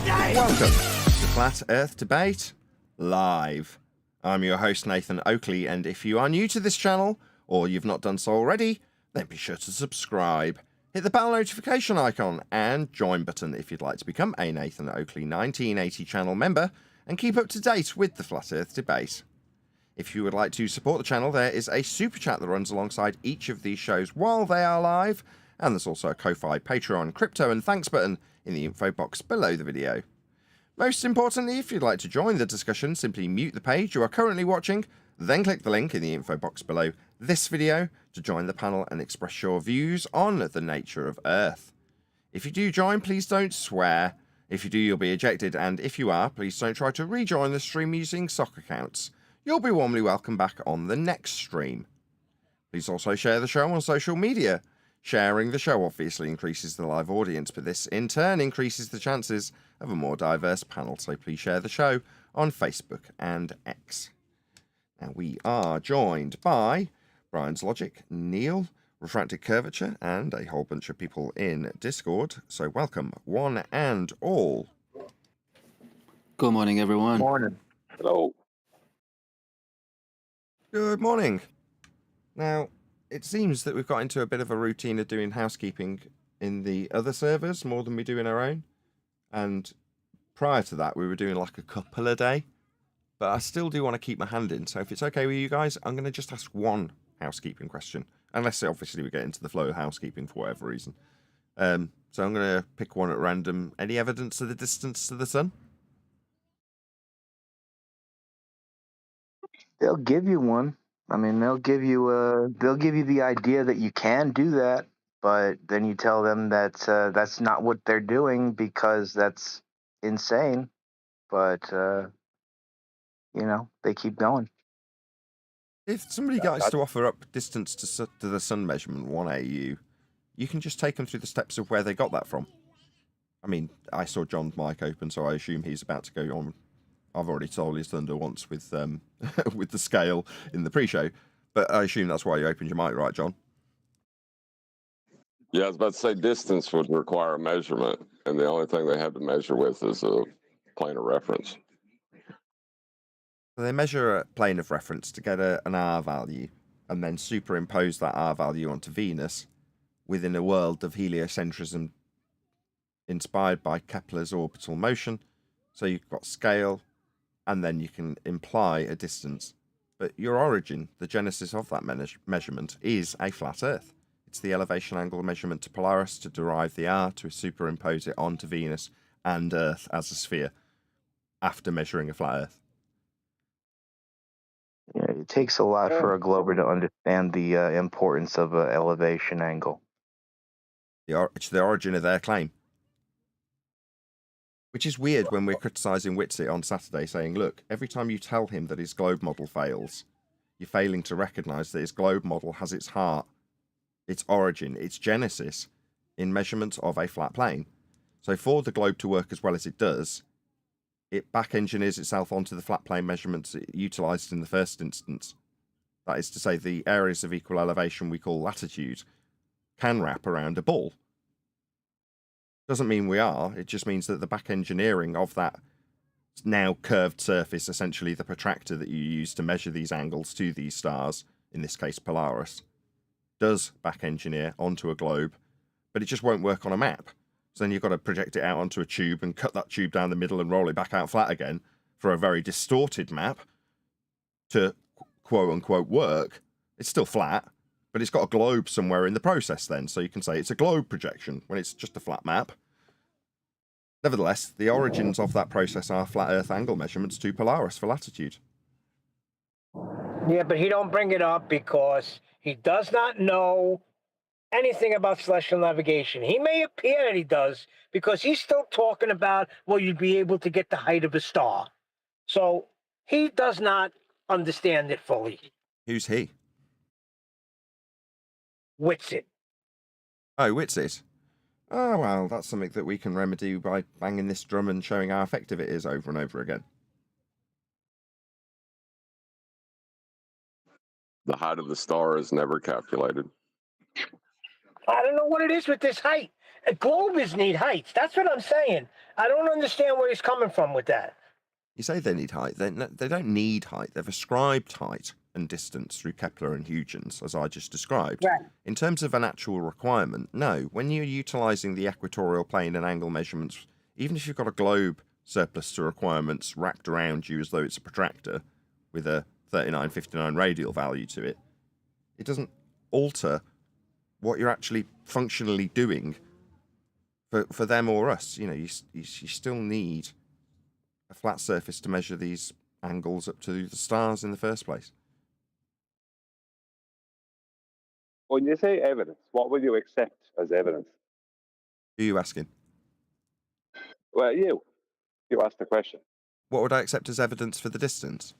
Welcome to Flat Earth Debate Live. I'm your host Nathan Oakley, and if you are new to this channel, or you've not done so already, then be sure to subscribe. Hit the bell notification icon and join button if you'd like to become a Nathan Oakley 1980 channel member and keep up to date with the Flat Earth Debate. If you would like to support the channel, there is a super chat that runs alongside each of these shows while they are live, and there's also a Ko-Fi, Patreon, crypto and thanks button in the info box below the video. Most importantly, if you'd like to join the discussion, simply mute the page you are currently watching, then click the link in the info box below this video to join the panel and express your views on the nature of Earth. If you do join, please don't swear. If you do, you'll be ejected, and if you are, please don't try to rejoin the stream using sock accounts. You'll be warmly welcome back on the next stream. Please also share the show on social media. Sharing the show obviously increases the live audience, but this in turn increases the chances of a more diverse panel, so please share the show on Facebook and X. Now we are joined by Brian's Logic, Neil, Refracted Curvature, and a whole bunch of people in Discord, so welcome one and all. Good morning, everyone. Morning. Hello. Good morning. Now, it seems that we've got into a bit of a routine of doing housekeeping in the other servers more than we do in our own. And prior to that, we were doing like a couple a day. But I still do want to keep my hand in. So if it's okay with you guys, I'm going to just ask one housekeeping question. Unless, obviously, we get into the flow of housekeeping for whatever reason. So I'm going to pick one at random. Any evidence of the distance to the sun? They'll give you one. I mean, they'll give you the idea that you can do that, but then you tell them that that's not what they're doing because that's insane. But they keep going. If somebody gets to offer up distance to the sun measurement, 1 AU, you can just take them through the steps of where they got that from. I mean, I saw John's mic open, so I assume he's about to go on. I've already told his thunder once with with the scale in the pre-show, but I assume that's why you opened your mic, right, John? Yeah, I was about to say distance would require a measurement, and the only thing they had to measure with is a plane of reference. So they measure a plane of reference to get an R value, and then superimpose that R value onto Venus within a world of heliocentrism inspired by Kepler's orbital motion. So you've got scale, and then you can imply a distance. But your origin, the genesis of that measurement, is a flat Earth. It's the elevation angle measurement to Polaris to derive the R, to superimpose it onto Venus and Earth as a sphere after measuring a flat Earth. Yeah, it takes a lot for a glober to understand the importance of an elevation angle. It's the origin of their claim. Which is weird when we're criticising Witsit on Saturday, saying, look, every time you tell him that his globe model fails, you're failing to recognise that his globe model has its heart, its origin, its genesis in measurement of a flat plane. So for the globe to work as well as it does, it back-engineers itself onto the flat plane measurements it utilised in the first instance. That is to say, the areas of equal elevation we call latitude can wrap around a ball. Doesn't mean we are, it just means that the back engineering of that now curved surface, essentially the protractor that you use to measure these angles to these stars, in this case Polaris, does back engineer onto a globe, but it just won't work on a map. So then you've got to project it out onto a tube and cut that tube down the middle and roll it back out flat again for a very distorted map to quote unquote work. It's still flat, but it's got a globe somewhere in the process then, so you can say it's a globe projection when it's just a flat map. Nevertheless, the origins of that process are flat Earth angle measurements to Polaris for latitude. Yeah, but he don't bring it up because he does not know anything about celestial navigation. He may appear that he does because he's still talking about, well, you'd be able to get the height of a star. So he does not understand it fully. Who's he? Witsit. Oh, Witsit. Oh, well, that's something that we can remedy by banging this drum and showing how effective it is over and over again. The height of the star is never calculated. I don't know what it is with this height. globers need heights. That's what I'm saying. I don't understand where he's coming from with that. You say they need height. They don't need height. They've ascribed height and distance through Kepler and Huygens, as I just described. Right. In terms of an actual requirement, no. When you're utilising the equatorial plane and angle measurements, even if you've got a globe surplus to requirements wrapped around you as though it's a protractor with a 3959 radial value to it, it doesn't alter what you're actually functionally doing for them or us. You know, you still need a flat surface to measure these angles up to the stars in the first place. When you say evidence, what will you accept as evidence? Who are you asking? Well, you asked the question. What would I accept as evidence for the distance?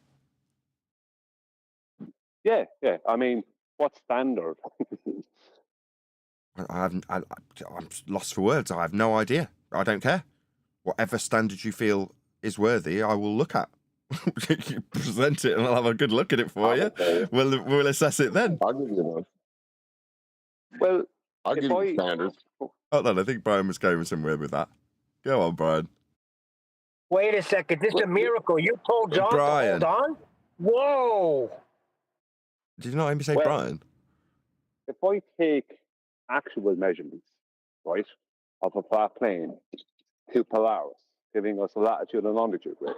Yeah. I mean, what standard? I'm lost for words. I have no idea. I don't care. Whatever standard you feel is worthy, I will look at. You present it and I'll have a good look at it for you. We'll assess it then. I'll give you one. Well, I'll give you standards. Hold on, I think Brian was going somewhere with that. Go on, Brian. Wait a second. This is a miracle. You told John Brian. to hold on? Whoa. Did you not hear me say Well, Brian? if I take actual measurements, right, of a flat plane to Polaris, giving us a latitude and longitude grid,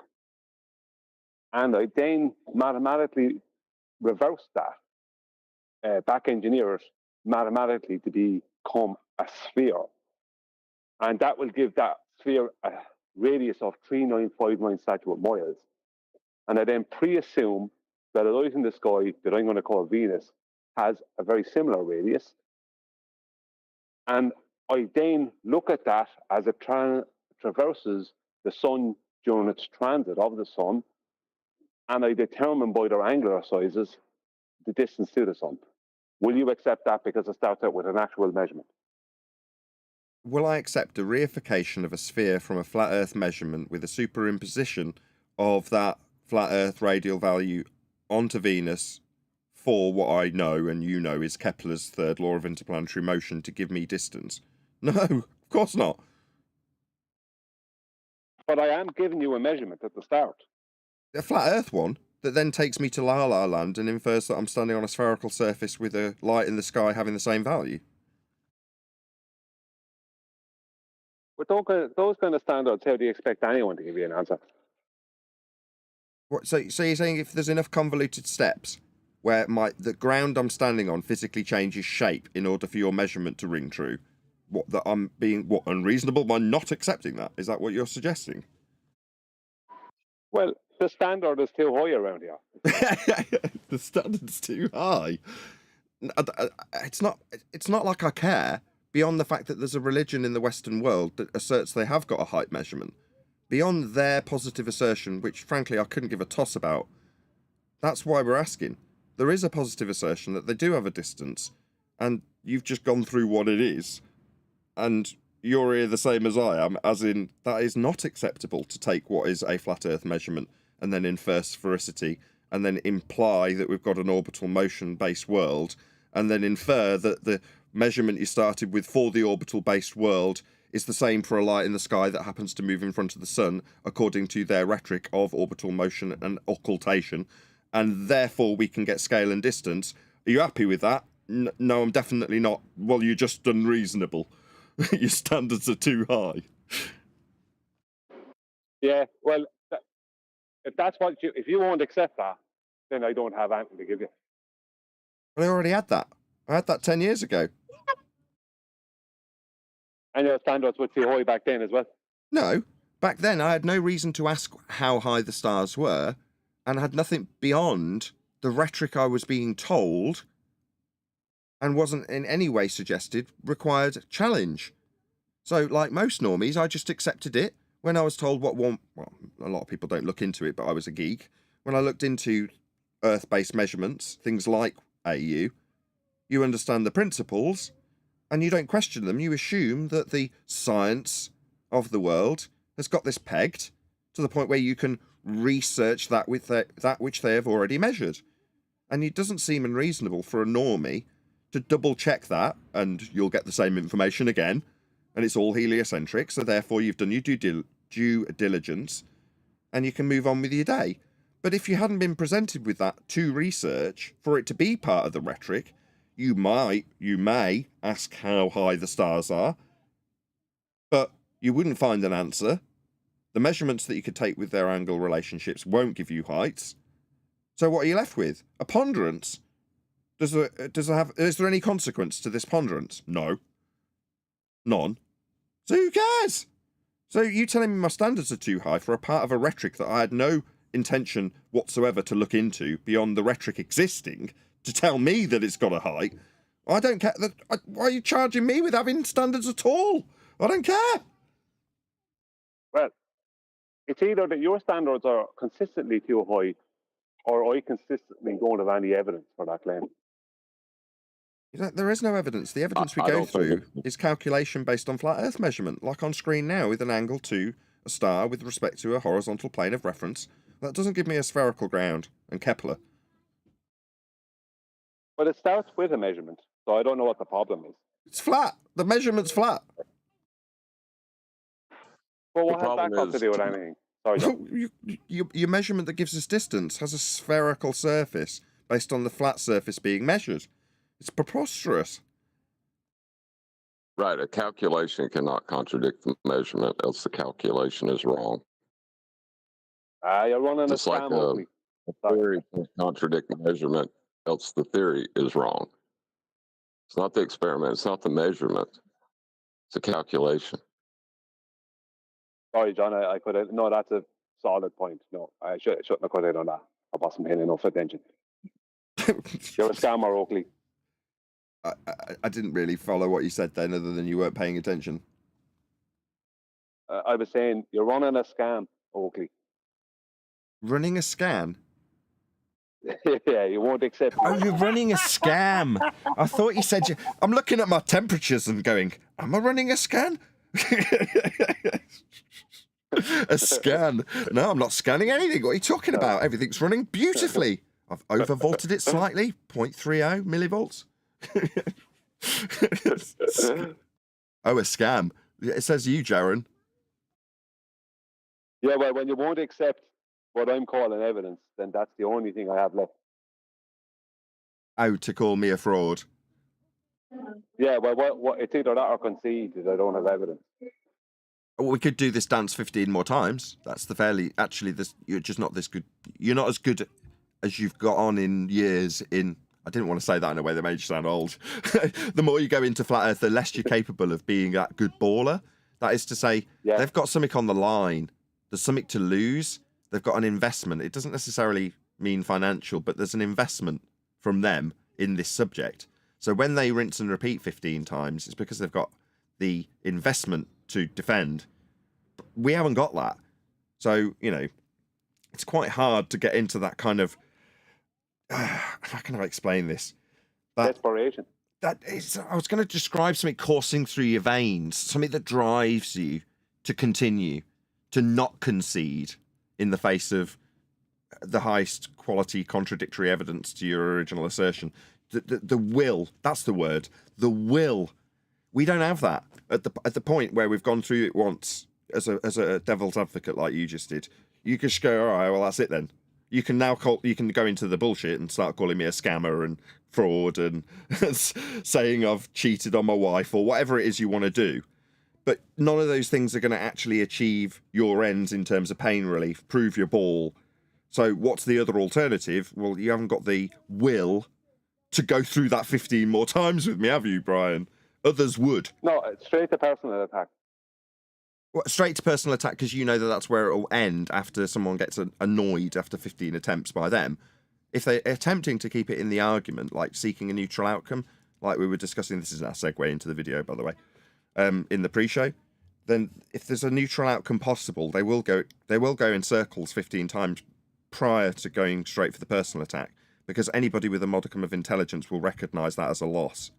and I then mathematically reverse that, back engineer it mathematically to become a sphere, and that will give that sphere a radius of 3959 statute miles, and I then pre-assume that a light in the sky that I'm going to call Venus has a very similar radius, and I then look at that as it traverses the sun during its transit of the sun, and I determine by their angular sizes the distance to the sun. Will you accept that because it starts out with an actual measurement? Will I accept a reification of a sphere from a flat Earth measurement with a superimposition of that flat Earth radial value onto Venus for what I know and you know is Kepler's third law of interplanetary motion to give me distance? No, of course not. But I am giving you a measurement at the start. A flat Earth one that then takes me to La La Land and infers that I'm standing on a spherical surface with a light in the sky having the same value. With those kind of standards, how do you expect anyone to give you an answer? What, so you're saying if there's enough convoluted steps where the ground I'm standing on physically changes shape in order for your measurement to ring true, that I'm being unreasonable by not accepting that? Is that what you're suggesting? Well, the standard is too high around here. The standard's too high. It's not like I care beyond the fact that there's a religion in the Western world that asserts they have got a height measurement. Beyond their positive assertion, which frankly I couldn't give a toss about, that's why we're asking. There is a positive assertion that they do have a distance, and you've just gone through what it is, and you're here the same as I am, as in that is not acceptable to take what is a flat Earth measurement and then infer sphericity, and then imply that we've got an orbital motion-based world, and then infer that the measurement you started with for the orbital-based world is the same for a light in the sky that happens to move in front of the sun, according to their rhetoric of orbital motion and occultation, and therefore we can get scale and distance. Are you happy with that? No, I'm definitely not. Well, you're just unreasonable. Your standards are too high. Yeah, well, if you won't accept that, then I don't have anything to give you. But I already had that. I had that 10 years ago. And your standards were too high back then as well. No, back then I had no reason to ask how high the stars were, and had nothing beyond the rhetoric I was being told, and wasn't in any way suggested required challenge. So, like most normies, I just accepted it. When I was told well, a lot of people don't look into it, but I was a geek. When I looked into Earth-based measurements, things like AU, you understand the principles, and you don't question them. You assume that the science of the world has got this pegged to the point where you can research that with that which they have already measured. And it doesn't seem unreasonable for a normie to double check that, and you'll get the same information again, and it's all heliocentric, so therefore you've done your due diligence, and you can move on with your day. But if you hadn't been presented with that to research, for it to be part of the rhetoric, you may ask how high the stars are, but you wouldn't find an answer. The measurements that you could take with their angle relationships won't give you heights. So what are you left with? A ponderance. Is there any consequence to this ponderance? No. None. So who cares? So you telling me my standards are too high for a part of a rhetoric that I had no intention whatsoever to look into beyond the rhetoric existing to tell me that it's got a height? I don't care. Why are you charging me with having standards at all? I don't care. Well, it's either that your standards are consistently too high, or I consistently don't have any evidence for that claim. There is no evidence. The evidence we I go don't think through is calculation based on flat Earth measurement, like on screen now, with an angle to a star with respect to a horizontal plane of reference. That doesn't give me a spherical ground and Kepler. But it starts with a measurement, so I don't know what the problem is. It's flat. The measurement's flat. But what The has that problem got to is- do with anything? Sorry, John. Your measurement that gives us distance has a spherical surface based on the flat surface being measured. It's preposterous. Right, a calculation cannot contradict the measurement, else the calculation is wrong. You're running a Just like scam, Oakley. a theory can contradict the measurement, else the theory is wrong. It's not the experiment, it's not the measurement, it's a calculation. Sorry, John, I could have. No, that's a solid point. No, I shouldn't have cut in on that. I wasn't paying enough attention. You're a scammer, Oakley. I didn't really follow what you said then, other than you weren't paying attention. I was saying you're running a scam, Oakley. Running a scan? Yeah, you won't accept. Oh, you're running a scam. I thought you said I'm looking at my temperatures and going, am I running a scan? A scan? No, I'm not scanning anything. What are you talking about? Everything's running beautifully. I've overvolted it slightly, 0.30 millivolts. Oh, a scam. It says you, Jaron. Yeah, well, when you won't accept what I'm calling evidence, then that's the only thing I have left. Oh, to call me a fraud. Yeah, well, what it's either that or concede that I don't have evidence. Well, we could do this dance 15 more times. That's the fairly... Actually, you're just not this good. You're not as good as you've got on in years in... I didn't want to say that in a way that made you sound old. The more you go into flat Earth, the less you're capable of being that good baller. That is to say, They've got something on the line. There's something to lose. They've got an investment. It doesn't necessarily mean financial, but there's an investment from them in this subject. So when they rinse and repeat 15 times, it's because they've got the investment to defend. We haven't got that. So, it's quite hard to get into that kind of... how can I explain this? Desperation. I was going to describe something coursing through your veins, something that drives you to continue, to not concede in the face of the highest quality contradictory evidence to your original assertion. The will, that's the word. The will. We don't have that at the point where we've gone through it once as a devil's advocate like you just did. You just go, all right, well, that's it then. You can now you can go into the bullshit and start calling me a scammer and fraud and saying I've cheated on my wife or whatever it is you want to do. But none of those things are going to actually achieve your ends in terms of pain relief, prove your ball. So what's the other alternative? Well, you haven't got the will to go through that 15 more times with me, have you, Brian? Others would. No, it's straight to personal attack. Well, straight to personal attack because you know that that's where it will end after someone gets annoyed after 15 attempts by them. If they're attempting to keep it in the argument, like seeking a neutral outcome, like we were discussing, this is our segue into the video, by the way, in the pre-show, then if there's a neutral outcome possible, they will go in circles 15 times prior to going straight for the personal attack, because anybody with a modicum of intelligence will recognise that as a loss.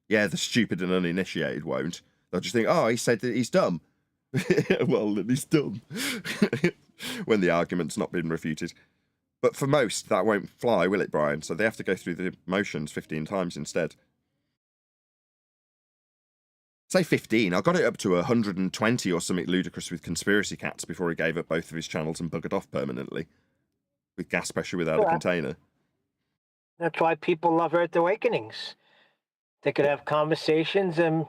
Yeah, the stupid and uninitiated won't. They'll just think, oh, he said that he's dumb. Well, then he's dumb. When the argument's not been refuted. But for most, that won't fly, will it, Brian? So they have to go through the motions 15 times instead. say 15. I got it up to 120 or something ludicrous with conspiracy cats before he gave up both of his channels and buggered off permanently with gas pressure without a container. That's why people love Earth Awakenings. They could have conversations and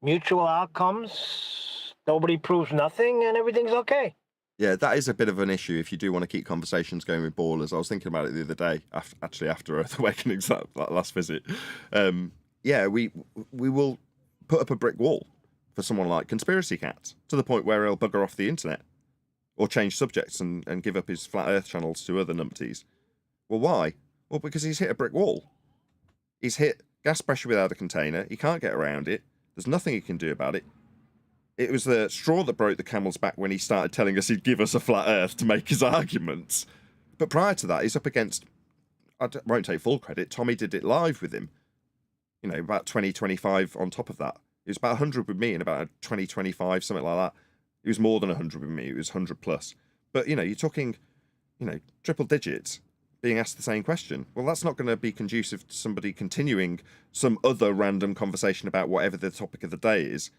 mutual outcomes. Nobody proves nothing, and everything's okay. Yeah, that is a bit of an issue if you do want to keep conversations going with ballers. I was thinking about it the other day, after Earth Awakenings, that last visit. Yeah, we will put up a brick wall for someone like Conspiracy Cat, to the point where he'll bugger off the internet or change subjects and give up his Flat Earth channels to other numpties. Well, why? Well, because he's hit a brick wall. He's hit gas pressure without a container. He can't get around it. There's nothing he can do about it. It was the straw that broke the camel's back when he started telling us he'd give us a flat Earth to make his arguments. But prior to that, he's up against, I won't take full credit, Tommy did it live with him. You know, about 20, 25 on top of that. It was about 100 with me and about 20, 25, something like that. It was more than 100 with me. It was 100 plus. But, you know, you're talking, you know, triple digits being asked the same question. Well, that's not going to be conducive to somebody continuing some other random conversation about whatever the topic of the day is.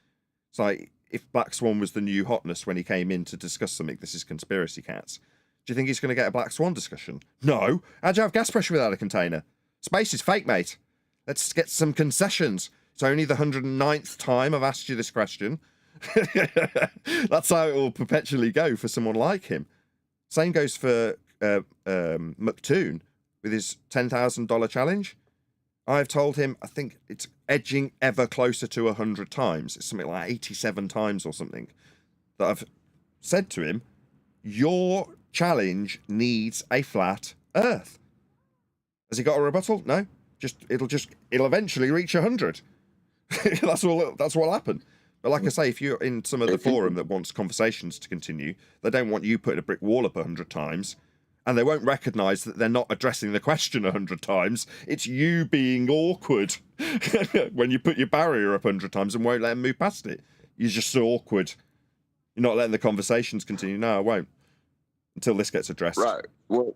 It's like, if Black Swan was the new hotness when he came in to discuss something, this is Conspiracy Cats. Do you think he's going to get a Black Swan discussion? No. How'd you have gas pressure without a container? Space is fake, mate. Let's get some concessions. It's only the 109th time I've asked you this question. That's how it will perpetually go for someone like him. Same goes for McToon with his $10,000 challenge. I've told him, I think it's edging ever closer to 100 times. It's something like 87 times or something that I've said to him, your challenge needs a flat Earth. Has he got a rebuttal? No. It'll eventually reach 100. That's what'll happen. But like I say, if you're in some other forum that wants conversations to continue, they don't want you putting a brick wall up 100 times. And they won't recognise that they're not addressing the question 100 times. It's you being awkward when you put your barrier up 100 times and won't let them move past it. You're just so awkward. You're not letting the conversations continue. No, I won't. Until this gets addressed. Right. Well,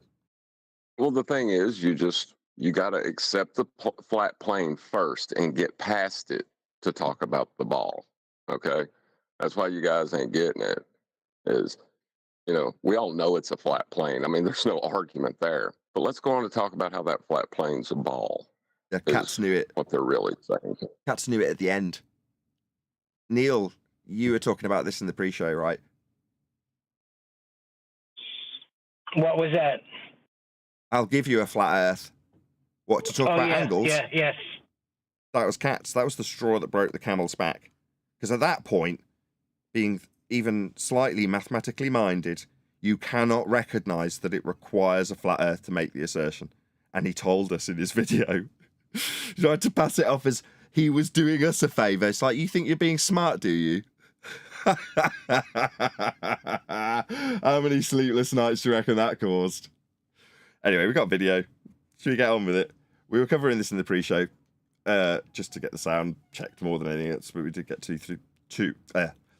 the thing is, you got to accept the flat plane first and get past it to talk about the ball. Okay? That's why you guys ain't getting it. Is, you know, we all know it's a flat plane. I mean, there's no argument there. But let's go on to talk about how that flat plane's a ball. Yeah, Cats knew it. What they're really saying. Cats knew it at the end. Neil, you were talking about this in the pre-show, right? What was that? I'll give you a flat Earth. What, to talk about angles? Yeah, yes. That was Cats. That was the straw that broke the camel's back. Because at that point, being even slightly mathematically minded, you cannot recognise that it requires a flat Earth to make the assertion. And he told us in his video. He tried to pass it off as he was doing us a favour. It's like, you think you're being smart, do you? How many sleepless nights do you reckon that caused? Anyway, we got a video. Should we get on with it? We were covering this in the pre-show, just to get the sound checked more than anything else, but we did get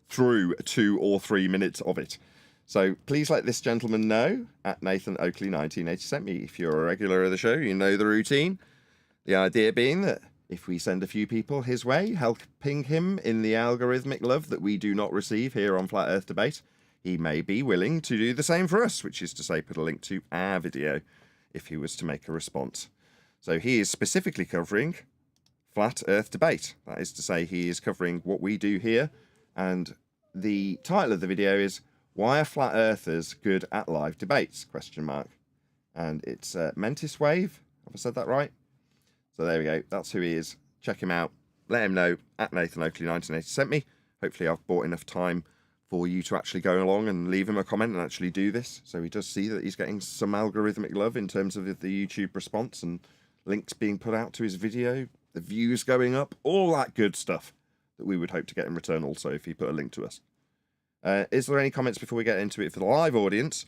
through 2 or 3 minutes of it. So please let this gentleman know, at Nathan Oakley 1980 sent me. If you're a regular of the show, you know the routine. The idea being that if we send a few people his way, helping him in the algorithmic love that we do not receive here on Flat Earth Debate, he may be willing to do the same for us, which is to say put a link to our video if he was to make a response. So he is specifically covering Flat Earth Debate. That is to say he is covering what we do here, and the title of the video is Why Are Flat Earthers Good at Live Debates? ? And it's Mentis Wave. Have I said that right? So there we go. That's who he is. Check him out. Let him know at Nathan Oakley 1980 sent me. Hopefully I've bought enough time for you to actually go along and leave him a comment and actually do this. So he does see that he's getting some algorithmic love in terms of the YouTube response and links being put out to his video, the views going up, all that good stuff that we would hope to get in return also if he put a link to us. Is there any comments before we get into it for the live audience,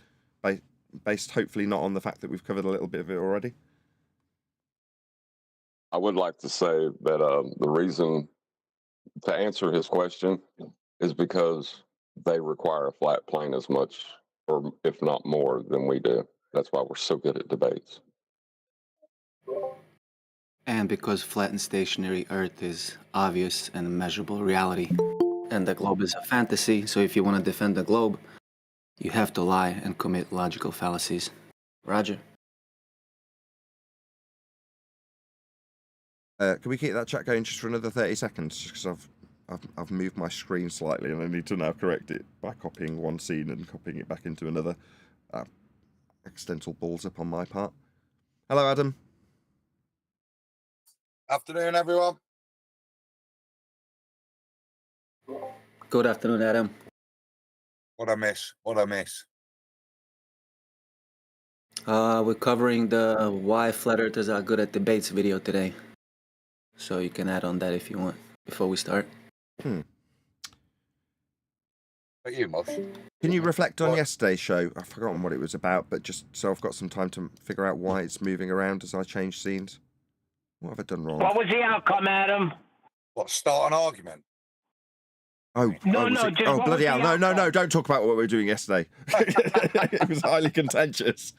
based hopefully not on the fact that we've covered a little bit of it already? I would like to say that the reason to answer his question is because they require a flat plane as much, or if not more, than we do. That's why we're so good at debates. And because flat and stationary Earth is obvious and measurable reality, and the globe is a fantasy, so if you want to defend the globe, you have to lie and commit logical fallacies. Roger. Can we keep that chat going just for another 30 seconds? Just because I've moved my screen slightly and I need to now correct it by copying one scene and copying it back into another. Accidental balls up on my part. Hello, Adam. Afternoon, everyone. Good afternoon, Adam. What I miss? We're covering the Why Flat Earthers Are Good at Debates video today. So you can add on that if you want, before we start. But you, Mush. Can you reflect on yesterday's show? I've forgotten what it was about, but just so I've got some time to figure out why it's moving around as I change scenes. What have I done wrong? What was the outcome, Adam? What, start an argument? No, bloody hell. No, don't talk about what we were doing yesterday. It was highly contentious.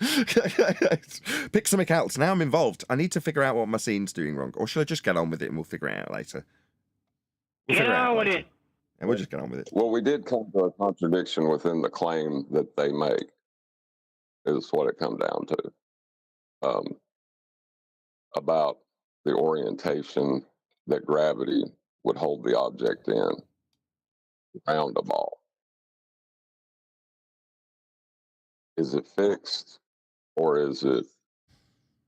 Pick something else. Now I'm involved. I need to figure out what my scene's doing wrong. Or should I just get on with it and we'll figure it out later? Get on with it. And we'll just get on with it. Well, we did come to a contradiction within the claim that they make, is what it comes down to. About the orientation that gravity would hold the object in around a ball. Is it fixed or is it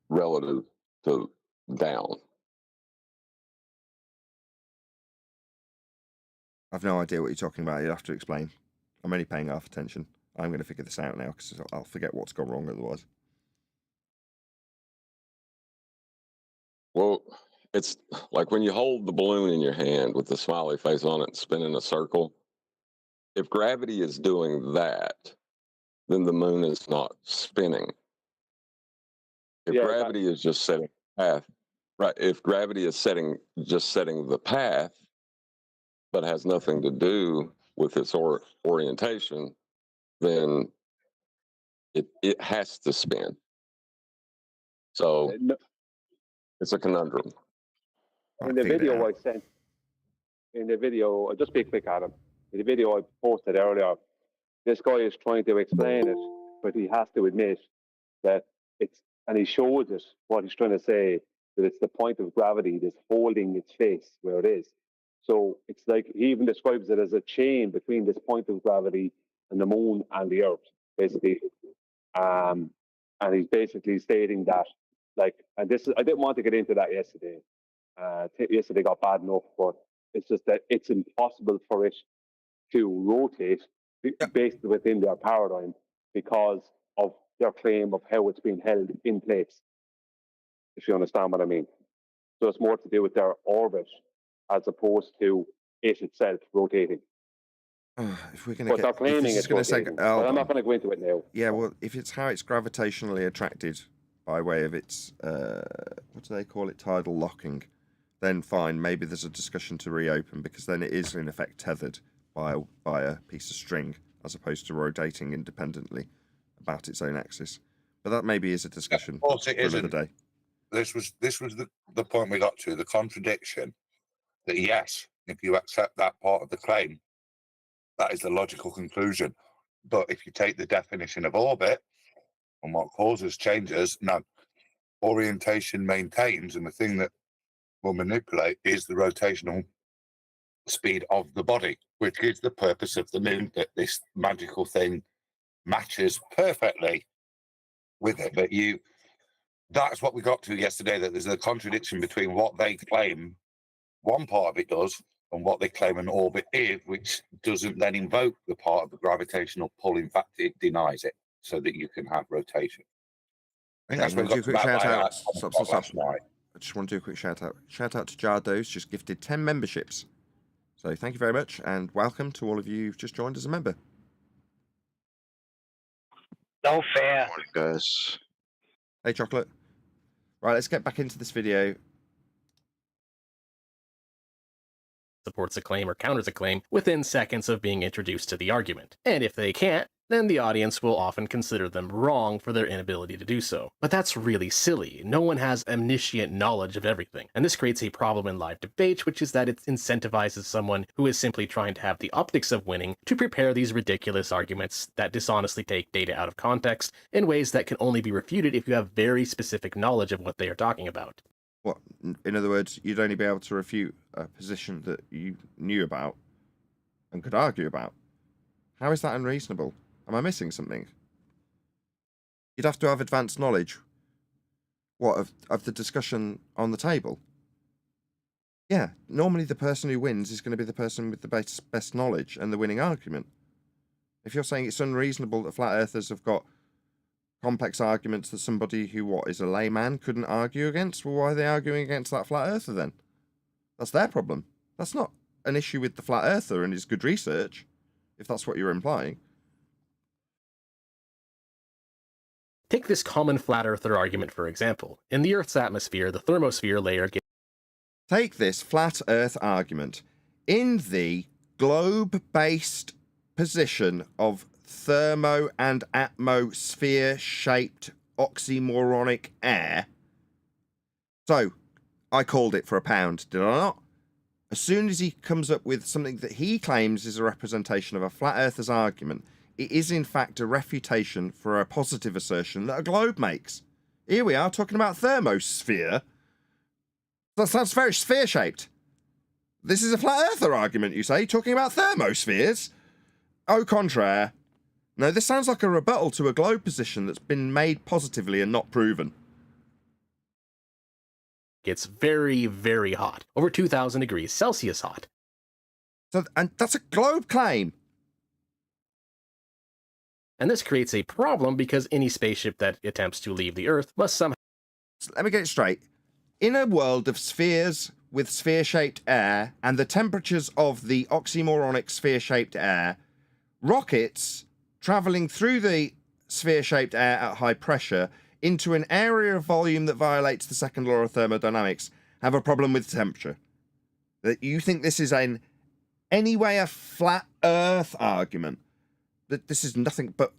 relative to down? I've no idea what you're talking about. You'll have to explain. I'm only paying half attention. I'm going to figure this out now because I'll forget what's gone wrong otherwise. Well, it's like when you hold the balloon in your hand with the smiley face on it and spin in a circle. If gravity is doing that, then the moon is not spinning. If gravity is just setting the path, right? If gravity is just setting the path, but has nothing to do with its orientation, then it has to spin. So it's a conundrum. In the video I sent, I'll just be quick, Adam. In the video I posted earlier, this guy is trying to explain it, but he has to admit that and he shows it, what he's trying to say, that it's the point of gravity that's holding its face where it is. So it's like, he even describes it as a chain between this point of gravity and the moon and the earth, basically. And he's basically stating that, like, and this is, I didn't want to get into that yesterday. Yesterday got bad enough, but it's just that it's impossible for it to rotate based within their paradigm because of their claim of how it's being held in place, if you understand what I mean. So it's more to do with their orbit as opposed to it itself rotating. If we're going But to they're claiming it's rotating, but I'm not going to go into it now. Yeah, well, if it's how it's gravitationally attracted by way of its, what do they call it, tidal locking, then fine, maybe there's a discussion to reopen, because then it is in effect tethered by a piece of string as opposed to rotating independently about its own axis. But that maybe is a discussion for another day. This was the point we got to, the contradiction that yes, if you accept that part of the claim, that is the logical conclusion. But if you take the definition of orbit and what causes changes, no, orientation maintains, and the thing that will manipulate is the rotational speed of the body, which is the purpose of the moon, that this magical thing matches perfectly with it. But that's what we got to yesterday, that there's a contradiction between what they claim one part of it does and what they claim an orbit is, which doesn't then invoke the part of the gravitational pull. In fact, it denies it so that you can have rotation. I think that's what we got to shout out. Stop. I just want to do a quick shout out. Shout out to Jardos, just gifted 10 memberships. So thank you very much, and welcome to all of you who've just joined as a member. No fair. Morning, guys. Hey, Chocolate. Right, let's get back into this video. Supports a claim or counters a claim within seconds of being introduced to the argument. And if they can't, then the audience will often consider them wrong for their inability to do so. But that's really silly. No one has omniscient knowledge of everything, and this creates a problem in live debate, which is that it incentivizes someone who is simply trying to have the optics of winning to prepare these ridiculous arguments that dishonestly take data out of context in ways that can only be refuted if you have very specific knowledge of what they are talking about. What? In other words, you'd only be able to refute a position that you knew about and could argue about. How is that unreasonable? Am I missing something? You'd have to have advanced knowledge. What, of the discussion on the table? Yeah, normally the person who wins is going to be the person with the best knowledge and the winning argument. If you're saying it's unreasonable that flat earthers have got complex arguments that somebody who, is a layman couldn't argue against, well, why are they arguing against that flat earther then? That's their problem. That's not an issue with the flat earther and his good research, if that's what you're implying. Take this common flat earther argument for example. In the Earth's atmosphere, the thermosphere layer Take this flat earth argument. In the globe-based position of thermo and atmosphere-shaped oxymoronic air. So, I called it for £1, did I not? As soon as he comes up with something that he claims is a representation of a flat earther's argument, it is in fact a refutation for a positive assertion that a globe makes. Here we are talking about thermosphere. That sounds very sphere-shaped. This is a flat earther argument, you say, talking about thermospheres? Au contraire. No, this sounds like a rebuttal to a globe position that's been made positively and not proven. Gets very, very hot. Over 2,000 degrees Celsius hot. So, and that's a globe claim. And this creates a problem because any spaceship that attempts to leave the Earth must somehow... So let me get it straight. In a world of spheres with sphere-shaped air and the temperatures of the oxymoronic sphere-shaped air, rockets travelling through the sphere-shaped air at high pressure into an area of volume that violates the second law of thermodynamics have a problem with temperature. That you think this is in any way a flat Earth argument? That this is nothing but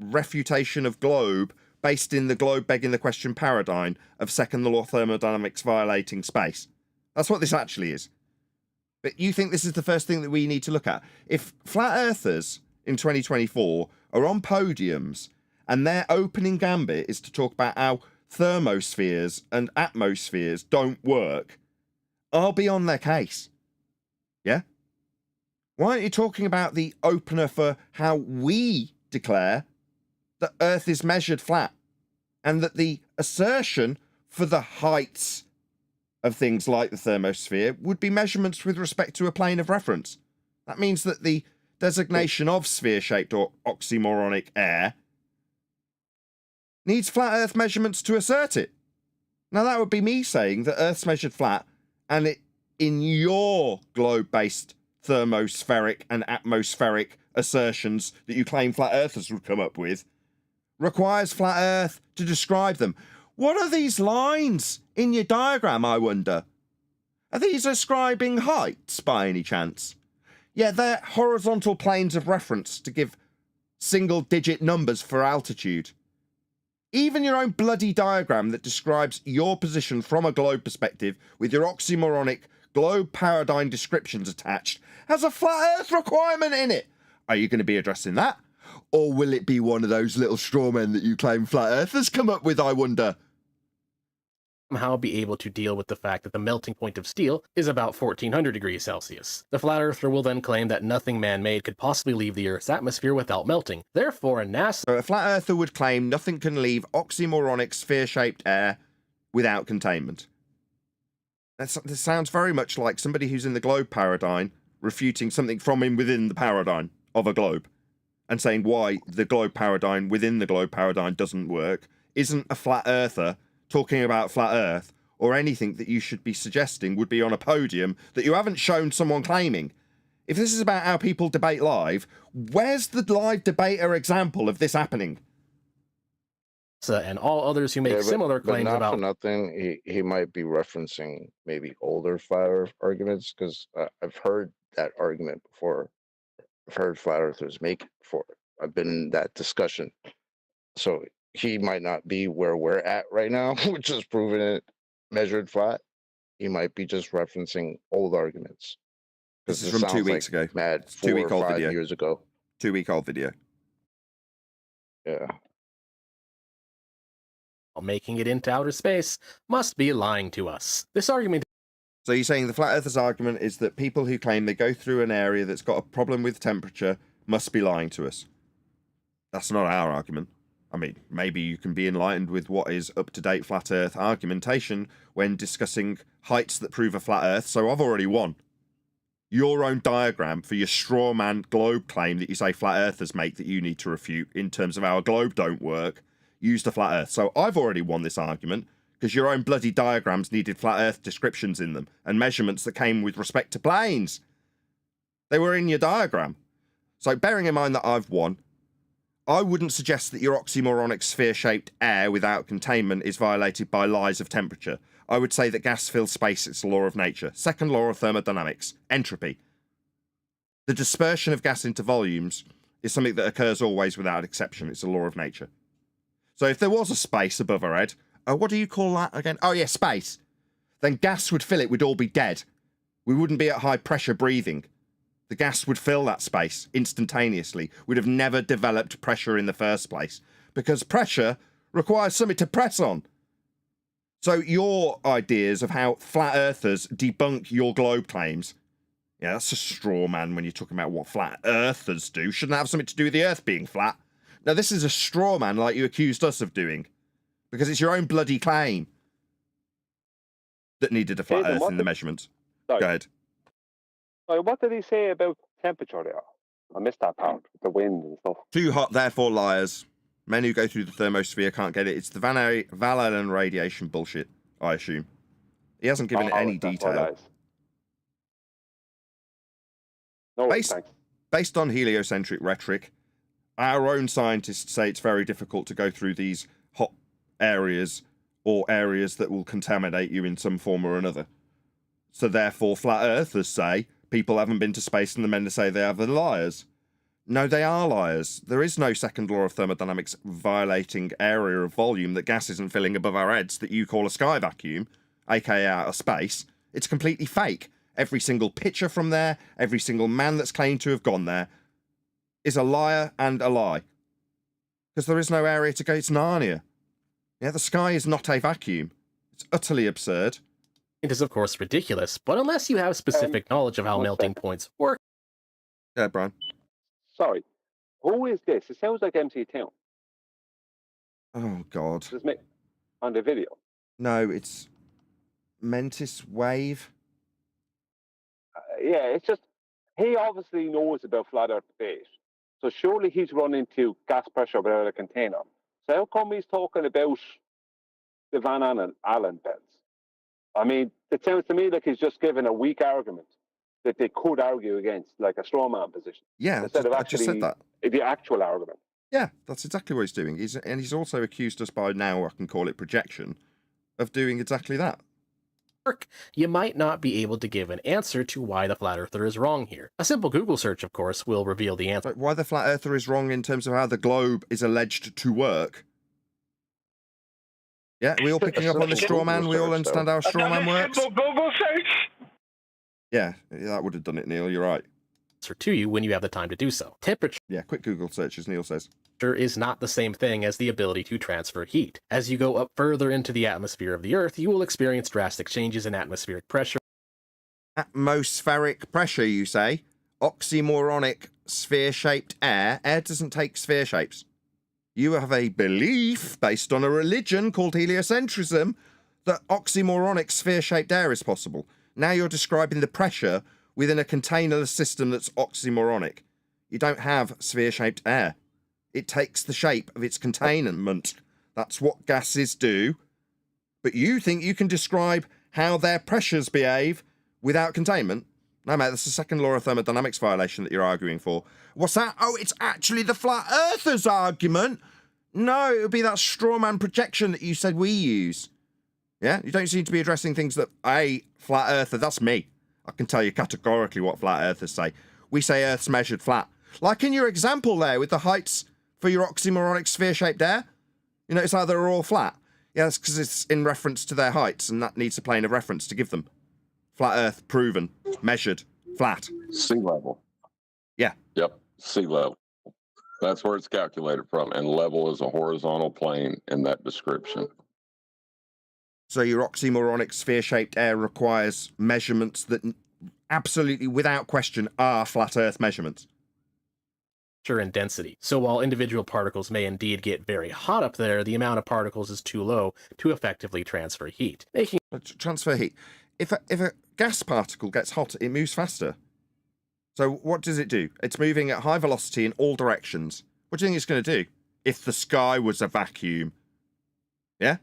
refutation of globe based in the globe begging the question paradigm of second law of thermodynamics violating space. That's what this actually is. But you think this is the first thing that we need to look at? If flat earthers in 2024 are on podiums and their opening gambit is to talk about how thermospheres and atmospheres don't work, I'll be on their case. Yeah? Why aren't you talking about the opener for how we declare that Earth is measured flat and that the assertion for the heights of things like the thermosphere would be measurements with respect to a plane of reference? That means that the designation of sphere-shaped or oxymoronic air needs flat Earth measurements to assert it. Now that would be me saying that Earth's measured flat and it, in your globe-based thermospheric and atmospheric assertions that you claim flat earthers would come up with, requires flat Earth to describe them. What are these lines in your diagram, I wonder? Are these ascribing heights by any chance? Yeah, they're horizontal planes of reference to give single-digit numbers for altitude. Even your own bloody diagram that describes your position from a globe perspective with your oxymoronic globe paradigm descriptions attached has a flat Earth requirement in it. Are you going to be addressing that? Or will it be one of those little straw men that you claim flat earthers come up with, I wonder? Somehow be able to deal with the fact that the melting point of steel is about 1400 degrees Celsius. The flat earther will then claim that nothing man-made could possibly leave the Earth's atmosphere without melting. Therefore, NASA... So a flat earther would claim nothing can leave oxymoronic sphere-shaped air without containment. This sounds very much like somebody who's in the globe paradigm refuting something from within the paradigm of a globe and saying why the globe paradigm within the globe paradigm doesn't work. Isn't a flat earther talking about flat Earth or anything that you should be suggesting would be on a podium that you haven't shown someone claiming. If this is about how people debate live, where's the live debater example of this happening? And all others who make similar claims not about... for nothing, he might be referencing maybe older flat earth arguments, because I've heard that argument before. I've heard flat earthers make it before. I've been in that discussion. So he might not be where we're at right now, which is proving it measured flat. He might be just referencing old arguments. This is It from 2 sounds weeks ago. Mad It's 4 or 2-week-old 5 video. years ago. 2-week-old video. Yeah. While making it into outer space must be lying to us. This argument So you're saying the flat earthers' argument is that people who claim they go through an area that's got a problem with temperature must be lying to us. That's not our argument. I mean, maybe you can be enlightened with what is up-to-date flat earth argumentation when discussing heights that prove a flat earth, so I've already won. Your own diagram for your straw man globe claim that you say flat earthers make that you need to refute in terms of our globe don't work, used a flat earth. So I've already won this argument, because your own bloody diagrams needed flat earth descriptions in them and measurements that came with respect to planes. They were in your diagram. So bearing in mind that I've won, I wouldn't suggest that your oxymoronic sphere-shaped air without containment is violated by lies of temperature. I would say that gas fills space, it's a law of nature. Second law of thermodynamics, entropy. The dispersion of gas into volumes is something that occurs always without exception. It's a law of nature. So if there was a space above our head, what do you call that again? Oh yeah, space. Then gas would fill it, we'd all be dead. We wouldn't be at high pressure breathing. The gas would fill that space instantaneously. We'd have never developed pressure in the first place, because pressure requires something to press on. So your ideas of how flat earthers debunk your globe claims, yeah, that's a straw man when you're talking about what flat earthers do. Shouldn't have something to do with the earth being flat. Now this is a straw man like you accused us of doing, because it's your own bloody claim that needed a flat Nathan, earth in the measurements. Sorry. Go ahead. Sorry, what did he say about temperature there? I missed that part, the wind and stuff. Too hot, therefore liars. Men who go through the thermosphere can't get it. It's the Van Allen radiation bullshit, I assume. He hasn't given it any That's what that detail. is. No, Based- thanks. Based on heliocentric rhetoric, our own scientists say it's very difficult to go through these hot areas or areas that will contaminate you in some form or another. So therefore, flat earthers say people haven't been to space, and the men that say they have are liars. No, they are liars. There is no second law of thermodynamics violating area of volume that gas isn't filling above our heads that you call a sky vacuum, aka out of space. It's completely fake. Every single picture from there, every single man that's claimed to have gone there is a liar and a lie. Because there is no area to go. It's Narnia. Yeah, the sky is not a vacuum. It's utterly absurd. It is of course ridiculous, but unless you have specific knowledge of how one melting second. points work, Yeah, Brian. Sorry. Who is this? It sounds like MC Town. Oh, God. Just me on the video. No, it's Mentis Wave. Yeah, it's just, he obviously knows about flat earth debate. So surely he's run into gas pressure without a container. So how come he's talking about the Van Allen belts? I mean, it sounds to me like he's just given a weak argument that they could argue against, like a straw man position, Yeah, instead of I just said actually that. the actual argument. Yeah, that's exactly what he's doing. He's also accused us by now, I can call it projection, of doing exactly that. you might not be able to give an answer to why the flat earther is wrong here. A simple Google search, of course, will reveal the answer. But why the flat earther is wrong in terms of how the globe is alleged to work. Yeah, we all picking up on the straw man? We all understand how a straw man works? Google search. Yeah, that would have done it, Neil. You're right. To you when you have the time to do so. Temperature Yeah, quick Google search, as Neil says. is not the same thing as the ability to transfer heat. As you go up further into the atmosphere of the Earth, you will experience drastic changes in atmospheric pressure. Atmospheric pressure, you say? Oxymoronic sphere-shaped air? Air doesn't take sphere shapes. You have a belief, based on a religion called heliocentrism, that oxymoronic sphere-shaped air is possible. Now you're describing the pressure within a containerless system that's oxymoronic. You don't have sphere-shaped air. It takes the shape of its containment. That's what gases do. But you think you can describe how their pressures behave without containment? No, mate, that's the second law of thermodynamics violation that you're arguing for. What's that? Oh, it's actually the flat earthers argument? No, it would be that straw man projection that you said we use. Yeah, you don't seem to be addressing things that, flat earther, that's me. I can tell you categorically what flat earthers say. We say Earth's measured flat. Like in your example there with the heights for your oxymoronic sphere-shaped air. You notice how they're all flat? Yeah, that's because it's in reference to their heights, and that needs a plane of reference to give them. Flat Earth, proven, measured, flat. Sea level. Yeah. Yep, sea level. That's where it's calculated from, and level is a horizontal plane in that description. So your oxymoronic sphere-shaped air requires measurements that absolutely, without question, are flat Earth measurements. And density. So while individual particles may indeed get very hot up there, the amount of particles is too low to effectively transfer heat, making transfer heat. If a gas particle gets hot, it moves faster. So what does it do? It's moving at high velocity in all directions. What do you think it's going to do if the sky was a vacuum? Yeah?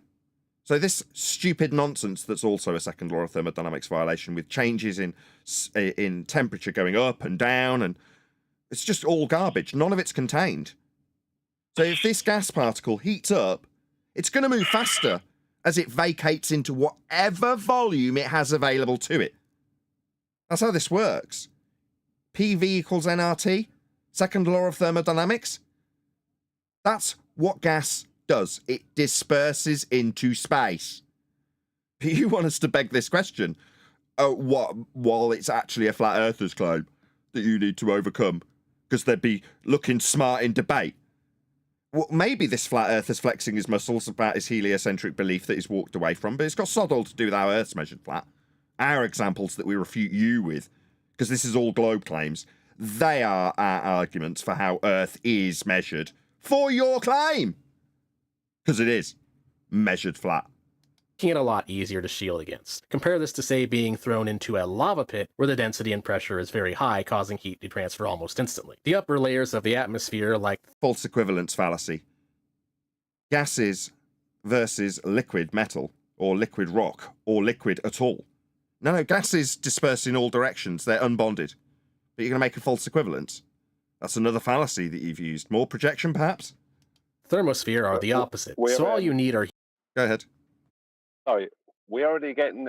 So this stupid nonsense that's also a second law of thermodynamics violation with changes in temperature going up and down, and it's just all garbage. None of it's contained. So if this gas particle heats up, it's going to move faster as it vacates into whatever volume it has available to it. That's how this works. PV equals nRT, second law of thermodynamics. That's what gas does. It disperses into space. But you want us to beg this question, while it's actually a flat earther's claim that you need to overcome, because they'd be looking smart in debate. Well, maybe this flat earther's flexing his muscles about his heliocentric belief that he's walked away from, but it's got sod all to do with how Earth's measured flat. Our examples that we refute you with, because this is all globe claims, they are our arguments for how Earth is measured for your claim. Because it is measured flat. Making it a lot easier to shield against. Compare this to, say, being thrown into a lava pit where the density and pressure is very high, causing heat to transfer almost instantly. The upper layers of the atmosphere, like false equivalence fallacy. Gases versus liquid metal, or liquid rock, or liquid at all. No, gases disperse in all directions. They're unbonded. But you're going to make a false equivalence. That's another fallacy that you've used. More projection, perhaps? Thermosphere are the opposite. So all you need are... Go ahead. Sorry, we're already getting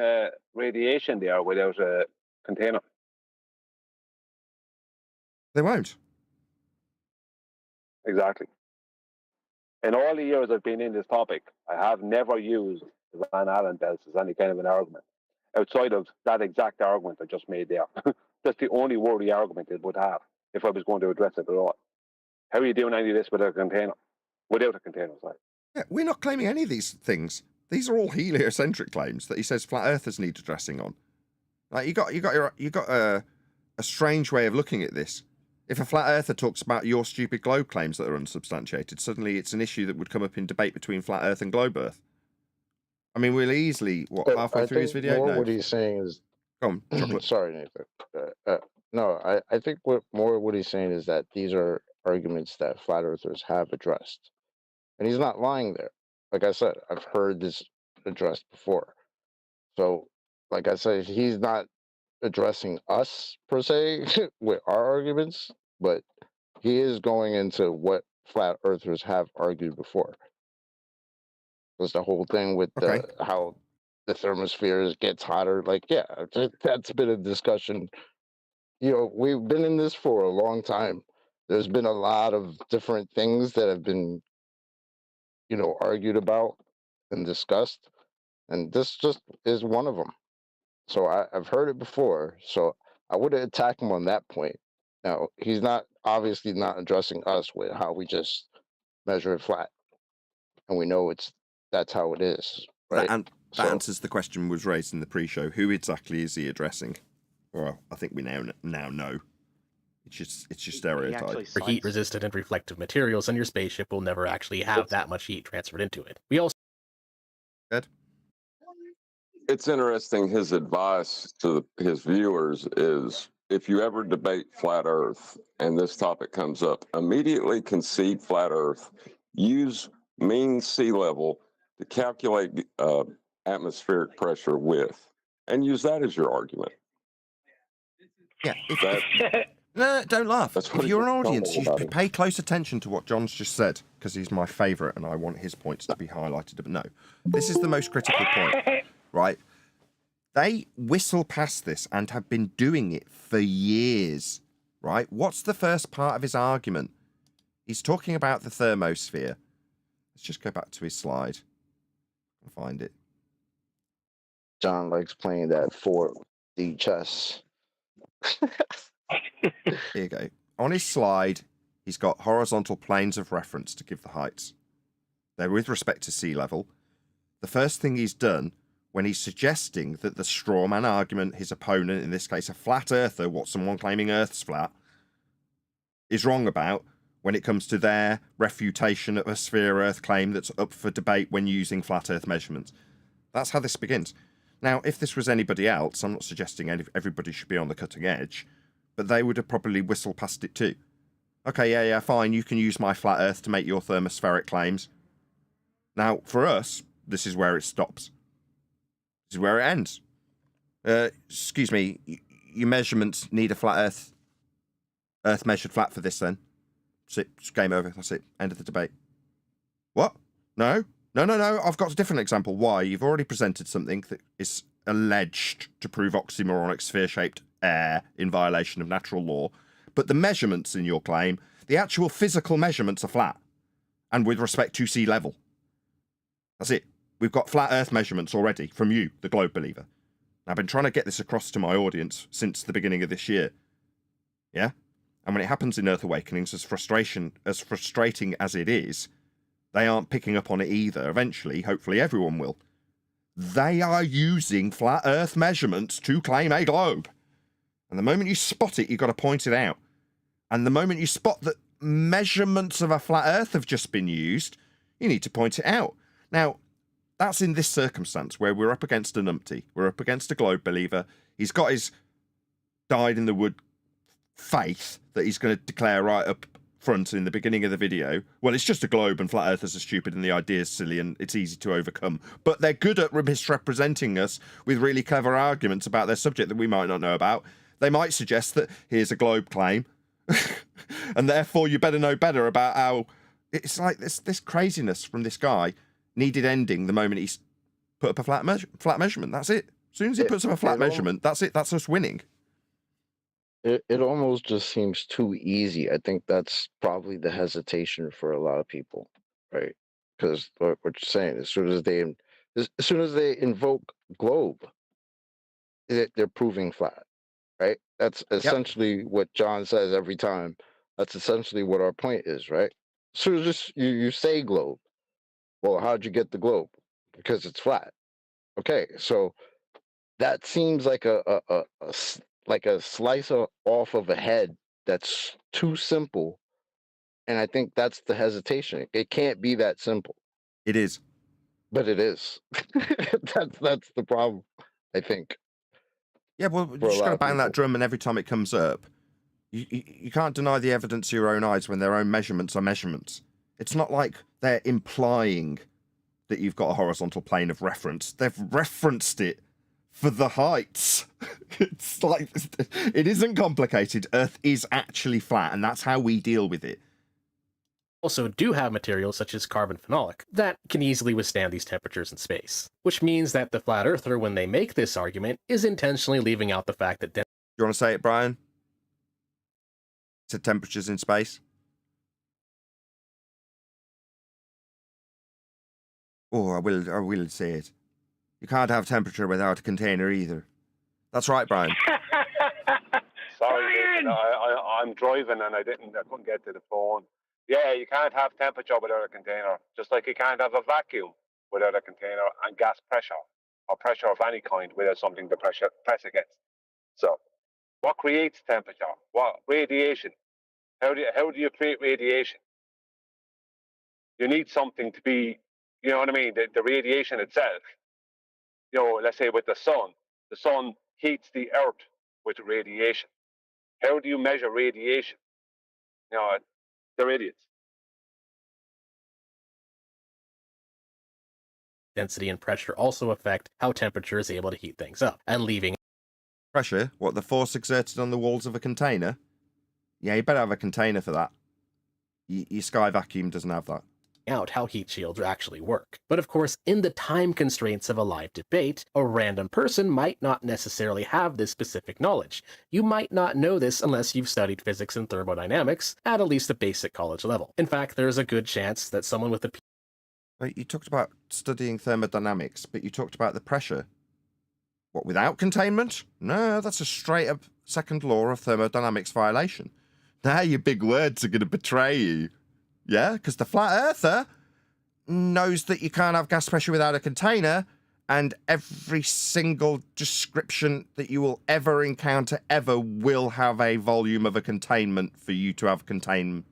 radiation there without a container. They won't. Exactly. In all the years I've been in this topic, I have never used the Van Allen belts as any kind of an argument, outside of that exact argument I just made there. That's the only worthy argument it would have if I was going to address it at all. How are you doing any of this without a container? Without a container, sorry. Yeah, we're not claiming any of these things. These are all heliocentric claims that he says flat earthers need addressing on. Like you got a strange way of looking at this. If a flat earther talks about your stupid globe claims that are unsubstantiated, suddenly it's an issue that would come up in debate between flat Earth and globe Earth. I mean, we'll easily halfway through his video. What he's saying is, come on, chocolate. Sorry, Nathan. No, I think what he's saying is that these are arguments that flat earthers have addressed, and he's not lying there. Like I said, I've heard this addressed before. So, like I said, he's not addressing us per se with our arguments, but he is going into what flat earthers have argued before. There's the whole thing with how the thermosphere gets hotter. Like, yeah, that's been a discussion. You know, we've been in this for a long time. There's been a lot of different things that have been, you know, argued about and discussed, and this just is one of them. So I've heard it before, so I would attack him on that point. Now, he's not obviously not addressing us with how we just measure it flat, and we know that's how it is, right? That answers the question was raised in the pre-show. Who exactly is he addressing? Well, I think we now know. It's just stereotype. For heat-resistant and reflective materials, and your spaceship will never actually have that much heat transferred into it. We also... Good. It's interesting, his advice to his viewers is, if you ever debate flat Earth and this topic comes up, immediately concede flat Earth, use mean sea level to calculate atmospheric pressure with, and use that as your argument. Yeah. No, don't laugh. If you're an audience, you should pay close attention to what John's just said, because he's my favourite and I want his points to be highlighted. But no, this is the most critical point, right? They whistle past this and have been doing it for years, right? What's the first part of his argument? He's talking about the thermosphere. Let's just go back to his slide and find it. John likes playing that 4D chess. Here you go. On his slide, he's got horizontal planes of reference to give the heights. They're with respect to sea level. The first thing he's done when he's suggesting that the straw man argument, his opponent, in this case a flat earther, what someone claiming Earth's flat, is wrong about when it comes to their refutation of a sphere Earth claim that's up for debate when using flat Earth measurements. That's how this begins. Now, if this was anybody else, I'm not suggesting everybody should be on the cutting edge, but they would have probably whistled past it too. Okay, yeah, fine, you can use my flat Earth to make your thermospheric claims. Now, for us, this is where it stops. This is where it ends. Excuse me, your measurements need a flat Earth measured flat for this then. That's it, it's game over, that's it, end of the debate. What? No, I've got a different example. Why? You've already presented something that is alleged to prove oxymoronic sphere-shaped air in violation of natural law, but the measurements in your claim, the actual physical measurements are flat, and with respect to sea level. That's it. We've got flat Earth measurements already from you, the globe believer. I've been trying to get this across to my audience since the beginning of this year. Yeah? And when it happens in Earth Awakenings, as frustrating as it is, they aren't picking up on it either. Eventually, hopefully everyone will. They are using flat Earth measurements to claim a globe. And the moment you spot it, you've got to point it out. And the moment you spot that measurements of a flat Earth have just been used, you need to point it out. Now, that's in this circumstance where we're up against a numpty. We're up against a globe believer. He's got his dyed-in-the-wood faith that he's going to declare right up front in the beginning of the video. Well, it's just a globe and flat earthers are stupid and the idea's silly and it's easy to overcome. But they're good at misrepresenting us with really clever arguments about their subject that we might not know about. They might suggest that here's a globe claim and therefore you better know better about how... It's like this craziness from this guy needed ending the moment he's put up a flat measurement. That's it. As soon as he puts up a flat measurement, that's it. That's us winning. It almost just seems too easy. I think that's probably the hesitation for a lot of people, right? Because what you're saying, as soon as they invoke globe, they're proving flat, right? That's essentially what John says every time. That's essentially what our point is, right? As soon as you say globe, well, how'd you get the globe? Because it's flat. Okay, so that seems like a slice off of a head that's too simple, and I think that's the hesitation. It can't be that simple. It is, but it is. that's the problem, I think. Yeah, well, you just got to bang that drum, and every time it comes up, you can't deny the evidence to your own eyes when their own measurements are measurements. It's not like they're implying that you've got a horizontal plane of reference. They've referenced it for the heights. It's like, it isn't complicated. Earth is actually flat, and that's how we deal with it. Also do have materials such as carbon phenolic that can easily withstand these temperatures in space, which means that the flat earther, when they make this argument, is intentionally leaving out the fact that... You want to say it, Brian? To temperatures in space? Oh, I will say it. You can't have temperature without a container either. That's right, Brian. Sorry, Nathan, I'm driving and I couldn't get to the phone. Yeah, you can't have temperature without a container, just like you can't have a vacuum without a container, and gas pressure or pressure of any kind without something to press against. So, what creates temperature? What radiation? How do you create radiation? You need something to be, you know what I mean? The radiation itself. You know, let's say with the sun heats the earth with radiation. How do you measure radiation? You know, they're idiots. Density and pressure also affect how temperature is able to heat things up, and leaving... Pressure? What, the force exerted on the walls of a container? Yeah, you better have a container for that. Your sky vacuum doesn't have that. out how heat shields actually work. But of course, in the time constraints of a live debate, a random person might not necessarily have this specific knowledge. You might not know this unless you've studied physics and thermodynamics at least a basic college level. In fact, there's a good chance that someone with a Wait, you talked about studying thermodynamics, but you talked about the pressure. What, without containment? No, that's a straight up second law of thermodynamics violation. Now your big words are going to betray you. Yeah, because the flat earther knows that you can't have gas pressure without a container, and every single description that you will ever encounter ever will have a volume of a containment for you to have containment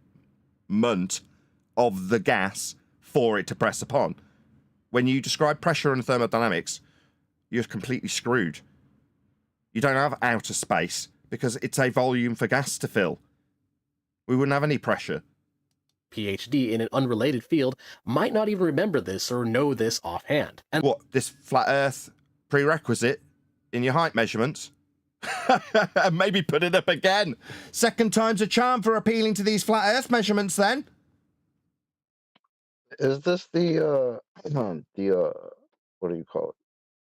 of the gas for it to press upon. When you describe pressure in thermodynamics, you're completely screwed. You don't have outer space because it's a volume for gas to fill. We wouldn't have any pressure. PhD in an unrelated field might not even remember this or know this offhand. And what, this flat earth prerequisite in your height measurements? Maybe put it up again. Second time's a charm for appealing to these flat earth measurements then. Is this the what do you call it?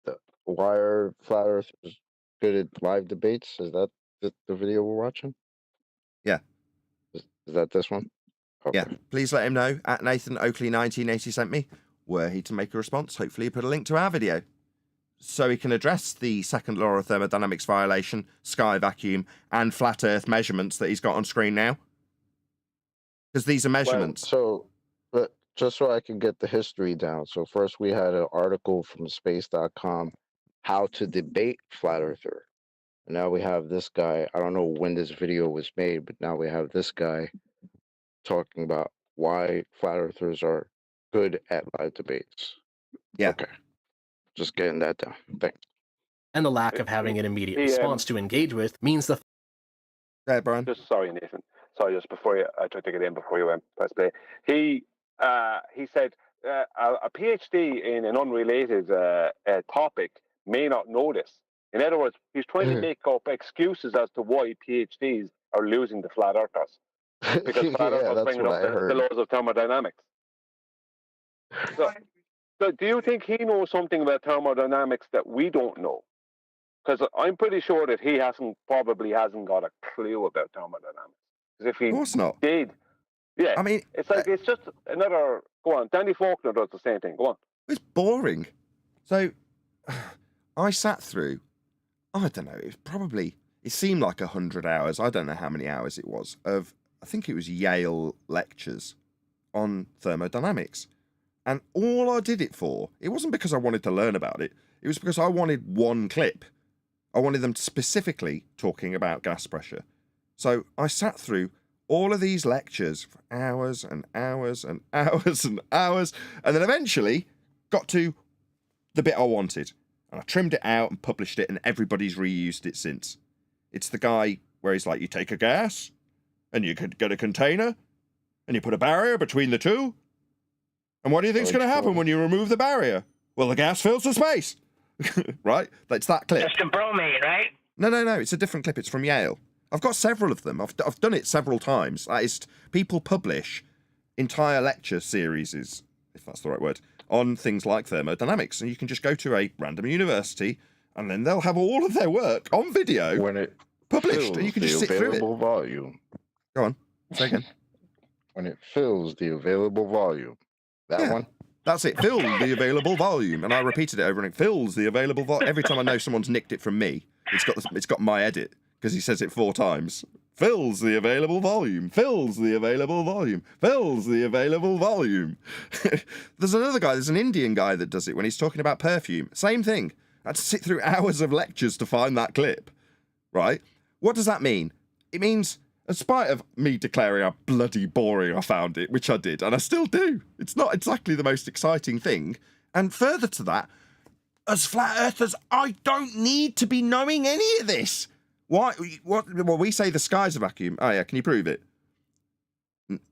The wire flat earthers good at live debates? Is that the video we're watching? Yeah. Is that this one? Okay. Yeah. Please let him know at Nathan Oakley 1980 sent me, were he to make a response. Hopefully he put a link to our video so he can address the second law of thermodynamics violation, sky vacuum, and flat earth measurements that he's got on screen now. Because these are measurements. But just so I can get the history down. So first we had an article from space.com, how to debate flat earther. And now we have this guy. I don't know when this video was made, but now we have this guy talking about why flat earthers are good at live debates. Yeah. Okay. Just getting that down. Thanks. And the lack of having an immediate response to engage with means the... There, Brian. Just sorry, Nathan. Sorry, just before I tried to get in before you press play. He said a PhD in an unrelated topic may not know this. In other words, he's trying to make up excuses as to why PhDs are losing the flat earthers. Because flat earthers bringing up the laws of thermodynamics. So do you think he knows something about thermodynamics that we don't know? Because I'm pretty sure that he probably hasn't got a clue about thermodynamics. Because if he Of course not. did, yeah. I mean, it's like it's just another. Go on, Danny Faulkner does the same thing. Go on. It's boring. So I sat through, I don't know, it seemed like 100 hours. I don't know how many hours it was of, I think it was Yale lectures on thermodynamics. And all I did it for, it wasn't because I wanted to learn about it. It was because I wanted one clip. I wanted them specifically talking about gas pressure. So I sat through all of these lectures for hours and hours and hours and hours, and then eventually got to the bit I wanted. And I trimmed it out and published it, and everybody's reused it since. It's the guy where he's like, you take a gas, and you could get a container, and you put a barrier between the two. And what do you think's going to happen when you remove the barrier? Well, the gas fills the space. Right? It's that clip. Just a bromate, right? No. It's a different clip. It's from Yale. I've got several of them. I've done it several times. That is, people publish entire lecture series, if that's the right word, on things like thermodynamics. And you can just go to a random university, and then they'll have all of their work on video When it published, and you can just sit through it. available volume. Go on. Say again. When it fills the available volume. That Yeah. one? That's it. Fill the available volume. And I repeated it over and it fills the available volume. Every time I know someone's nicked it from me, it's got my edit, because he says it 4 times. Fills the available volume. Fills the available volume. Fills the available volume. There's another guy, there's an Indian guy that does it when he's talking about perfume. Same thing. I had to sit through hours of lectures to find that clip. Right? What does that mean? It means, in spite of me declaring how bloody boring I found it, which I did, and I still do, it's not exactly the most exciting thing. And further to that, as flat earthers, I don't need to be knowing any of this. Why? What? Well, we say the sky's a vacuum. Oh yeah, can you prove it?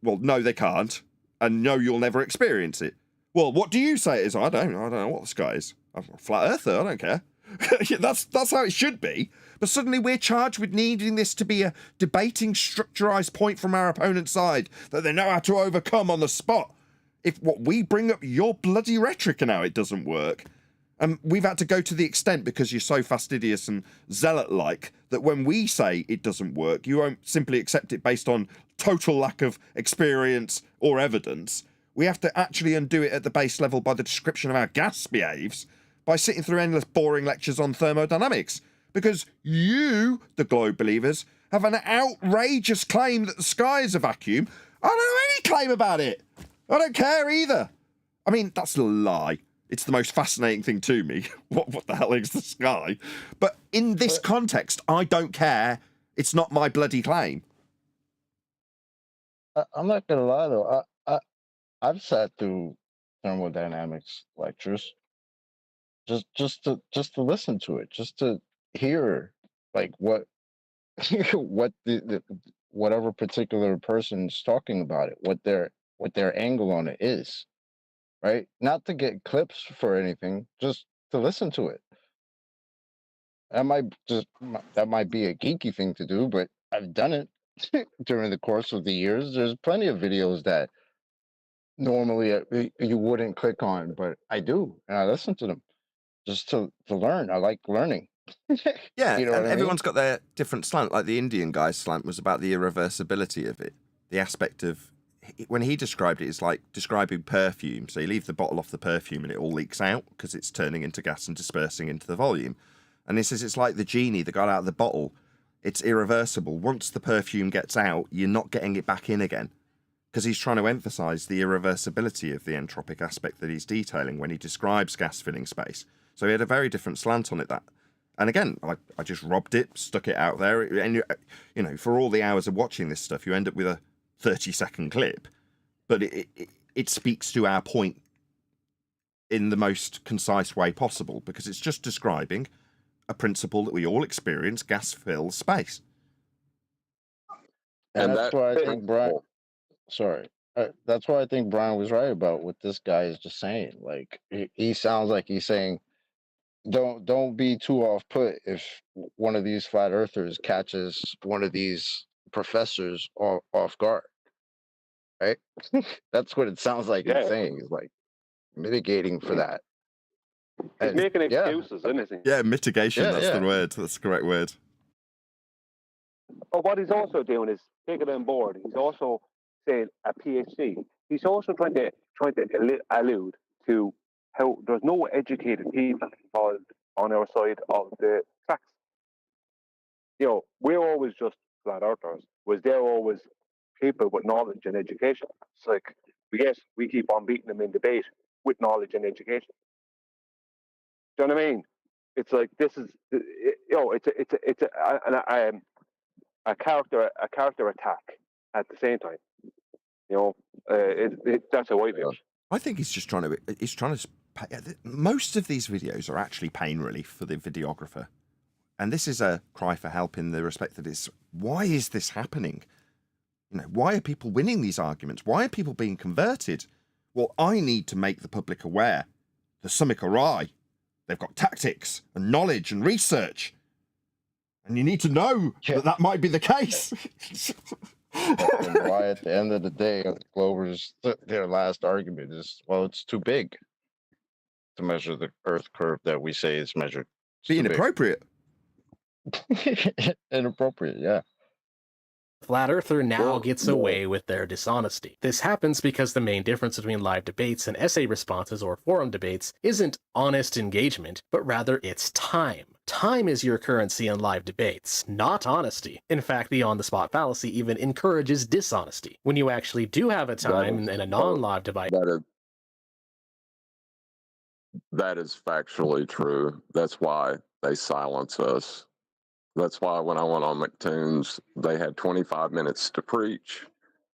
Well, no, they can't, and no, you'll never experience it. Well, what do you say it is? I don't know what the sky is. I'm a flat earther. I don't care. That's how it should be. But suddenly we're charged with needing this to be a debating structurized point from our opponent's side that they know how to overcome on the spot. if what we bring up your bloody rhetoric and how it doesn't work. And we've had to go to the extent, because you're so fastidious and zealot-like, that when we say it doesn't work, you won't simply accept it based on total lack of experience or evidence. We have to actually undo it at the base level by the description of how gas behaves, by sitting through endless boring lectures on thermodynamics. Because you, the globe believers, have an outrageous claim that the sky is a vacuum. I don't know any claim about it. I don't care either. I mean, that's a lie. It's the most fascinating thing to me. What the hell is the sky? But in this context, I don't care. It's not my bloody claim. I'm not gonna lie though. I've sat through thermodynamics lectures just to listen to it, just to hear like what what the whatever particular person's talking about it, what their angle on it is, right? Not to get clips for anything, just to listen to it. That might be a geeky thing to do, but I've done it during the course of the years. There's plenty of videos that normally you wouldn't click on, but I do, and I listen to them just to learn. I like learning. Yeah, You know and what I everyone's got their different slant. Like the Indian guy's slant was about the irreversibility of it. The aspect of, when he described it, it's like describing perfume. So you leave the bottle off the perfume and it all leaks out because it's turning into gas and dispersing into the volume. And he says it's like the genie that got out of the bottle. It's irreversible. Once the perfume gets out, you're not getting it back in again. Because he's trying to emphasise the irreversibility of the entropic aspect that he's detailing when he describes gas filling space. So he had a very different slant on it. And again, I just robbed it, stuck it out there. And, you know, for all the hours of watching this stuff, you end up with a 30-second clip. But it speaks to our point in the most concise way possible, because it's just describing a principle that we all experience: gas fills space. And that's why I think Brian. Sorry. That's why I think Brian was right about what this guy is just saying. Like he sounds like he's saying, don't be too off put if one of these flat earthers catches one of these professors off guard. Right? That's what it sounds like he's saying. He's like mitigating for that. He's making excuses, isn't he? Yeah, mitigation, that's the word. That's the correct word. But what he's also doing is taking on board. He's also saying a PhD. He's also trying to allude to how there's no educated people involved on our side of the tracks. You know, we're always just flat earthers. Was there always people with knowledge and education? It's like, yes, we keep on beating them in debate with knowledge and education. Do you know what I mean? It's like, this is, you know, it's a character attack at the same time. You know, that's how I feel. I think he's just trying to. Most of these videos are actually pain relief for the videographer, and this is a cry for help in the respect that it's, why is this happening? You know, why are people winning these arguments? Why are people being converted? Well, I need to make the public aware there's something awry. They've got tactics and knowledge and research, and you need to know that might be the case. And why at the end of the day, Glover's their last argument is, well, it's too big to measure the Earth curve that we say is measured. Be inappropriate. Inappropriate, yeah. Flat Earther now gets away with their dishonesty. This happens because the main difference between live debates and essay responses or forum debates isn't honest engagement, but rather it's time. Time is your currency in live debates, not honesty. In fact, the on-the-spot fallacy even encourages dishonesty. When you actually do have a time in a non-live debate... That is factually true. That's why they silence us. That's why when I went on McToon's, they had 25 minutes to preach,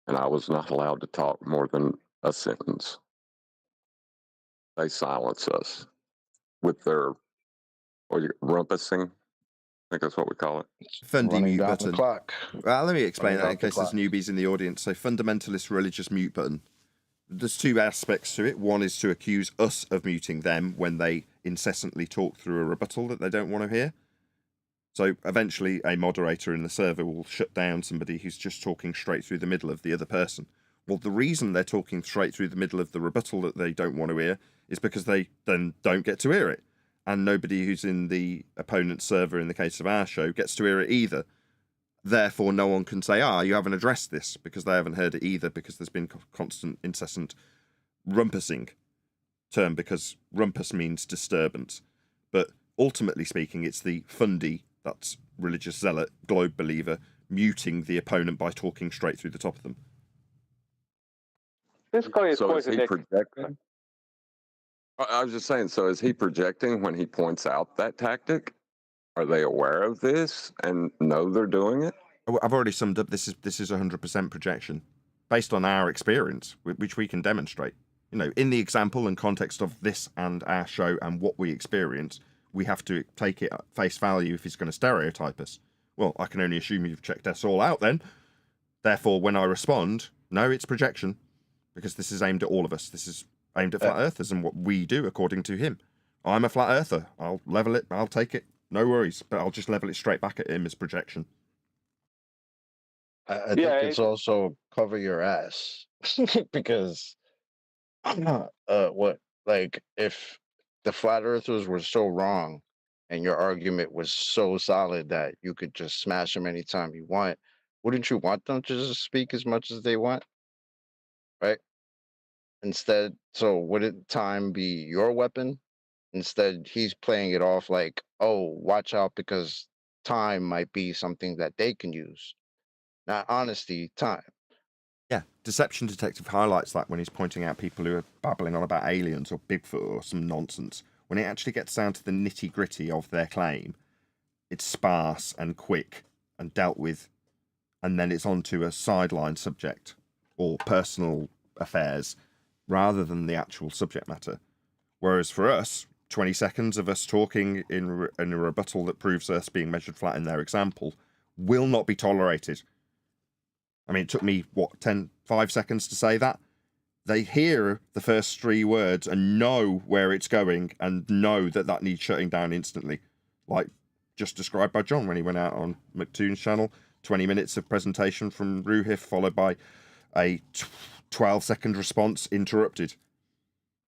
and I was not allowed to talk more than a sentence. They silence us with their rumpusing. I think that's what we call it. Fundy mute button. Clock. Well, let me explain that in case there's newbies in the audience. So, fundamentalist religious mute button. There's two aspects to it. One is to accuse us of muting them when they incessantly talk through a rebuttal that they don't want to hear. So eventually a moderator in the server will shut down somebody who's just talking straight through the middle of the other person. Well, the reason they're talking straight through the middle of the rebuttal that they don't want to hear is because they then don't get to hear it. And nobody who's in the opponent's server, in the case of our show, gets to hear it either. Therefore, no one can say, you haven't addressed this, because they haven't heard it either, because there's been constant, incessant rumpusing term, because rumpus means disturbance. But ultimately speaking, it's the fundy, that's religious zealot, globe believer, muting the opponent by talking straight through the top of them. This guy is So quite is he projecting? I was just saying, so is he projecting when he points out that tactic? Are they aware of this and know they're doing it? I've already summed up. This is 100% projection, based on our experience, which we can demonstrate. You know, in the example and context of this and our show and what we experience, we have to take it at face value if he's going to stereotype us. Well, I can only assume you've checked us all out then. Therefore, when I respond, no, it's projection, because this is aimed at all of us. This is aimed at flat earthers and what we do according to him. I'm a flat earther. I'll level it. I'll take it. No worries. But I'll just level it straight back at him as projection. I think it's also cover your ass because if the flat earthers were so wrong and your argument was so solid that you could just smash them anytime you want, wouldn't you want them to just speak as much as they want? Right? Instead, so wouldn't time be your weapon? Instead, he's playing it off like, oh, watch out because time might be something that they can use. Not honesty, time. Yeah, Deception Detective highlights that when he's pointing out people who are babbling on about aliens or Bigfoot or some nonsense. When it actually gets down to the nitty-gritty of their claim, it's sparse and quick and dealt with, and then it's onto a sideline subject or personal affairs rather than the actual subject matter. Whereas for us, 20 seconds of us talking in a rebuttal that proves Earth's being measured flat in their example will not be tolerated. I mean, it took me, 5 seconds to say that? They hear the first 3 words and know where it's going and know that needs shutting down instantly. Like just described by John when he went out on McToon's channel. 20 minutes of presentation from Ruhif followed by a 12-second response interrupted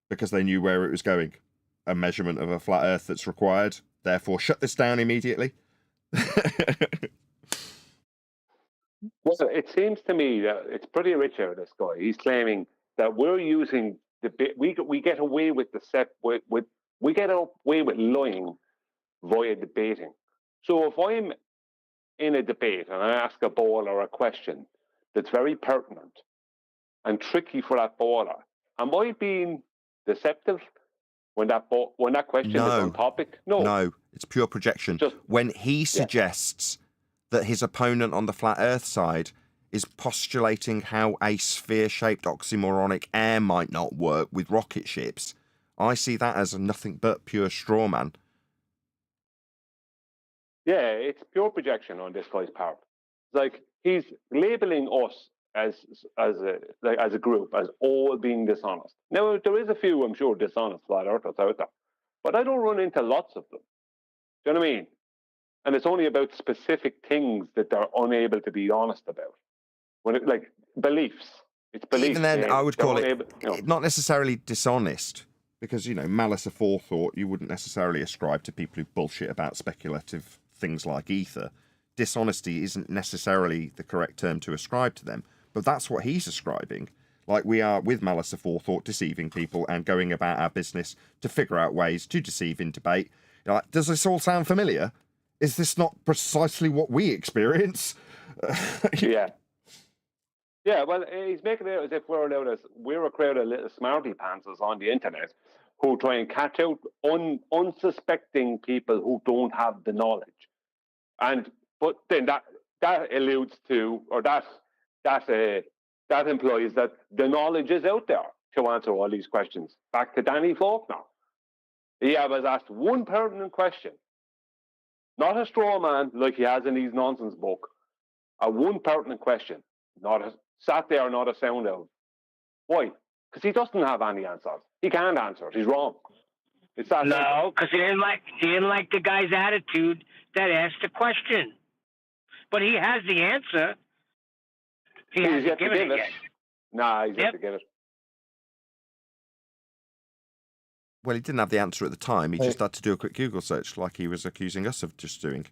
because they knew where it was going. A measurement of a flat Earth that's required. Therefore, shut this down immediately. Well, it seems to me that it's pretty rich out of this guy. He's claiming that we're using we get away with we get away with lying via debating. So if I'm in a debate and I ask a baller a question that's very pertinent and tricky for that baller, am I being deceptive when that question is on topic? No, it's pure projection. When he suggests that his opponent on the flat Earth side is postulating how a sphere-shaped oxymoronic air might not work with rocket ships, I see that as nothing but pure straw man. Yeah, it's pure projection on this guy's part. Like he's labeling us as a group as all being dishonest. Now there is a few, I'm sure, dishonest flat earthers out there, but I don't run into lots of them. Do you know what I mean? And it's only about specific things that they're unable to be honest about. Like beliefs. It's beliefs. Even then, I would call it not necessarily dishonest, because, malice aforethought, you wouldn't necessarily ascribe to people who bullshit about speculative things like ether. Dishonesty isn't necessarily the correct term to ascribe to them, but that's what he's ascribing. Like we are, with malice aforethought, deceiving people and going about our business to figure out ways to deceive in debate. Does this all sound familiar? Is this not precisely what we experience? Yeah. Yeah, well, he's making it as if we're a crowd of little smarty pantsers on the internet who try and catch out unsuspecting people who don't have the knowledge. But then that alludes to, or that implies that the knowledge is out there to answer all these questions. Back to Danny Faulkner. He was asked one pertinent question. Not a straw man like he has in his nonsense book. A one pertinent question. Sat there, not a sound of. Why? Because he doesn't have any answers. He can't answer it. He's wrong. No, because he didn't like the guy's attitude that asked the question. But he has the answer. He hasn't given it yet. Nah, he's Yep. yet to get it. Well, he didn't have the answer at the time. He Hey. just had to do a quick Google search, like he was accusing us of just doing,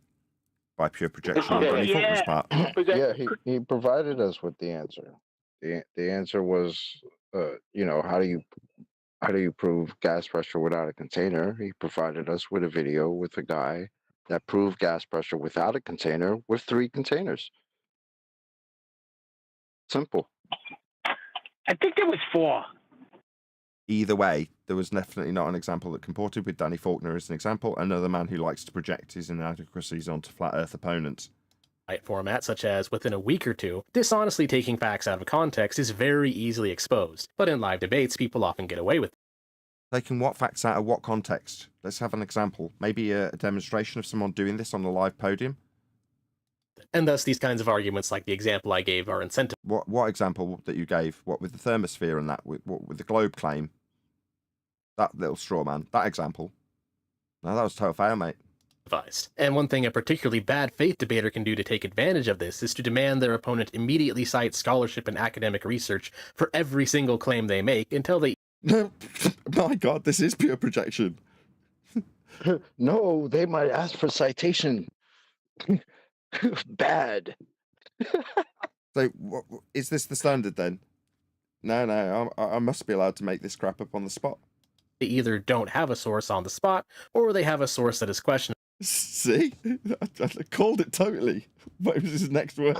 by pure projection on Yeah. Bernie Faulkner's Yeah. part. Yeah, he provided us with the answer. The answer was, you know, how do you prove gas pressure without a container? He provided us with a video with a guy that proved gas pressure without a container with 3 containers. Simple. I think there was 4. Either way, there was definitely not an example that comported with Danny Faulkner as an example, another man who likes to project his inadequacies onto flat Earth opponents. Lite format, such as within a week or two, dishonestly taking facts out of context is very easily exposed, but in live debates, people often get away with it. Taking what facts out of what context? Let's have an example. Maybe a demonstration of someone doing this on a live podium. And thus, these kinds of arguments, like the example I gave, are incentive. What example that you gave? What with the thermosphere and that? What with the globe claim? That little straw man. That example. No, that was total fail, mate. And one thing a particularly bad faith debater can do to take advantage of this is to demand their opponent immediately cite scholarship and academic research for every single claim they make until they My God, this is pure projection. No, they might ask for citation. Bad. So, is this the standard then? No, I must be allowed to make this crap up on the spot. either don't have a source on the spot or they have a source that is questionable. See? I called it totally. What was his next words?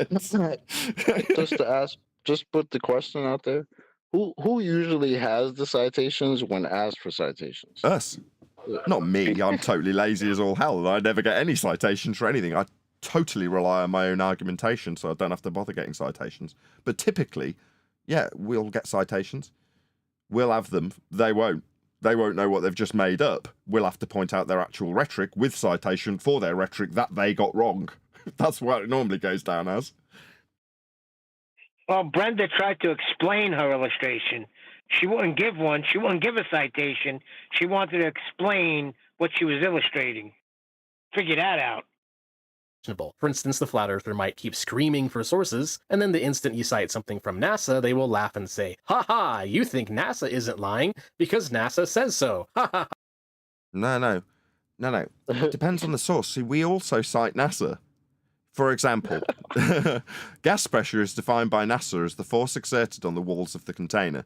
Just to ask, just put the question out there. Who usually has the citations when asked for citations? Us. Not me. I'm totally lazy as all hell. I never get any citations for anything. I totally rely on my own argumentation, so I don't have to bother getting citations. But typically, yeah, we'll get citations. We'll have them. They won't. They won't know what they've just made up. We'll have to point out their actual rhetoric with citation for their rhetoric that they got wrong. That's what it normally goes down as. Well, Brenda tried to explain her illustration. She wouldn't give one. She wouldn't give a citation. She wanted to explain what she was illustrating. Figure that out. For instance, the flat earther might keep screaming for sources, and then the instant you cite something from NASA, they will laugh and say, "Ha ha, you think NASA isn't lying because NASA says so. Ha ha." No. It depends on the source. See, we also cite NASA. For example, gas pressure is defined by NASA as the force exerted on the walls of the container.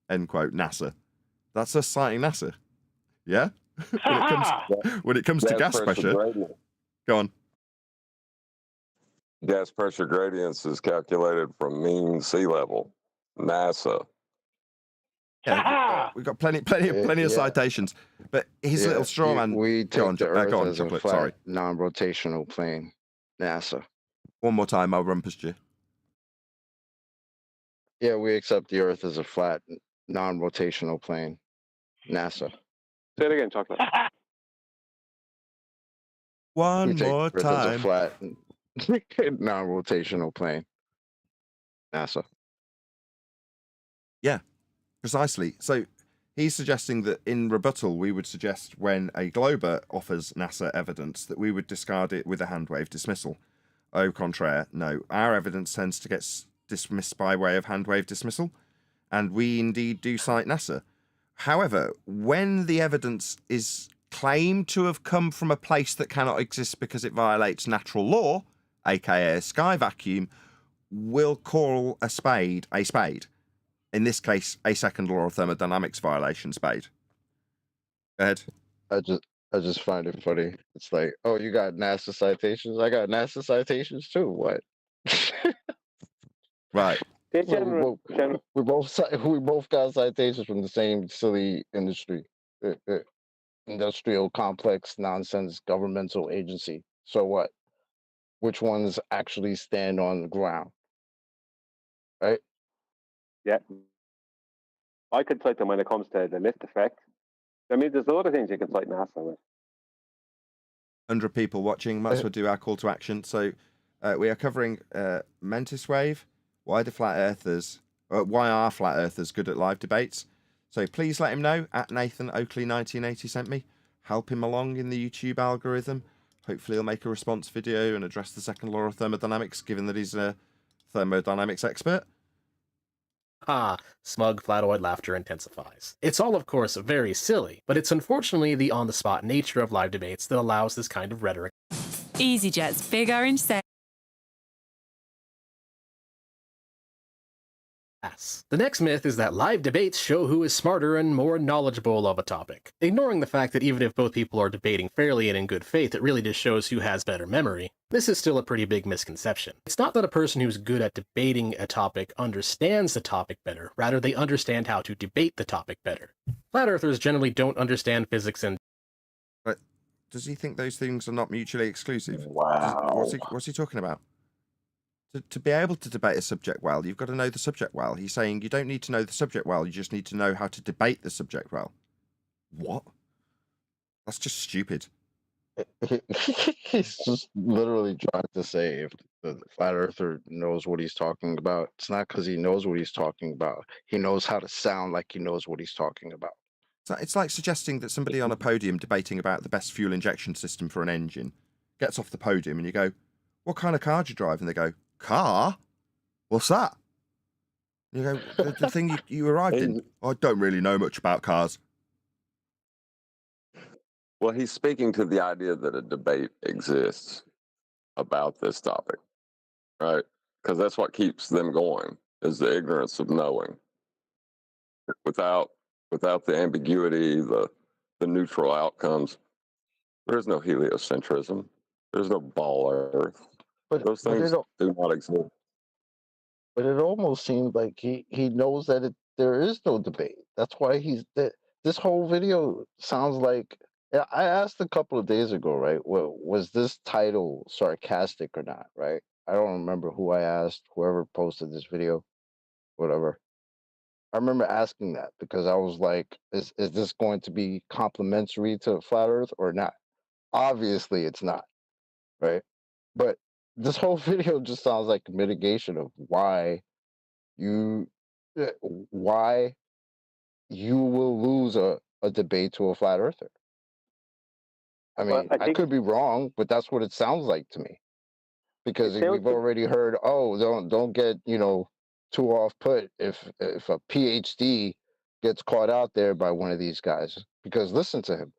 End quote, NASA. That's us citing NASA. Yeah? when it comes to gas pressure, go on. Gas pressure gradients is calculated from mean sea level. NASA. Yeah, we've got plenty of citations. But his little straw man. We take go on, the Earth go on, as a Chocolate. flat, Sorry. non-rotational plane. NASA. One more time, I'll rumpus you. Yeah, we accept the Earth as a flat, non-rotational plane. NASA. Say it again, Chocolate. One We take more Earth as a time. flat, non-rotational plane. NASA. Yeah, precisely. So he's suggesting that in rebuttal, we would suggest when a glober offers NASA evidence that we would discard it with a hand wave dismissal. Au contraire, no. Our evidence tends to get dismissed by way of hand wave dismissal, and we indeed do cite NASA. However, when the evidence is claimed to have come from a place that cannot exist because it violates natural law, aka a sky vacuum, we'll call a spade a spade. In this case, a second law of thermodynamics violation spade. Go ahead. I just find it funny. It's like, oh, you got NASA citations? I got NASA citations too. What? Right. They're We both got citations from the same silly industry, industrial complex nonsense governmental agency. So what? Which ones actually stand on the ground? Right? Yeah. I could cite them when it comes to the lift effect. I mean, there's other things you can cite NASA with. 100 people watching, might as well do our call to action. So we are covering Mentis Wave, why are flat earthers good at live debates? So please let him know, at Nathan Oakley 1980 sent me. Help him along in the YouTube algorithm. Hopefully he'll make a response video and address the second law of thermodynamics, given that he's a thermodynamics expert. Ha! Smug flatoid laughter intensifies. It's all, of course, very silly, but it's unfortunately the on-the-spot nature of live debates that allows this kind of rhetoric. EasyJet's big orange set. The next myth is that live debates show who is smarter and more knowledgeable of a topic. Ignoring the fact that even if both people are debating fairly and in good faith, it really just shows who has better memory, this is still a pretty big misconception. It's not that a person who's good at debating a topic understands the topic better, rather they understand how to debate the topic better. Flat earthers generally don't understand physics and... But does he think those things are not mutually exclusive? Wow. What's he talking about? To be able to debate a subject well, you've got to know the subject well. He's saying you don't need to know the subject well, you just need to know how to debate the subject well. What? That's just stupid. He's just literally trying to say if the flat earther knows what he's talking about, it's not because he knows what he's talking about. He knows how to sound like he knows what he's talking about. So it's like suggesting that somebody on a podium debating about the best fuel injection system for an engine gets off the podium and you go, what kind of car do you drive? And they go, car? What's that? You go, the thing you arrived in. I don't really know much about cars. Well, he's speaking to the idea that a debate exists about this topic, right? Because that's what keeps them going, is the ignorance of knowing. Without the ambiguity, the neutral outcomes, there's no heliocentrism. There's no ball Earth. But those things do not exist. But it almost seems like he knows that there is no debate. That's why this whole video sounds like. I asked a couple of days ago, right? Was this title sarcastic or not? Right? I don't remember who I asked. Whoever posted this video, whatever. I remember asking that because I was like, is this going to be complimentary to Flat Earth or not? Obviously, it's not, right? But this whole video just sounds like a mitigation of why you will lose a debate to a flat earther. I mean, I could be wrong, but that's what it sounds like to me. Because we've already heard, don't get, too off put if a PhD gets caught out there by one of these guys. Because listen to him.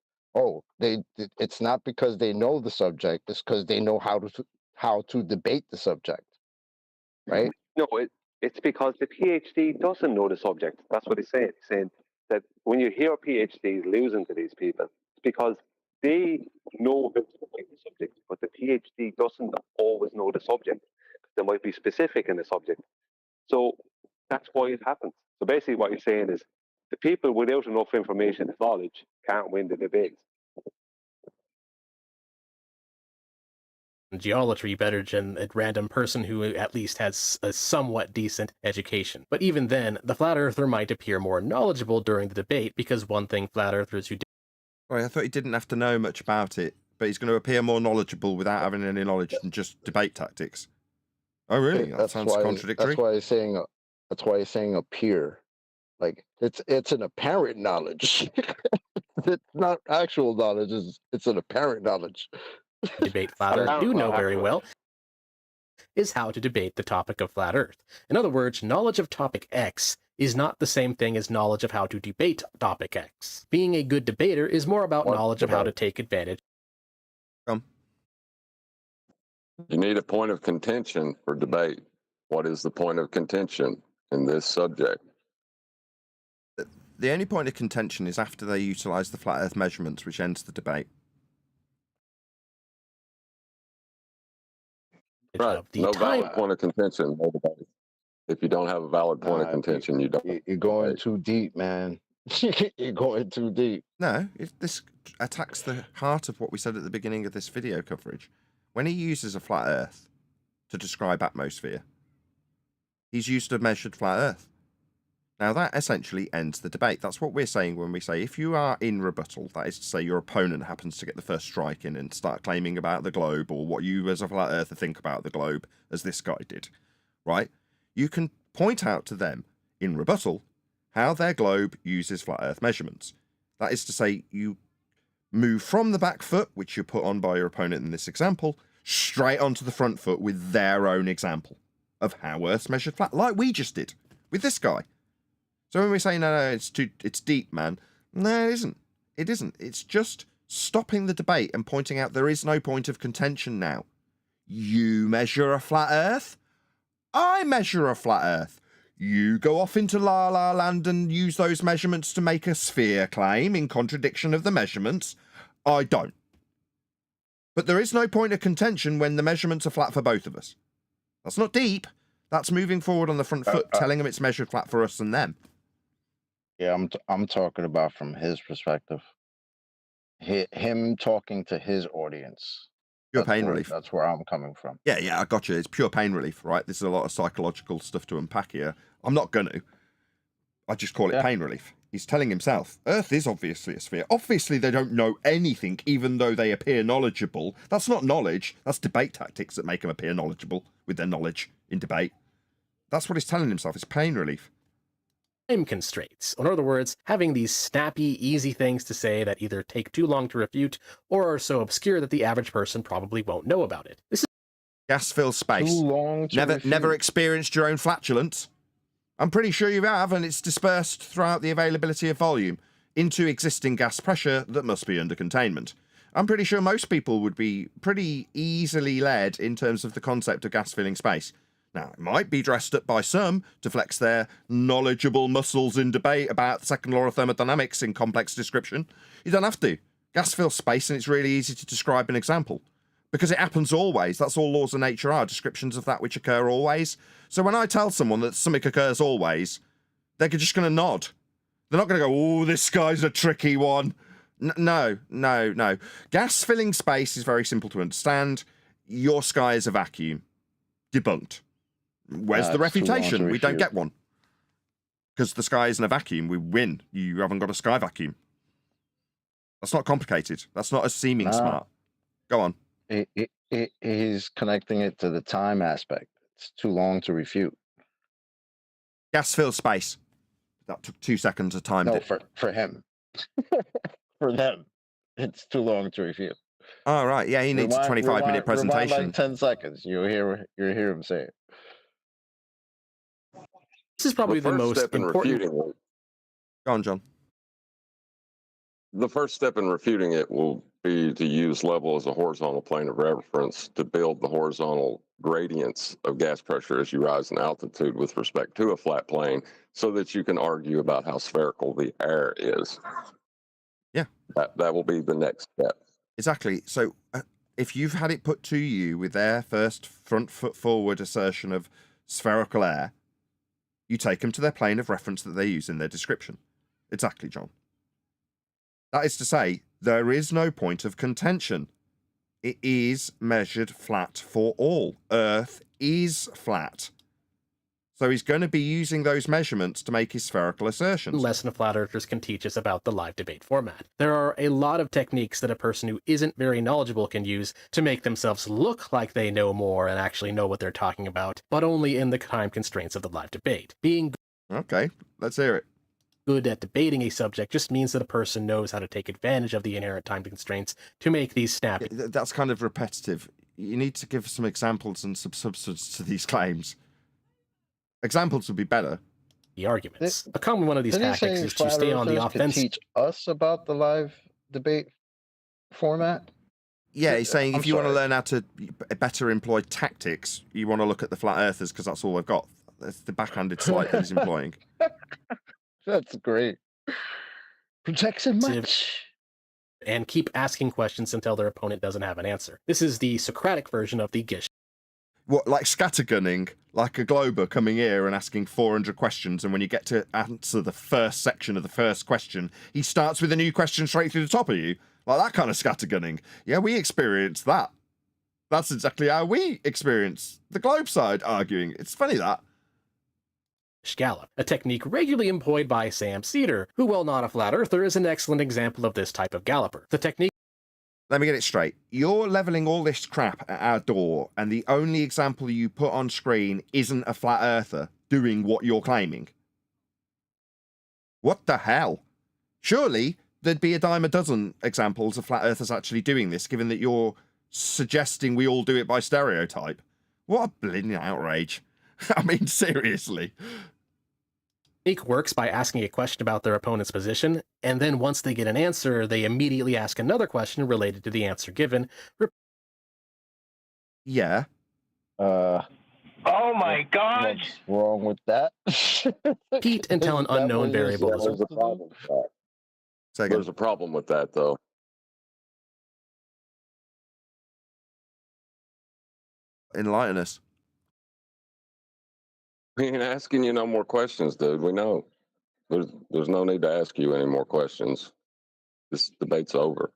It's not because they know the subject, it's because they know how to debate the subject, right? No, it's because the PhD doesn't know the subject. That's what he's saying. He's saying that when you hear PhDs losing to these people, it's because they know how to debate the subject, but the PhD doesn't always know the subject. They might be specific in the subject. So that's why it happens. So basically what you're saying is the people without enough information and knowledge can't win the debates. Geometry better than a random person who at least has a somewhat decent education. But even then, the flat earther might appear more knowledgeable during the debate because one thing flat earthers who do... Right, I thought he didn't have to know much about it, but he's going to appear more knowledgeable without having any knowledge than just debate tactics. Oh, really? That sounds contradictory. That's why he's saying appear. Like it's an apparent knowledge. It's not actual knowledge. It's an apparent knowledge. Debate flat earth do know very well is how to debate the topic of flat earth. In other words, knowledge of topic X is not the same thing as knowledge of how to debate topic X. Being a good debater is more about knowledge of how to take advantage. You need a point of contention for debate. What is the point of contention in this subject? The only point of contention is after they utilize the flat earth measurements, which ends the debate. Right. No valid point of contention, no debate. If you don't have a valid point of contention, you don't. You're going too deep, man. You're going too deep. No, this attacks the heart of what we said at the beginning of this video coverage. When he uses a flat earth to describe atmosphere, he's used a measured flat earth. Now that essentially ends the debate. That's what we're saying when we say if you are in rebuttal, that is to say your opponent happens to get the first strike in and start claiming about the globe or what you as a flat earther think about the globe, as this guy did, right? You can point out to them in rebuttal how their globe uses flat earth measurements. That is to say you move from the back foot, which you put on by your opponent in this example, straight onto the front foot with their own example of how Earth's measured flat, like we just did with this guy. So when we say no, it's deep, man. No, it isn't. It isn't. It's just stopping the debate and pointing out there is no point of contention now. You measure a flat Earth. I measure a flat Earth. You go off into La La Land and use those measurements to make a sphere claim in contradiction of the measurements. I don't. But there is no point of contention when the measurements are flat for both of us. That's not deep. That's moving forward on the front foot, telling them it's measured flat for us and them. Yeah, I'm talking about from his perspective. Him talking to his audience. Pure pain relief. That's where I'm coming from. Yeah, I got you. It's pure pain relief, right? This is a lot of psychological stuff to unpack here. I'm not going to. I just call it pain relief. He's telling himself, Earth is obviously a sphere. Obviously, they don't know anything, even though they appear knowledgeable. That's not knowledge. That's debate tactics that make them appear knowledgeable with their knowledge in debate. That's what he's telling himself. It's pain relief. Time constraints. In other words, having these snappy, easy things to say that either take too long to refute or are so obscure that the average person probably won't know about it. This is gas fills space. Too long to never experienced your own flatulence. I'm pretty sure you have, and it's dispersed throughout the availability of volume into existing gas pressure that must be under containment. I'm pretty sure most people would be pretty easily led in terms of the concept of gas filling space. Now, it might be dressed up by some to flex their knowledgeable muscles in debate about the second law of thermodynamics in complex description. You don't have to. Gas fills space, and it's really easy to describe an example. Because it happens always. That's all laws of nature are, descriptions of that which occur always. So when I tell someone that something occurs always, they're just going to nod. They're not going to go, oh, this guy's a tricky one. No. Gas filling space is very simple to understand. Your sky is a vacuum. Debunked. Where's the refutation? We don't get one. Because the sky isn't a vacuum. We win. You haven't got a sky vacuum. That's not complicated. That's not as seeming smart. Go on. He's connecting it to the time aspect. It's too long to refute. Gas fills space. That took 2 seconds of time. No, for him. For them. It's too long to refute. Oh, right. Yeah, he needs a 25-minute presentation. Rewind like 10 seconds. You'll hear him say it. This is probably the most important. Go on, John. The first step in refuting it will be to use level as a horizontal plane of reference to build the horizontal gradients of gas pressure as you rise in altitude with respect to a flat plane, so that you can argue about how spherical the air is. Yeah. That will be the next step. Exactly. So if you've had it put to you with their first front foot forward assertion of spherical air, you take them to their plane of reference that they use in their description. Exactly, John. That is to say, there is no point of contention. It is measured flat for all. Earth is flat. So he's going to be using those measurements to make his spherical assertions. Lesson of flat earthers can teach us about the live debate format. There are a lot of techniques that a person who isn't very knowledgeable can use to make themselves look like they know more and actually know what they're talking about, but only in the time constraints of the live debate. Being okay, let's hear it. Good at debating a subject just means that a person knows how to take advantage of the inherent time constraints to make these snappy. That's kind of repetitive. You need to give some examples and some substance to these claims. Examples would be better. The arguments. A common one of these tactics is to stay on the offense. Teach us about the live debate format? Yeah, he's saying if you want to learn how to better employ tactics, you want to look at the flat earthers because that's all they've got. That's the backhanded slight that he's employing. That's great. Protects him much. And keep asking questions until their opponent doesn't have an answer. This is the Socratic version of the Gish. What, like scattergunning? Like a glober coming here and asking 400 questions, and when you get to answer the first section of the first question, he starts with a new question straight through the top of you? Like that kind of scattergunning. Yeah, we experienced that. That's exactly how we experience the globe side arguing. It's funny that. Gallop, a technique regularly employed by Sam Cedar, who, while not a flat earther, is an excellent example of this type of galloper. The technique. Let me get it straight. You're leveling all this crap at our door, and the only example you put on screen isn't a flat earther doing what you're claiming. What the hell? Surely there'd be a dime a dozen examples of flat earthers actually doing this, given that you're suggesting we all do it by stereotype. What a blinking outrage. I mean, seriously. technique works by asking a question about their opponent's position, and then once they get an answer, they immediately ask another question related to the answer given. Yeah. Oh my God! What's wrong with that? Repeat until an Is that unknown what you're variable is. supposed There's a to do? problem with that. Second. There's a problem with that, though. Enlighten us. We ain't asking you no more questions, dude. We know. There's no need to ask you any more questions. This debate's over.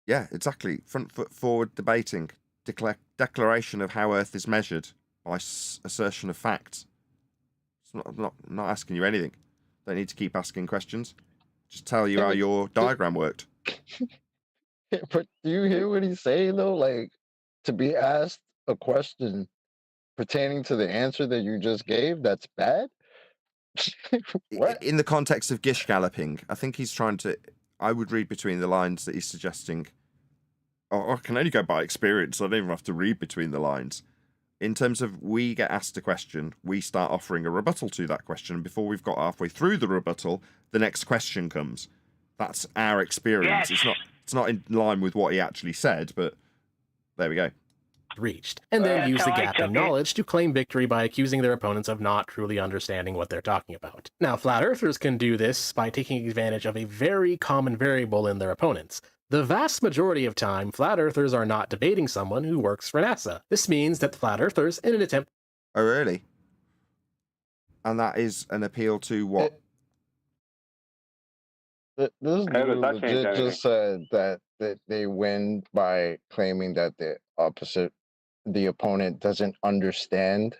Yeah, exactly. Front foot forward debating. Declaration of how Earth is measured by assertion of facts. I'm not asking you anything. Don't need to keep asking questions. Just tell you how your diagram worked. But do you hear what he's saying though? Like, to be asked a question pertaining to the answer that you just gave, that's bad? What? In the context of gish galloping, I think he's trying to. I would read between the lines that he's suggesting. I can only go by experience. I don't even have to read between the lines. In terms of we get asked a question, we start offering a rebuttal to that question. And before we've got halfway through the rebuttal, the next question comes. That's our experience. Yes. It's not in line with what he actually said, but there we go. Reached, and then That's use the how I gap in took it. knowledge to claim victory by accusing their opponents of not truly understanding what they're talking about. Now, flat earthers can do this by taking advantage of a very common variable in their opponents. The vast majority of time, flat earthers are not debating someone who works for NASA. This means that flat earthers, in an attempt... Oh, really? And that is an appeal to what? This How does dude that change legit anything? just said that they win by claiming that the opponent doesn't understand.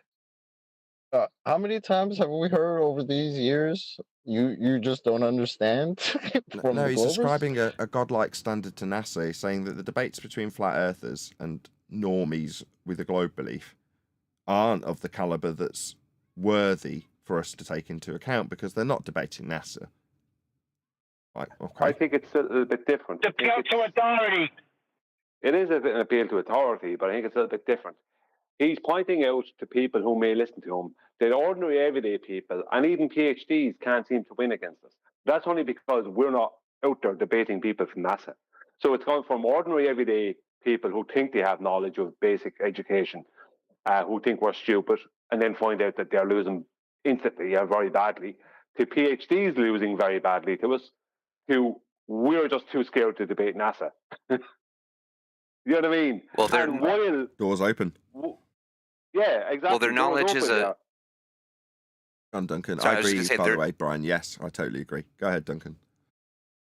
How many times have we heard over these years? You just don't understand from No, the he's Globers? ascribing a godlike standard to NASA, saying that the debates between flat earthers and normies with a globe belief aren't of the caliber that's worthy for us to take into account because they're not debating NASA. Like, okay. I think it's a little bit different. The appeal to authority. It is an appeal to authority, but I think it's a little bit different. He's pointing out to people who may listen to him that ordinary everyday people and even PhDs can't seem to win against us. That's only because we're not out there debating people from NASA. So it's gone from ordinary everyday people who think they have knowledge of basic education, who think we're stupid, and then find out that they're losing instantly, very badly, to PhDs losing very badly to us, who we're just too scared to debate NASA. You know what I mean? Well, they're and while Doors open. yeah, exactly. well, their knowledge is a. And Duncan, Sorry, I I was just agree, gonna say by the they're- way, Brian. Yes, I totally agree. Go ahead, Duncan.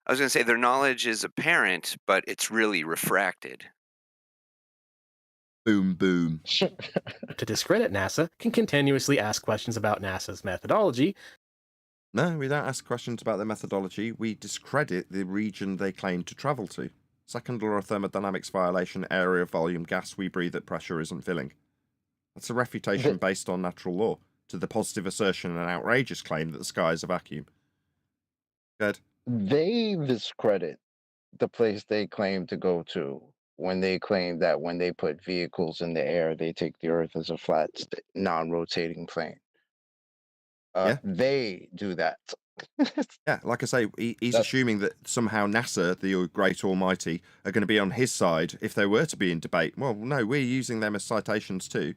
I was going to say their knowledge is apparent, but it's really refracted. Boom, boom. to discredit NASA can continuously ask questions about NASA's methodology. No, we don't ask questions about their methodology. We discredit the region they claim to travel to. Second law of thermodynamics violation, area, volume, gas we breathe at pressure isn't filling. That's a refutation based on natural law to the positive assertion and outrageous claim that the sky is a vacuum. Good. They discredit the place they claim to go to when they claim that when they put vehicles in the air, they take the Earth as a flat, non-rotating plane. They do that. Yeah, like I say, he's assuming that somehow NASA, the great almighty, are going to be on his side if they were to be in debate. Well, no, we're using them as citations too.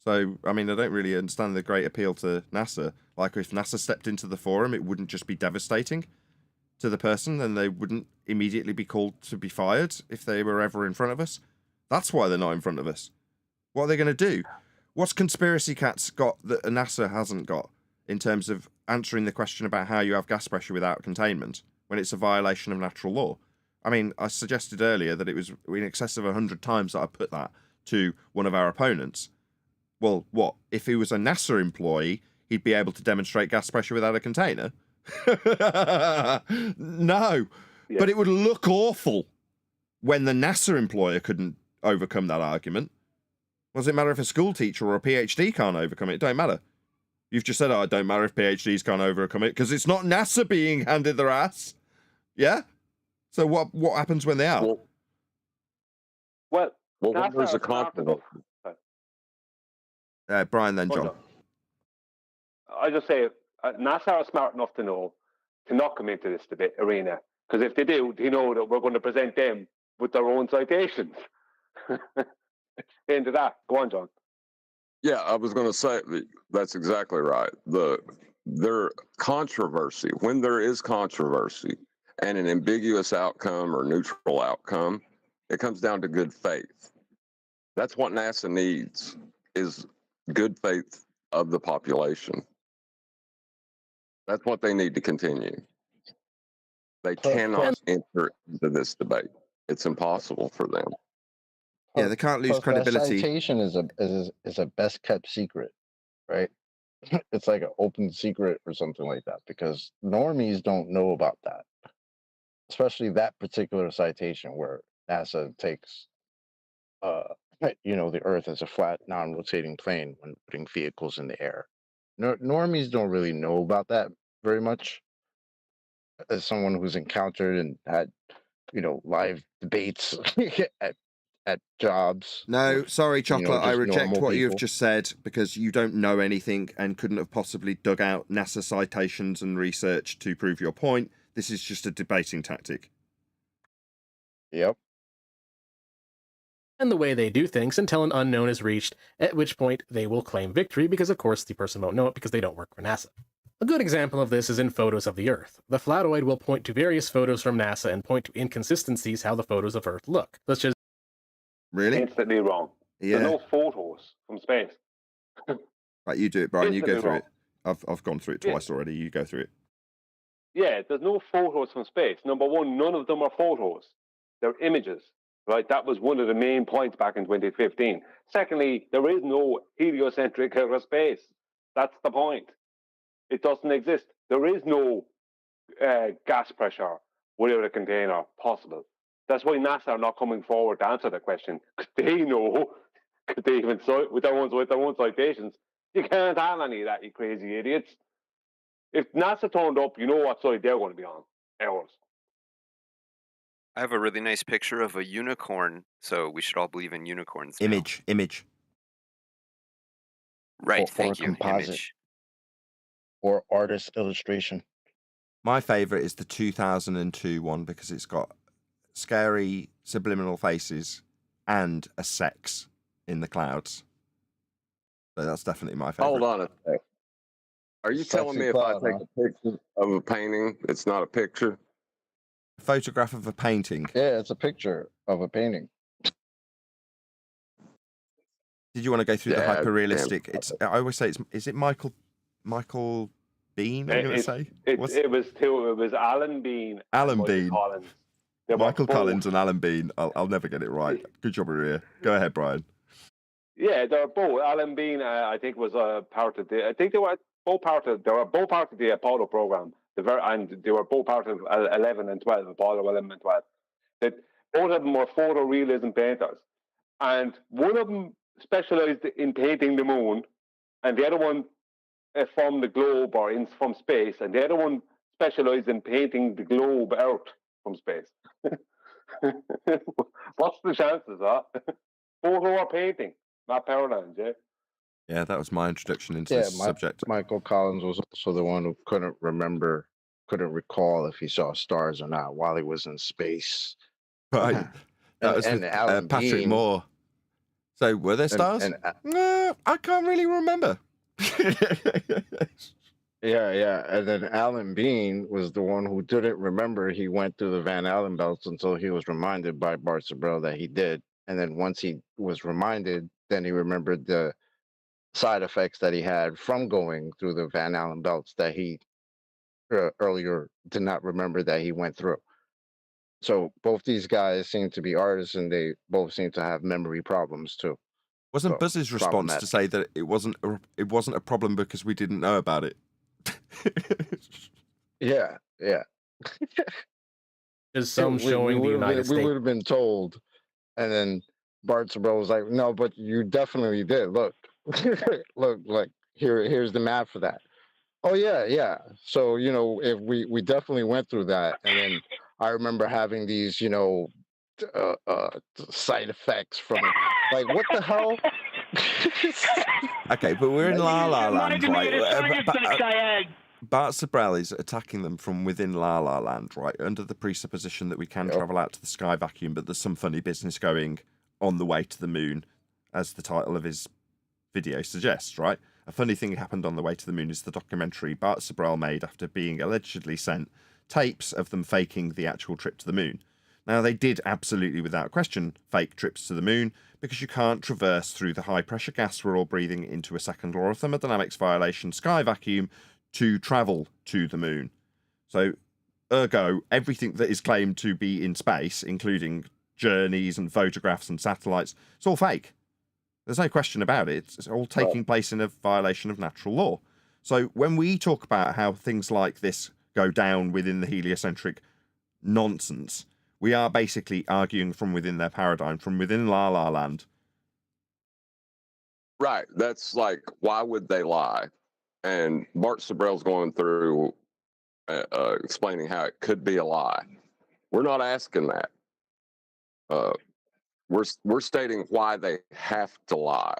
So, I mean, I don't really understand the great appeal to NASA. Like, if NASA stepped into the forum, it wouldn't just be devastating to the person, and they wouldn't immediately be called to be fired if they were ever in front of us. That's why they're not in front of us. What are they going to do? What's Conspiracy Cat's got that NASA hasn't got in terms of answering the question about how you have gas pressure without containment when it's a violation of natural law? I mean, I suggested earlier that it was in excess of 100 times that I put that to one of our opponents. Well, what? If he was a NASA employee, he'd be able to demonstrate gas pressure without a container? No. Yeah. But it would look awful when the NASA employer couldn't overcome that argument. Does it matter if a school teacher or a PhD can't overcome it? It don't matter. You've just said, oh, it don't matter if PhDs can't overcome it because it's not NASA being handed their ass. Yeah? So what happens when they are? Well, when NASA there's a are smart conflict. enough. Brian, then Hold John. on. I just say NASA are smart enough to know to not come into this debate arena, because if they do, they know that we're going to present them with their own citations. Into that, go on, John. Yeah, I was going to say that's exactly right. Their controversy, when there is controversy and an ambiguous outcome or neutral outcome, it comes down to good faith. That's what NASA needs, is good faith of the population. That's what they need to continue. They cannot enter into this debate. It's impossible for them. Yeah, they can't lose Plus, credibility. That citation is a best kept secret, right? It's like an open secret or something like that, because normies don't know about that, especially that particular citation where NASA takes, the Earth as a flat, non-rotating plane when putting vehicles in the air. Normies don't really know about that very much. As someone who's encountered and had, live debates at jobs. No, with, sorry, Chocolate. I just reject normal what you've people. just said, because you don't know anything and couldn't have possibly dug out NASA citations and research to prove your point. This is just a debating tactic. Yep. And the way they do things until an unknown is reached, at which point they will claim victory because, of course, the person won't know it because they don't work for NASA. A good example of this is in photos of the Earth. The flatoid will point to various photos from NASA and point to inconsistencies how the photos of Earth look, such as Really? Instantly wrong. Yeah. There's no photos from space. Right, you do it, Brian. You go Instantly through it. I've gone through it twice already. You go through it. Yeah, there's no photos from space. Number one, none of them are photos. They're images, right? That was one of the main points back in 2015. Secondly, there is no heliocentric outer space. That's the point. It doesn't exist. There is no gas pressure without a container possible. That's why NASA are not coming forward to answer the question. They know, because they even with their own citations, you can't have any of that, you crazy idiots. If NASA turned up, you know what side they're going to be on. Ours. I have a really nice picture of a unicorn, so we should all believe in unicorns now. Image. Right, Or thank you. composite. Image. Or artist illustration. My favourite is the 2002 one because it's got scary subliminal faces and a sex in the clouds. So that's definitely my favourite. Hold on a sec. Are you telling me if I take a picture of a painting, it's not a picture? A photograph of a painting. Yeah, it's a picture of a painting. Did you want to go through the Yeah, hyper-realistic? I always say is it Michael Bean? I'm going to say It was Alan Bean. Alan and Bean. Collins. They were Michael both- Collins and Alan Bean. I'll never get it right. Good job, Maria. Go ahead, Brian. Yeah, they're both. Alan Bean, I think, was a part of the. I think they were both part of. They were both part of the Apollo program. And they were both part of 11 and 12, Apollo 11 and 12. That both of them were photorealism painters, and one of them specialized in painting the moon, and the other one from the globe or from space, and the other one specialized in painting the globe Earth from space. What's the chances, huh? Photo or painting, not Paradigms, yeah? Yeah, that was my introduction into this subject. Michael Collins was also the one who couldn't recall if he saw stars or not while he was in space. Right. That was with, Alan Patrick Bean, Moore. So were there stars? I can't really remember. Yeah. And then Alan Bean was the one who didn't remember he went through the Van Allen belts until he was reminded by Bart Sabro that he did. And then once he was reminded, then he remembered the side effects that he had from going through the Van Allen belts that he earlier did not remember that he went through. So both these guys seem to be artists, and they both seem to have memory problems too. Wasn't Buzz's response to say that it wasn't a problem because we didn't know about it? Yeah. There's some showing the United We States. would have been told, and then Bart Sabro was like, "No, but you definitely did. Look, look, here's the map for that." Oh yeah. So if we definitely went through that, and then I remember having these side effects from it. Like, what the hell? Okay, but we're in La La Land, right? I had. Bart Sabrell is attacking them from within La La Land, right? Under the presupposition that we can travel out to the sky vacuum, but there's some funny business going on the way to the moon, as the title of his video suggests, right? A funny thing happened on the way to the moon is the documentary Bart Sabrell made after being allegedly sent tapes of them faking the actual trip to the moon. Now, they did absolutely, without question, fake trips to the moon because you can't traverse through the high-pressure gas we're all breathing into a second law of thermodynamics violation sky vacuum to travel to the moon. So, ergo, everything that is claimed to be in space, including journeys and photographs and satellites, it's all fake. There's no question about it. It's all taking place in a violation of natural law. So when we talk about how things like this go down within the heliocentric nonsense, we are basically arguing from within their paradigm, from within La La Land. Right. That's like, why would they lie? And Bart Sabrell's going through explaining how it could be a lie. We're not asking that. We're stating why they have to lie.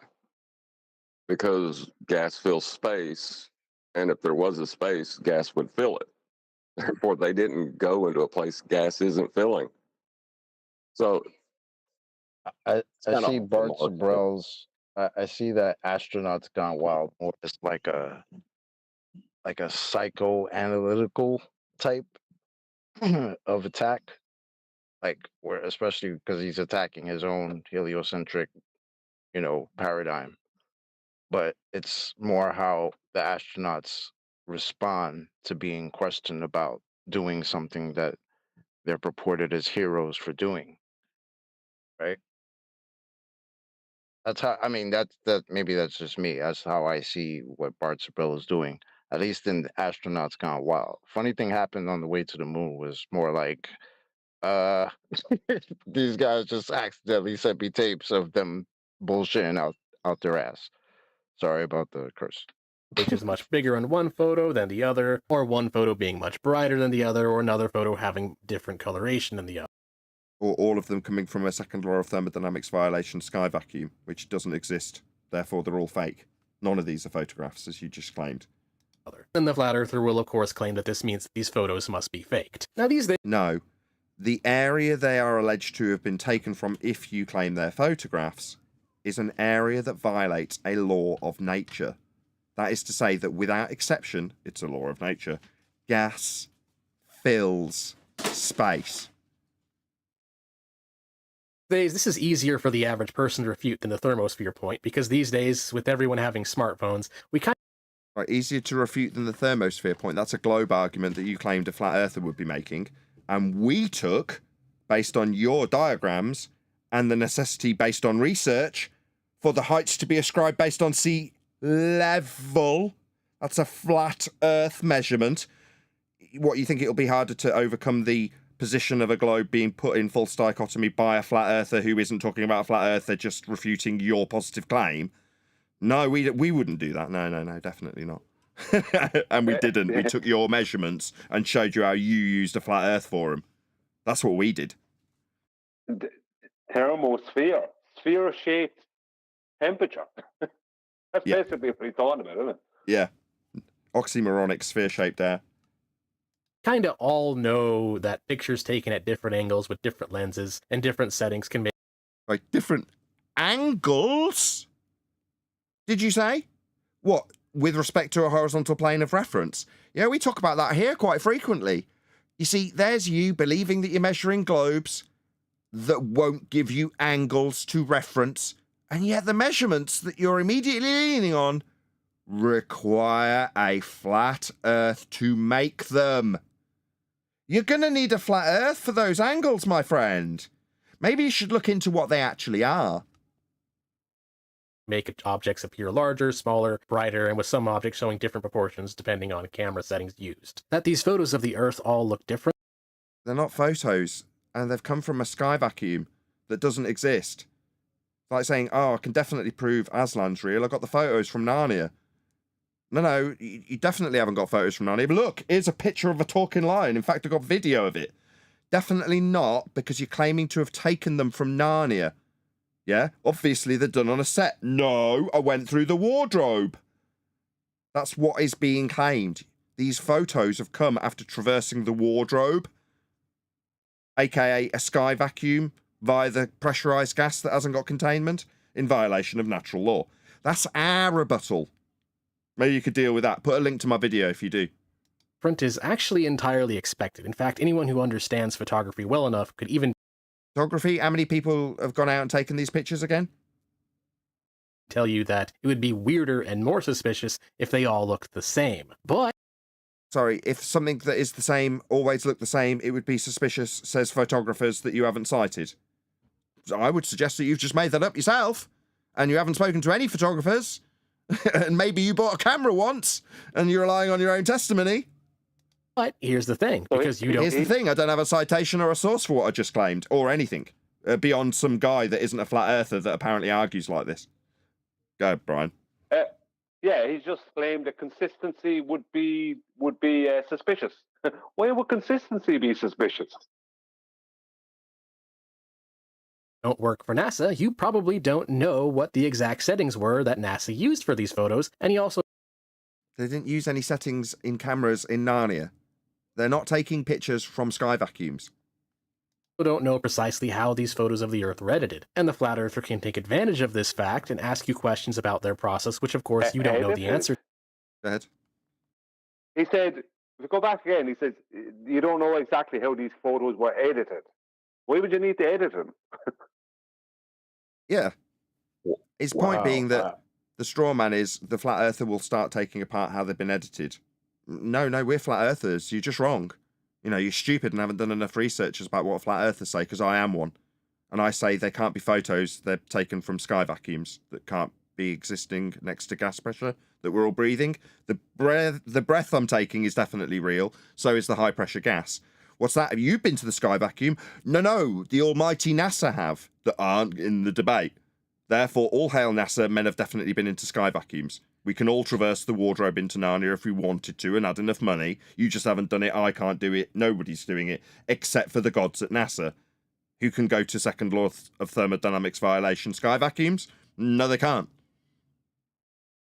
Because gas fills space, and if there was a space, gas would fill it. Therefore, they didn't go into a place gas isn't filling. So I see Bart Sabrell's. I see that Astronauts Gone Wild more as like a psychoanalytical type of attack, like where especially because he's attacking his own heliocentric, paradigm. But it's more how the astronauts respond to being questioned about doing something that they're purported as heroes for doing, right? That's how I mean that maybe that's just me. That's how I see what Bart Sabrell is doing. At least in the Astronauts Gone Wild. Funny thing happened on the way to the moon was more like uh these guys just accidentally sent me tapes of them bullshitting out their ass. Sorry about the curse. Which is much bigger in one photo than the other, or one photo being much brighter than the other, or another photo having different coloration than the other. Or all of them coming from a second law of thermodynamics violation sky vacuum, which doesn't exist. Therefore, they're all fake. None of these are photographs, as you just claimed. Then the flat earther will, of course, claim that this means that these photos must be faked. Now, these days... No. The area they are alleged to have been taken from, if you claim they're photographs, is an area that violates a law of nature. That is to say that without exception, it's a law of nature, gas fills space. This is easier for the average person to refute than the thermosphere point, because these days, with everyone having smartphones, we kind of... Right, easier to refute than the thermosphere point. That's a globe argument that you claimed a flat earther would be making. And we took, based on your diagrams, and the necessity based on research, for the heights to be ascribed based on sea level. That's a flat earth measurement. What, you think it'll be harder to overcome the position of a globe being put in false dichotomy by a flat earther who isn't talking about a flat earther, just refuting your positive claim? No, we wouldn't do that. No, definitely not. And we didn't. We took your measurements and showed you how you used a flat earth for them. That's what we did. Thermosphere, sphere-shaped temperature. That's basically what he's talking about, isn't it? Yeah. Oxymoronic sphere-shaped air. Kind of all know that pictures taken at different angles with different lenses and different settings can make... Like, different angles? Did you say? What, with respect to a horizontal plane of reference? Yeah, we talk about that here quite frequently. You see, there's you believing that you're measuring globes that won't give you angles to reference, and yet the measurements that you're immediately leaning on require a flat earth to make them. You're going to need a flat earth for those angles, my friend. Maybe you should look into what they actually are. Make objects appear larger, smaller, brighter, and with some objects showing different proportions depending on camera settings used. That these photos of the Earth all look different? They're not photos, and they've come from a sky vacuum that doesn't exist. It's like saying, oh, I can definitely prove Aslan's real. I got the photos from Narnia. No, you definitely haven't got photos from Narnia. But look, here's a picture of a talking lion. In fact, I got video of it. Definitely not, because you're claiming to have taken them from Narnia. Yeah, obviously they're done on a set. No, I went through the wardrobe. That's what is being claimed. These photos have come after traversing the wardrobe, aka a sky vacuum, via the pressurized gas that hasn't got containment, in violation of natural law. That's our rebuttal. Maybe you could deal with that. Put a link to my video if you do. Front is actually entirely expected. In fact, anyone who understands photography well enough could even Photography? How many people have gone out and taken these pictures again? tell you that it would be weirder and more suspicious if they all looked the same. But Sorry, if something that is the same always looked the same, it would be suspicious, says photographers that you haven't cited. So I would suggest that you've just made that up yourself, and you haven't spoken to any photographers, and maybe you bought a camera once, and you're relying on your own testimony. But here's the thing, because you don't... Here's the thing, I don't have a citation or a source for what I just claimed, or anything, beyond some guy that isn't a flat earther that apparently argues like this. Go ahead, Brian. Yeah, he's just claimed that consistency would be suspicious. Why would consistency be suspicious? Don't work for NASA, you probably don't know what the exact settings were that NASA used for these photos, and he also... They didn't use any settings in cameras in Narnia. They're not taking pictures from sky vacuums. don't know precisely how these photos of the Earth were edited, and the flat earther can take advantage of this fact and ask you questions about their process, which of course you don't know the answer to. Go ahead. He said, if we go back again, he says, you don't know exactly how these photos were edited. Why would you need to edit them? Yeah. His point being that the straw man is the flat earther will start taking apart how they've been edited. No, we're flat earthers. You're just wrong. You know, you're stupid and haven't done enough research about what flat earthers say, because I am one. And I say they can't be photos, they're taken from sky vacuums that can't be existing next to gas pressure that we're all breathing. The breath I'm taking is definitely real, so is the high pressure gas. What's that? Have you been to the sky vacuum? No, the almighty NASA have, that aren't in the debate. Therefore, all hail NASA, men have definitely been into sky vacuums. We can all traverse the wardrobe into Narnia if we wanted to and had enough money. You just haven't done it, I can't do it, nobody's doing it, except for the gods at NASA. Who can go to second law of thermodynamics violation sky vacuums? No, they can't.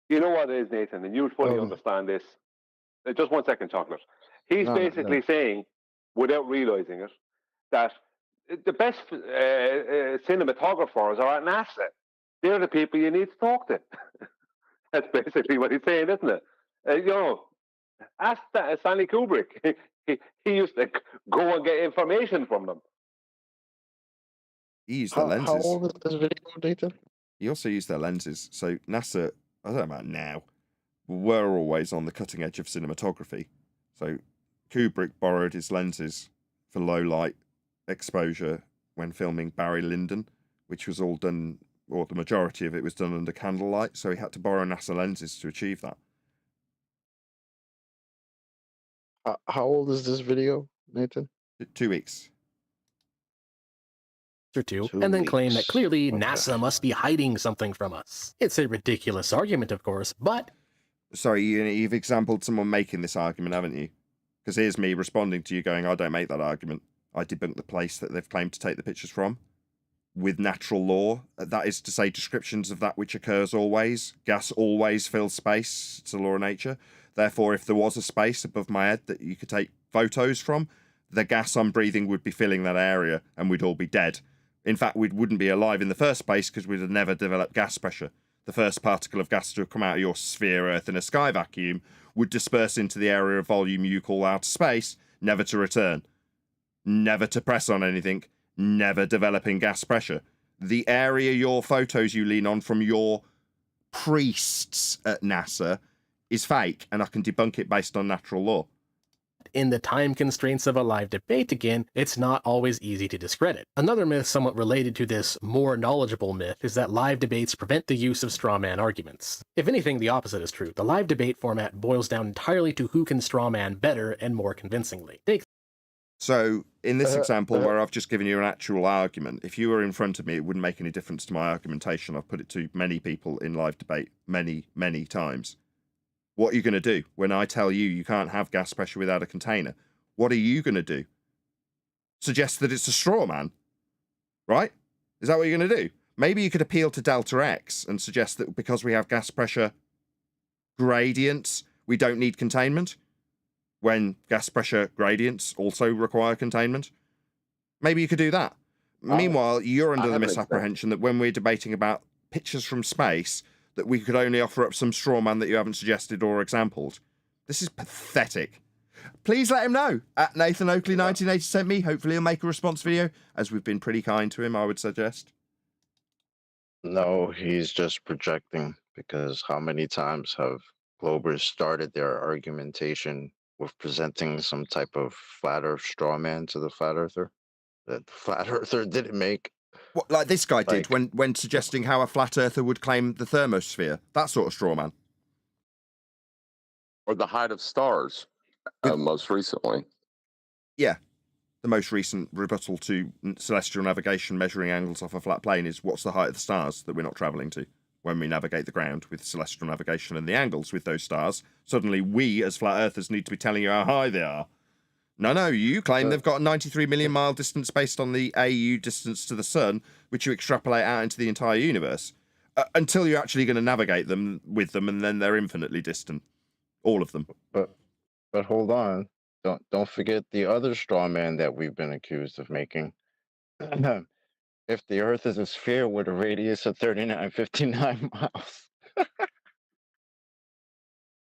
You know what it is, Nathan, and you would fully understand this. Just 1 second, Chocolate. He's basically saying, without realising it, that the best cinematographers are at NASA. They're the people you need to talk to. That's basically what he's saying, isn't it? You know, ask Stanley Kubrick. He used to go and get information from them. He used their lenses. How old is this video, Nathan? He also used their lenses. So NASA, I don't know about now, were always on the cutting edge of cinematography. So Kubrick borrowed his lenses for low light exposure when filming Barry Lyndon, which was all done, or the majority of it was done under candlelight. So he had to borrow NASA lenses to achieve that. How old is this video, Nathan? 2 weeks. Or two, and then claim that clearly NASA must be hiding something from us. It's a ridiculous argument, of course, but... Sorry, you've exampled someone making this argument, haven't you? Because here's me responding to you going, I don't make that argument. I debunk the place that they've claimed to take the pictures from. With natural law, that is to say descriptions of that which occurs always. Gas always fills space. It's a law of nature. Therefore, if there was a space above my head that you could take photos from, the gas I'm breathing would be filling that area and we'd all be dead. In fact, we wouldn't be alive in the first place because we'd have never developed gas pressure. The first particle of gas to have come out of your sphere Earth in a sky vacuum would disperse into the area of volume you call outer space, never to return. Never to press on anything, never developing gas pressure. The area your photos you lean on from your priests at NASA is fake, and I can debunk it based on natural law. In the time constraints of a live debate again, it's not always easy to discredit. Another myth somewhat related to this more knowledgeable myth is that live debates prevent the use of straw man arguments. If anything, the opposite is true. The live debate format boils down entirely to who can straw man better and more convincingly. So, in this example where I've just given you an actual argument, if you were in front of me, it wouldn't make any difference to my argumentation. I've put it to many people in live debate many times. What are you going to do when I tell you you can't have gas pressure without a container? What are you going to do? Suggest that it's a straw man, right? Is that what you're going to do? Maybe you could appeal to delta X and suggest that because we have gas pressure gradients, we don't need containment, when gas pressure gradients also require containment. Maybe you could do that. Meanwhile, you're under the misapprehension that when we're debating about pictures from space, that we could only offer up some straw man that you haven't suggested or exampled. This is pathetic. Please let him know. At Nathan Oakley 1980 sent me. Hopefully he'll make a response video, as we've been pretty kind to him, I would suggest. No, he's just projecting, because how many times have Globers started their argumentation with presenting some type of flat earth straw man to the flat earther that the flat earther didn't make? What, like this guy did when suggesting how a flat earther would claim the thermosphere. That sort of straw man. Or the height of stars, most recently. Yeah. The most recent rebuttal to celestial navigation measuring angles off a flat plane is what's the height of the stars that we're not travelling to when we navigate the ground with celestial navigation and the angles with those stars. Suddenly we, as flat earthers, need to be telling you how high they are. No, you claim they've got a 93 million mile distance based on the AU distance to the sun, which you extrapolate out into the entire universe, until you're actually going to navigate them with them, and then they're infinitely distant. All of them. But hold on. Don't forget the other straw man that we've been accused of making. If the Earth is a sphere with a radius of 3959 miles.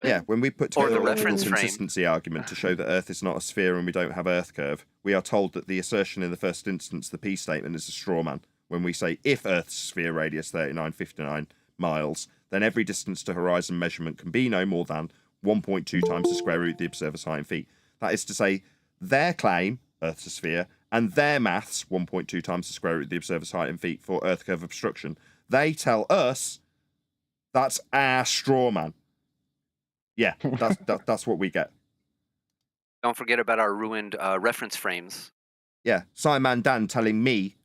Yeah, when we put together the a reference frame. consistency argument to show that Earth is not a sphere and we don't have Earth curve, we are told that the assertion in the first instance, the P statement, is a straw man. When we say if Earth's sphere radius 3959 miles, then every distance to horizon measurement can be no more than 1.2 times the square root of the observer's height in feet. That is to say, their claim, Earth's a sphere, and their maths, 1.2 times the square root of the observer's height in feet for Earth curve obstruction, they tell us that's our straw man. Yeah, that's what we get. Don't forget about our ruined reference frames. Yeah, Simon Dan telling me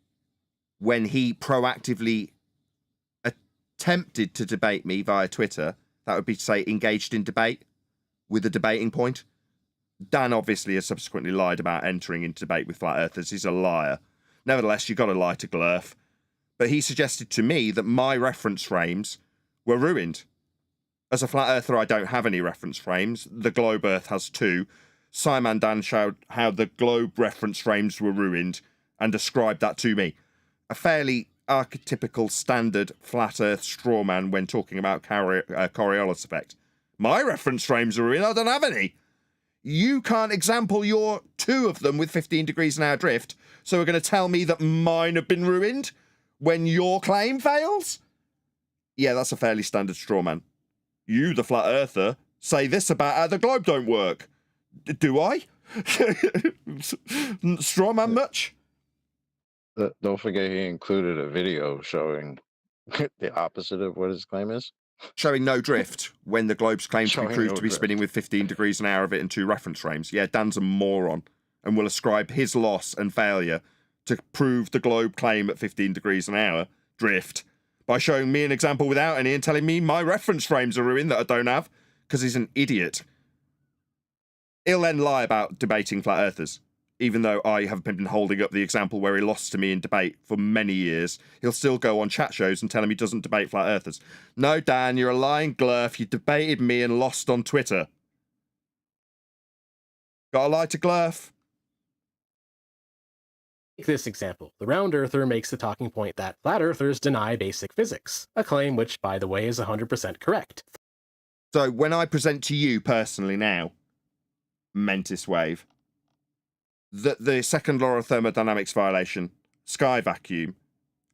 when he proactively attempted to debate me via Twitter, that would be to say engaged in debate with a debating point. Dan obviously has subsequently lied about entering into debate with flat earthers. He's a liar. Nevertheless, you've got to lie to Glurf. But he suggested to me that my reference frames were ruined. As a flat earther, I don't have any reference frames. The globe Earth has two. Simon Dan showed how the globe reference frames were ruined and described that to me. A fairly archetypical standard flat earth straw man when talking about Coriolis effect. My reference frames are ruined. I don't have any. You can't example your two of them with 15 degrees an hour drift, so we're going to tell me that mine have been ruined when your claim fails? Yeah, that's a fairly standard straw man. You, the flat earther, say this about how the globe don't work. Do I? Straw man much? Don't forget he included a video showing the opposite of what his claim is. Showing no drift when the globe's claimed to be Showing proved no to be drift. spinning with 15 degrees an hour of it in two reference frames. Yeah, Dan's a moron and will ascribe his loss and failure to prove the globe claim at 15 degrees an hour drift by showing me an example without any and telling me my reference frames are ruined that I don't have, because he's an idiot. He'll then lie about debating flat earthers. Even though I have been holding up the example where he lost to me in debate for many years, he'll still go on chat shows and tell him he doesn't debate flat earthers. No, Dan, you're a lying glurf. You debated me and lost on Twitter. Got a lie to glurf? Take this example. The round earther makes the talking point that flat earthers deny basic physics, a claim which, by the way, is 100% correct. So when I present to you personally now, Mentis Wave, that the second law of thermodynamics violation, sky vacuum,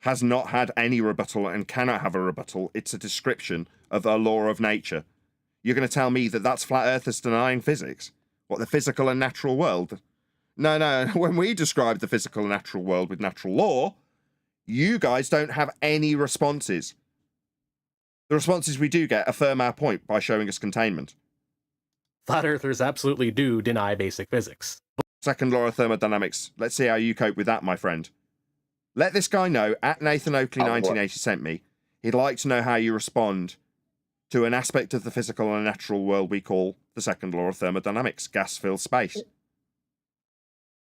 has not had any rebuttal and cannot have a rebuttal. It's a description of a law of nature. You're going to tell me that that's flat earthers denying physics? What, the physical and natural world? No. When we describe the physical and natural world with natural law, you guys don't have any responses. The responses we do get affirm our point by showing us containment. Flat earthers absolutely do deny basic physics. Second law of thermodynamics. Let's see how you cope with that, my friend. Let this guy know, at Nathan Oakley 1980 sent me, he'd like to know how you respond to an aspect of the physical and natural world we call the second law of thermodynamics, gas-filled space.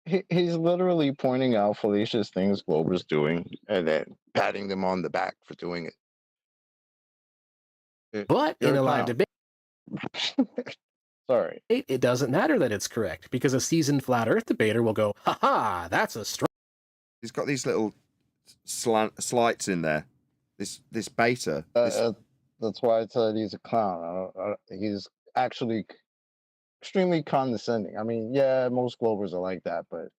He's literally pointing out fallacious things Glober's doing and then patting them on the back for doing it. But in You're a a live clown. debate, Sorry. it doesn't matter that it's correct, because a seasoned flat Earth debater will go, "Ha, that's a strong." He's got these little slights in there. This beta. That's why I said he's a clown. He's actually extremely condescending. I mean, yeah, most Globers are like that, but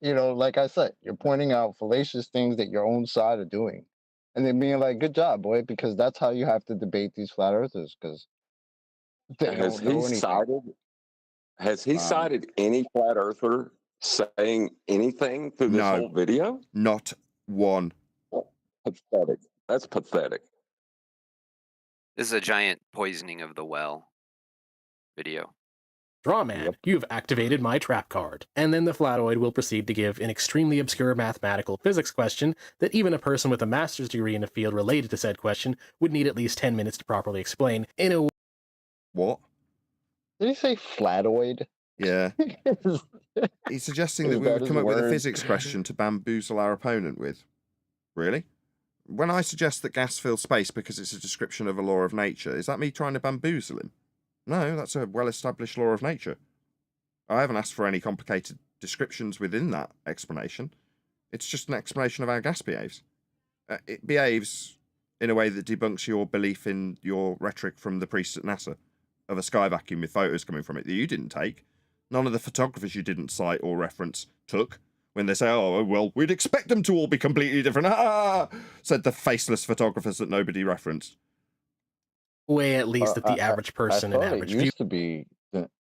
like I said, you're pointing out fallacious things that your own side are doing, and then being like, "Good job, boy," because that's how you have to debate these flat earthers, because they Has don't know he anything. cited? Has he cited any flat earther saying anything through this No. whole video? Not one. Pathetic. That's pathetic. This is a giant poisoning of the well video. Strawman, you've activated my trap card. And then the flatoid will proceed to give an extremely obscure mathematical physics question that even a person with a master's degree in a field related to said question would need at least 10 minutes to properly explain in a... What? Did he say flatoid? Yeah. He's suggesting that we would come up with a physics question to bamboozle our opponent with. Really? When I suggest that gas fills space because it's a description of a law of nature, is that me trying to bamboozle him? No, that's a well-established law of nature. I haven't asked for any complicated descriptions within that explanation. It's just an explanation of how gas behaves. It behaves in a way that debunks your belief in your rhetoric from the priests at NASA of a sky vacuum with photos coming from it that you didn't take. None of the photographers you didn't cite or reference took. When they say, "Oh, well, we'd expect them to all be completely different," said the faceless photographers that nobody referenced. Way at least that the average person and average viewer used to be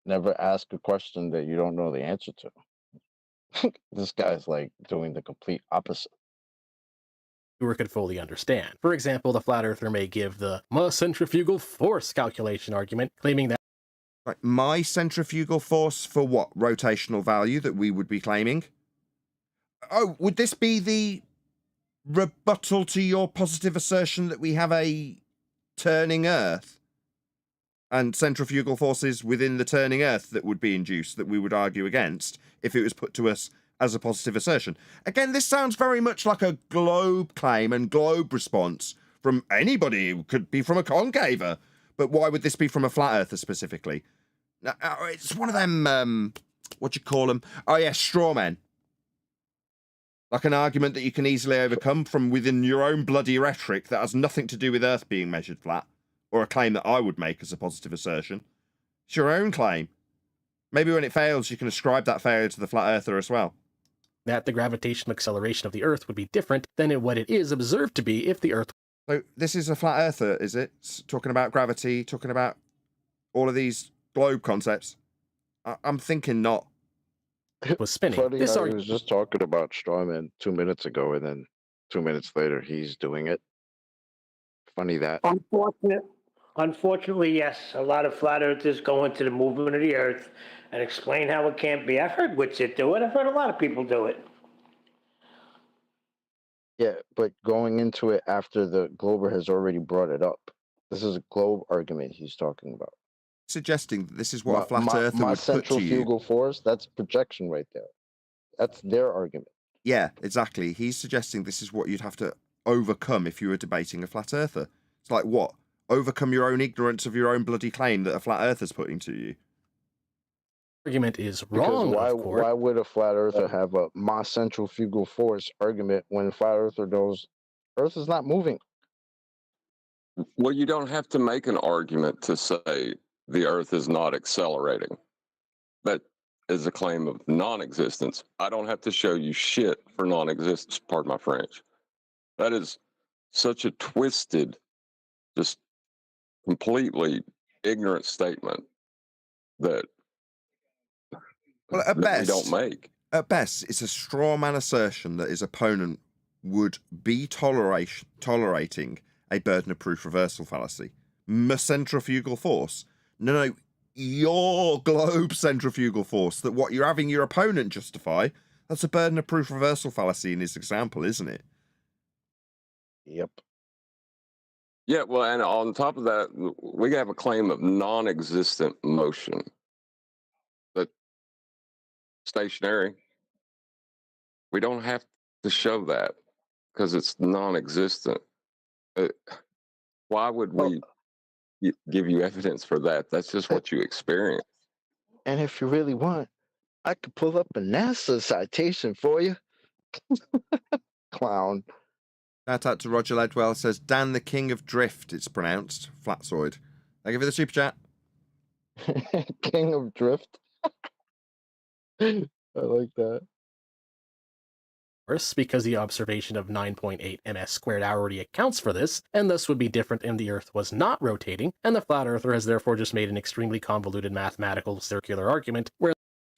never ask a question that you don't know the answer to. This guy's like doing the complete opposite. Viewer could fully understand. For example, the flat earther may give the my centrifugal force calculation argument, claiming that my centrifugal force for what? Rotational value that we would be claiming? Oh, would this be the rebuttal to your positive assertion that we have a turning Earth and centrifugal forces within the turning Earth that would be induced that we would argue against if it was put to us as a positive assertion? Again, this sounds very much like a globe claim and globe response from anybody. Who could be from a concaver, but why would this be from a flat earther specifically? Now, it's one of them, what do you call them? Oh yeah, straw men. Like an argument that you can easily overcome from within your own bloody rhetoric that has nothing to do with Earth being measured flat, or a claim that I would make as a positive assertion. It's your own claim. Maybe when it fails, you can ascribe that failure to the flat earther as well. That the gravitational acceleration of the Earth would be different than what it is observed to be if the Earth... So this is a flat earther, is it? It's talking about gravity, talking about all of these globe concepts. I'm thinking not. was spinning. Funny this how he was just talking about Strawman 2 minutes ago, and then 2 minutes later he's doing it. Funny that. Unfortunately, yes. A lot of flat earthers go into the movement of the Earth and explain how it can't be. I've heard Witsit do it. I've heard a lot of people do it. Yeah, but going into it after the Glober has already brought it up. This is a globe argument he's talking about. Suggesting that this is what a flat earther would put to you. Centrifugal force, that's projection right there. That's their argument. Yeah, exactly. He's suggesting this is what you'd have to overcome if you were debating a flat earther. It's like what? Overcome your own ignorance of your own bloody claim that a flat earther's putting to you. Argument is wrong. Because why would a flat earther have a mass centrifugal force argument when a flat earther knows Earth is not moving? Well, you don't have to make an argument to say the Earth is not accelerating. That is a claim of non-existence. I don't have to show you shit for non-existence, pardon my French. That is such a twisted, just completely ignorant statement that, well, at best, we don't make. At best, it's a straw man assertion that his opponent would be tolerating a burden of proof reversal fallacy. Centrifugal force. No, your globe centrifugal force, that what you're having your opponent justify, that's a burden of proof reversal fallacy in his example, isn't it? Yep. Yeah, well, and on top of that, we have a claim of non-existent motion. That stationary, We don't have to show that because it's non-existent. Uh, why would Well, we give you evidence for that? That's just what you experience. and if you really want, I could pull up a NASA citation for you. Clown. Shout out to Roger Ledwell, says Dan the King of Drift, it's pronounced. Flatsoid. I give you the super chat. King of Drift. I like that. Because the observation of 9.8 ms squared already accounts for this, and thus would be different if the Earth was not rotating, and the flat earther has therefore just made an extremely convoluted mathematical circular argument where...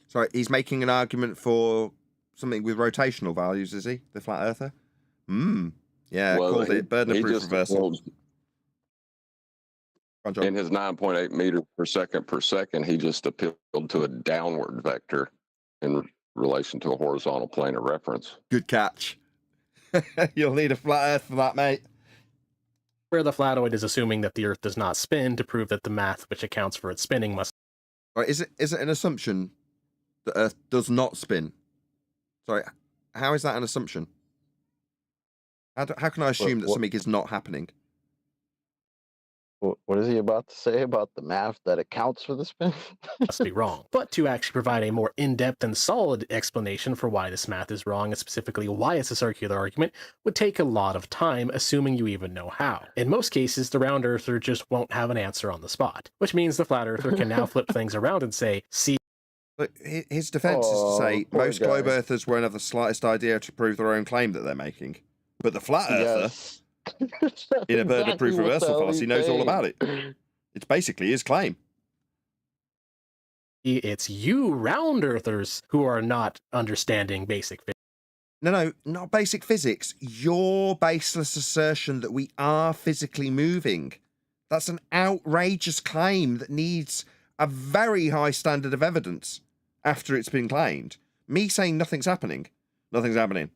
Sorry, he's making an argument for something with rotational values, is he? The flat earther? Yeah, Well, called it burden of proof just reversal. In his 9.8 meters per second, he just appealed to a downward vector in relation to a horizontal plane of reference. Good catch. You'll need a flat earth for that, mate. Where the flatoid is assuming that the Earth does not spin to prove that the math which accounts for its spinning must... Right, is it an assumption that Earth does not spin? Sorry, how is that an assumption? How can I assume that something is not happening? What is he about to say about the math that accounts for the spin? must be wrong. But to actually provide a more in-depth and solid explanation for why this math is wrong, and specifically why it's a circular argument, would take a lot of time, assuming you even know how. In most cases, the round earther just won't have an answer on the spot, which means the flat earther can now flip things around and say, see... But his defense is to say most globe earthers won't have the slightest idea to prove their own claim that they're making. But the flat earther, in a burden of proof reversal fallacy, knows all about it. It's basically his claim. It's you round earthers who are not understanding basic physics. No, not basic physics. Your baseless assertion that we are physically moving. That's an outrageous claim that needs a very high standard of evidence after it's been claimed. Me saying nothing's happening. Nothing's happening.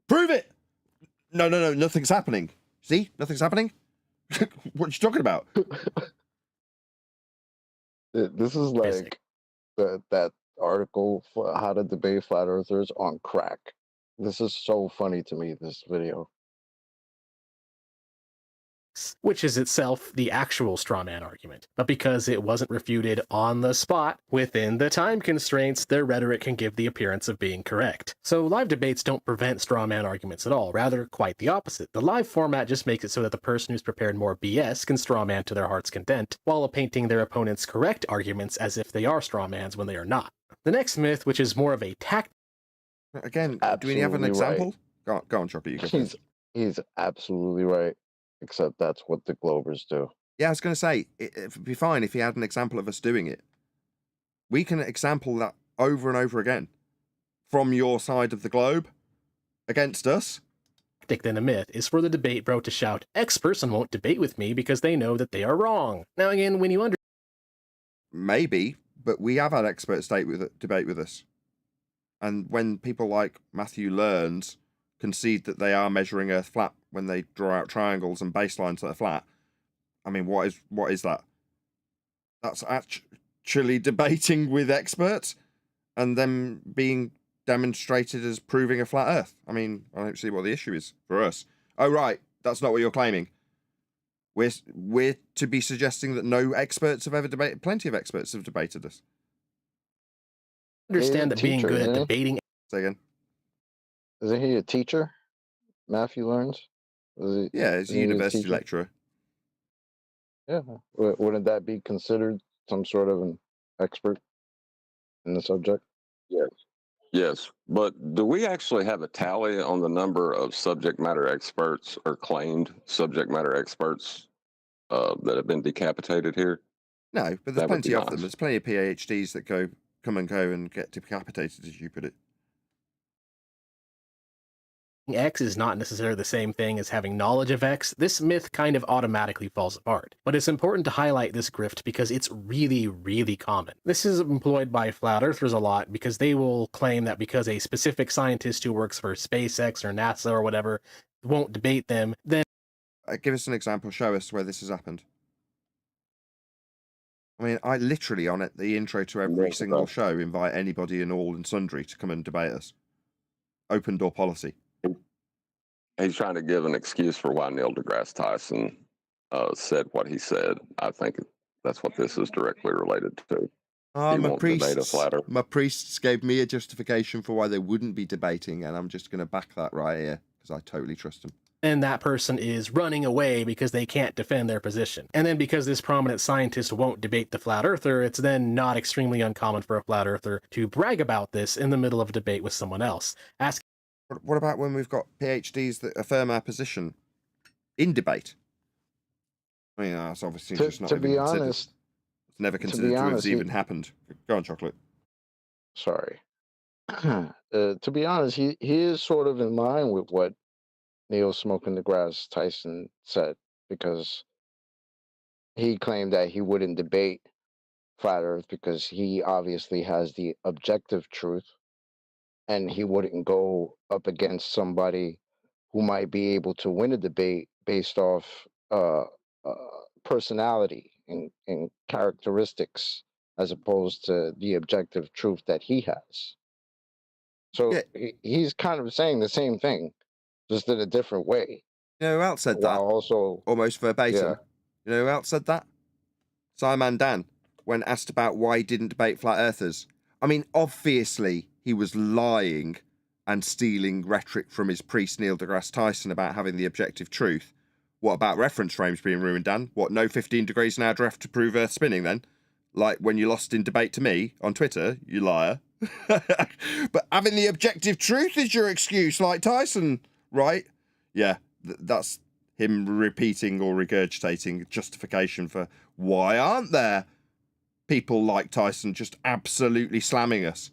Prove it! No, nothing's happening. See? Nothing's happening? What are you talking about? This is like that article, How to Debate Flat Earthers on Crack. This is so funny to me, this video. Which is itself the actual straw man argument. But because it wasn't refuted on the spot, within the time constraints, their rhetoric can give the appearance of being correct. So live debates don't prevent straw man arguments at all, rather quite the opposite. The live format just makes it so that the person who's prepared more BS can straw man to their heart's content, while painting their opponent's correct arguments as if they are straw mans when they are not. The next myth, which is more of a tact... Again, do we have an example? Right. Go on, Choppy, you go first. He's absolutely right. Except that's what the Globers do. Yeah, I was going to say, it'd be fine if he had an example of us doing it. We can example that over and over again. From your side of the globe, against us. Than a myth is for the debate bro to shout, X person won't debate with me because they know that they are wrong. Now again, when you Maybe, but we have had experts debate with us. And when people like Matthew Learns concede that they are measuring Earth flat when they draw out triangles and baselines that are flat. I mean, what is that? That's actually debating with experts and them being demonstrated as proving a flat Earth. I mean, I don't see what the issue is for us. Oh, right. That's not what you're claiming. We're to be suggesting that no experts have ever debated. Plenty of experts have debated us. Understand that being good at debating... Say again. Isn't he a teacher? Matthew Learns? Yeah, he's a university lecturer. Yeah. Wouldn't that be considered some sort of an expert in the subject? Yes. But do we actually have a tally on the number of subject matter experts or claimed subject matter experts that have been decapitated here? No, but there's plenty of them. There's plenty of PhDs that come and go and get decapitated, as you put it. X is not necessarily the same thing as having knowledge of X. This myth kind of automatically falls apart. But it's important to highlight this grift because it's really, really common. This is employed by flat earthers a lot because they will claim that because a specific scientist who works for SpaceX or NASA or whatever won't debate them, then... Give us an example. Show us where this has happened. I mean, I literally, on the intro to every single show, invite anybody and all and sundry to come and debate us. open door policy. He's trying to give an excuse for why Neil deGrasse Tyson said what he said. I think that's what this is directly related to. He won't debate a flat earth. My priests gave me a justification for why they wouldn't be debating, and I'm just going to back that right here because I totally trust them. And that person is running away because they can't defend their position. And then because this prominent scientist won't debate the flat earther, it's then not extremely uncommon for a flat earther to brag about this in the middle of a debate with someone else. What about when we've got PhDs that affirm our position in debate? I mean, that's obviously just not to even be considered. honest. It's never considered to have even happened. Go on, Chocolate. Sorry. To be honest, he is sort of in line with what Neil Smoking deGrasse Tyson said, because he claimed that he wouldn't debate flat Earth because he obviously has the objective truth, and he wouldn't go up against somebody who might be able to win a debate based off personality and characteristics, as opposed to the objective truth that he has. So he's kind of saying the same thing, just in a different way. You know who else said that? Also, almost verbatim. Yeah. You know who else said that? Simon Dan, when asked about why he didn't debate flat earthers. I mean, obviously he was lying and stealing rhetoric from his priest Neil deGrasse Tyson about having the objective truth. What about reference frames being ruined, Dan? What, no 15 degrees now draft to prove Earth spinning then? Like when you lost in debate to me on Twitter, you liar. But having the objective truth is your excuse, like Tyson, right? Yeah, that's him repeating or regurgitating justification for why aren't there people like Tyson just absolutely slamming us?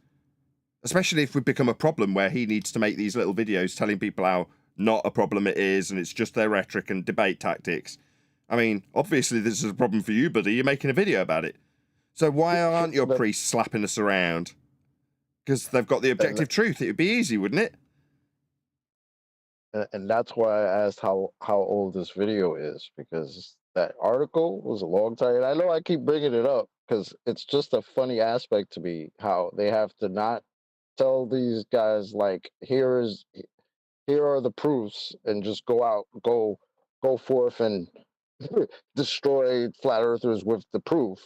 Especially if we become a problem where he needs to make these little videos telling people how not a problem it is and it's just their rhetoric and debate tactics. I mean, obviously this is a problem for you, buddy. You're making a video about it. So why aren't your priests slapping us around? Because they've got the objective truth. It would be easy, wouldn't it? And that's why I asked how old this video is, because that article was a long time. And I know I keep bringing it up because it's just a funny aspect to me how they have to not tell these guys like here are the proofs and just go forth and destroy flat earthers with the proof,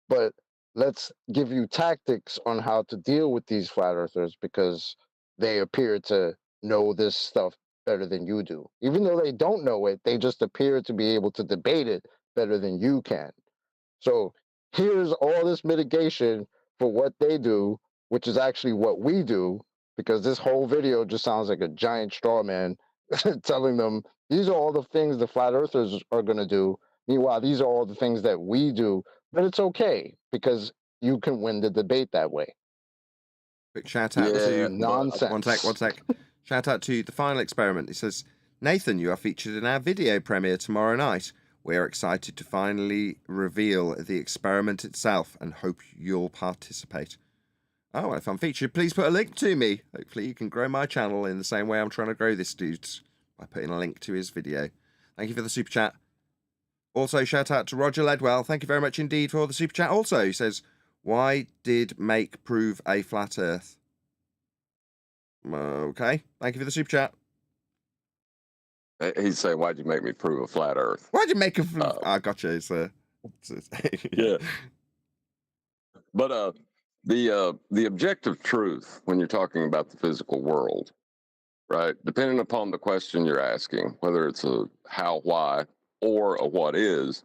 but let's give you tactics on how to deal with these flat earthers because they appear to know this stuff better than you do. Even though they don't know it, they just appear to be able to debate it better than you can. So here's all this mitigation for what they do, which is actually what we do, because this whole video just sounds like a giant straw man telling them these are all the things the flat earthers are going to do. Meanwhile, these are all the things that we do, but it's okay because you can win the debate that way. Quick shout out to nonsense. One sec. Shout out to The Final Experiment. It says, Nathan, you are featured in our video premiere tomorrow night. We are excited to finally reveal the experiment itself and hope you'll participate. Oh, if I'm featured, please put a link to me. Hopefully you can grow my channel in the same way I'm trying to grow this dude's by putting a link to his video. Thank you for the super chat. Also, shout out to Roger Ledwell. Thank you very much indeed for the super chat. Also, he says, why did Make prove a flat earth? Okay. Thank you for the super chat. He'd say, why'd you make me prove a flat earth? Why'd you make a... I gotcha. It's yeah. But the objective truth, when you're talking about the physical world, right, depending upon the question you're asking, whether it's a how, why, or a what is,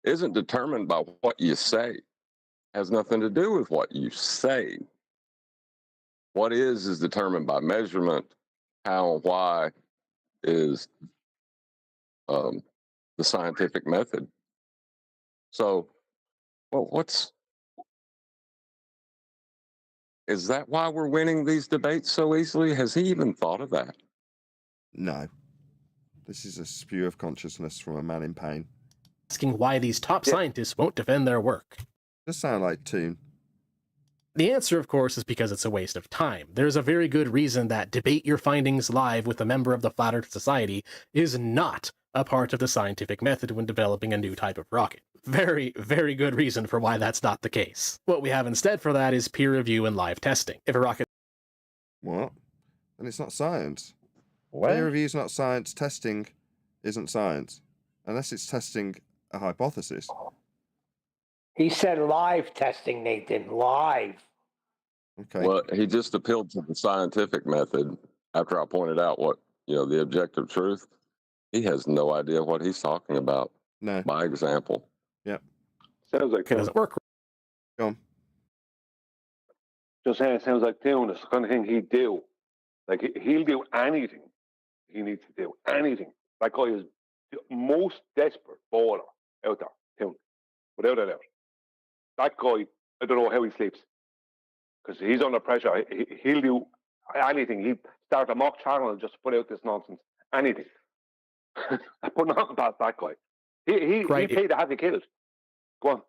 isn't determined by what you say. Has nothing to do with what you say. What is determined by measurement. How and why is the scientific method. So, well, is that why we're winning these debates so easily? Has he even thought of that? No. This is a spew of consciousness from a man in pain. Asking why these top scientists won't defend their work. Does sound like Toon. The answer, of course, is because it's a waste of time. There's a very good reason that debate your findings live with a member of the Flat Earth Society is not a part of the scientific method when developing a new type of rocket. Very, very good reason for why that's not the case. What we have instead for that is peer review and live testing. If a rocket... What? then it's not science. What? Peer review is not science. Testing isn't science, unless it's testing a hypothesis. He said live testing, Nathan. Live. Okay. Well, he just appealed to the scientific method after I pointed out what, the objective truth. He has no idea what he's talking about. No. By example. Yep. Sounds like It doesn't work. Go on. just saying, it sounds like doing it's the kind of thing he'd do. Like he'll do anything he needs to do. Anything. That guy is the most desperate baller out there, Toon. Without a doubt. That guy, I don't know how he sleeps. Because he's under pressure. He'll do anything. He'll start a mock channel just to put out this nonsense. Anything. I put nothing past that guy. He paid to have you killed. Go on.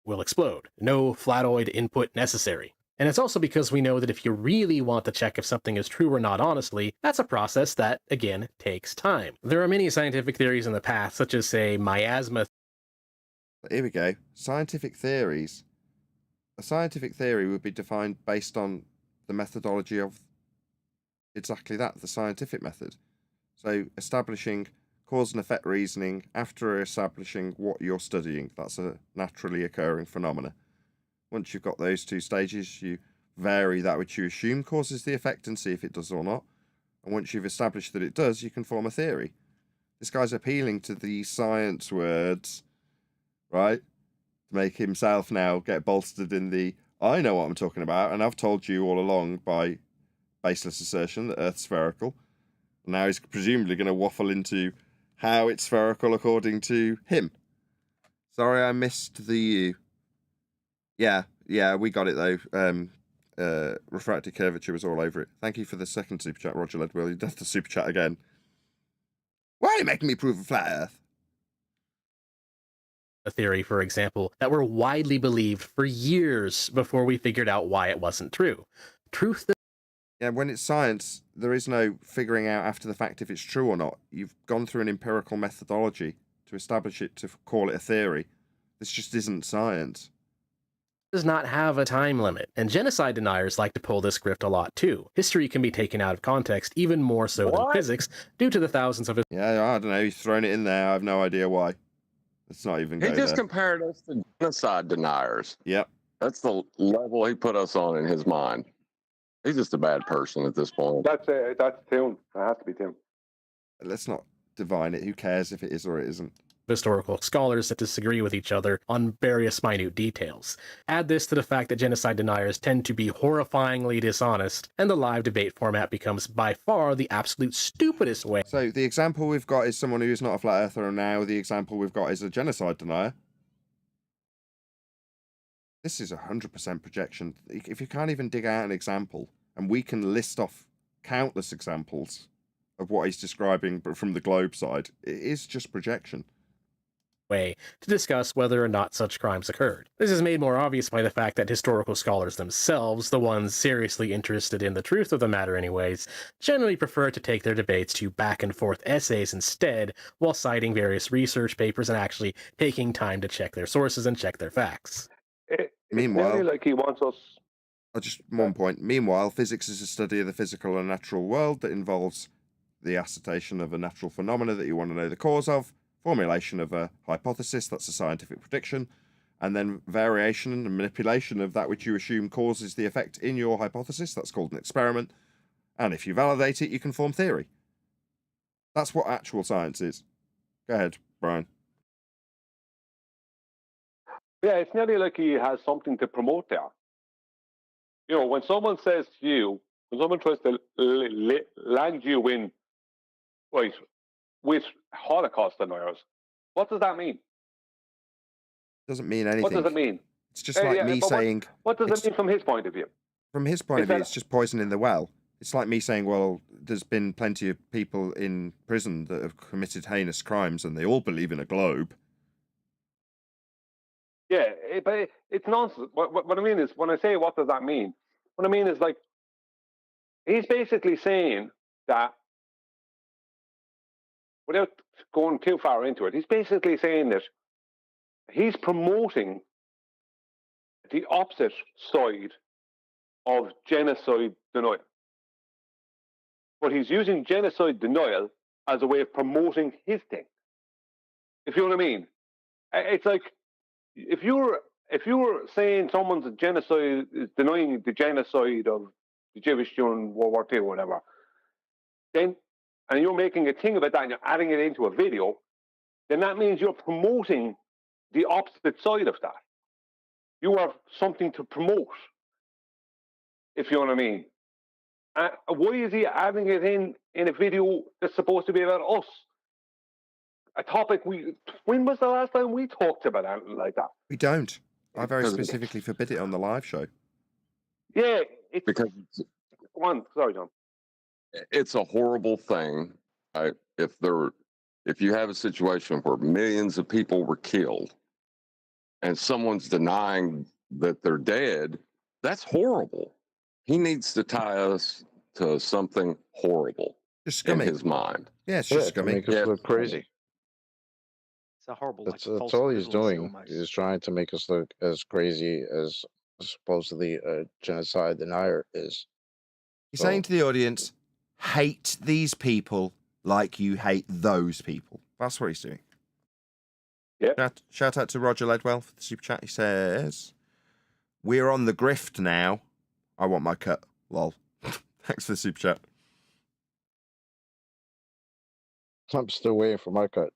Will explode. No flatoid input necessary. And it's also because we know that if you really want to check if something is true or not honestly, that's a process that, again, takes time. There are many scientific theories in the past, such as, say, miasma. Here we go. Scientific theories. A scientific theory would be defined based on the methodology of exactly that, the scientific method. So establishing cause and effect reasoning after establishing what you're studying. That's a naturally occurring phenomena. Once you've got those two stages, you vary that which you assume causes the effect and see if it does or not. And once you've established that it does, you can form a theory. This guy's appealing to the science words, right? To make himself now get bolstered in the, I know what I'm talking about, and I've told you all along by baseless assertion that Earth's spherical. And now he's presumably going to waffle into how it's spherical according to him. Sorry, I missed the U. Yeah, we got it though. Refracted curvature was all over it. Thank you for the second super chat, Roger Ledwell. You does the super chat again. Why are you making me prove a flat Earth? A theory, for example, that were widely believed for years before we figured out why it wasn't true. Truth that Yeah, when it's science, there is no figuring out after the fact if it's true or not. You've gone through an empirical methodology to establish it, to call it a theory. This just isn't science. does not have a time limit, and genocide deniers like to pull this grift a lot too. History can be taken out of context even more so than physics due to the thousands of... Yeah, I don't know, he's thrown it in there, I have no idea why. Let's not even go He just there. compared us to genocide deniers. Yep. That's the level he put us on in his mind. He's just a bad person at this point. That's Toon. It has to be Toon. Let's not divine it. Who cares if it is or it isn't? Historical scholars that disagree with each other on various minute details. Add this to the fact that genocide deniers tend to be horrifyingly dishonest, and the live debate format becomes by far the absolute stupidest way. So the example we've got is someone who is not a flat earther, and now the example we've got is a genocide denier. This is 100% projection. If you can't even dig out an example, and we can list off countless examples of what he's describing, but from the globe side, it is just projection. Way to discuss whether or not such crimes occurred. This is made more obvious by the fact that historical scholars themselves, the ones seriously interested in the truth of the matter anyways, generally prefer to take their debates to back and forth essays instead, while citing various research papers and actually taking time to check their sources and check their facts. Meanwhile, like he wants us. Just one point. Meanwhile, physics is a study of the physical and natural world that involves the assertion of a natural phenomena that you want to know the cause of, formulation of a hypothesis, that's a scientific prediction, and then variation and manipulation of that which you assume causes the effect in your hypothesis, that's called an experiment, and if you validate it, you can form theory. That's what actual science is. Go ahead, Brian. Yeah, it's nearly like he has something to promote there. You know, when someone says to you, when someone tries to land you in, right, with Holocaust deniers, what does that mean? Doesn't mean anything. What does it mean? It's just like me saying... What does it mean from his point of view? From his point of view, it's just poisoning the well. It's like me saying, well, there's been plenty of people in prison that have committed heinous crimes and they all believe in a globe. Yeah, but it's nonsense. What I mean is, when I say what does that mean, what I mean is like, he's basically saying that, without going too far into it, he's basically saying that he's promoting the opposite side of genocide denial. but he's using genocide denial as a way of promoting his thing. If you know what I mean? It's like if you were saying someone's a genocide is denying the genocide of the Jewish during World War II or whatever, then and you're making a thing about that and you're adding it into a video, then that means you're promoting the opposite side of that. You have something to promote, if you know what I mean. Why is he adding it in a video that's supposed to be about us? A topic when was the last time we talked about anything like that? We don't. I very specifically forbid it on the live show. Yeah, it's Because go on. Sorry, John. it's a horrible thing. If you have a situation where millions of people were killed and someone's denying that they're dead, that's horrible. He needs to tie us to something horrible Just in scummy. his mind. Yeah, it's just to scummy. make us look crazy. It's a horrible. That's, like, that's false all he's equivalency doing. almost. He's trying to make us look as crazy as supposedly a genocide denier is. He's saying to the audience, hate these people like you hate those people. That's what he's doing. Yeah. Shout out to Roger Ledwell for the super chat. He says, we're on the grift now. I want my cut. Lol. Thanks for the super chat. I'm still waiting for my cut.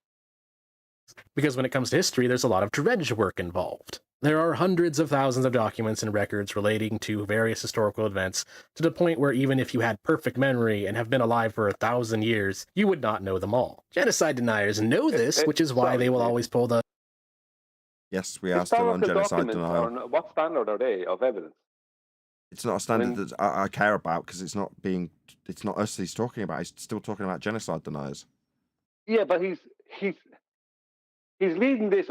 Because when it comes to history, there's a lot of dredge work involved. There are hundreds of thousands of documents and records relating to various historical events, to the point where even if you had perfect memory and have been alive for 1,000 years, you would not know them all. Genocide deniers know this, which is why they will always pull the... Yes, we are still on genocide denial. What standard are they of evidence? It's not a standard that I care about because it's not us he's talking about. He's still talking about genocide deniers. Yeah, but he's leading this.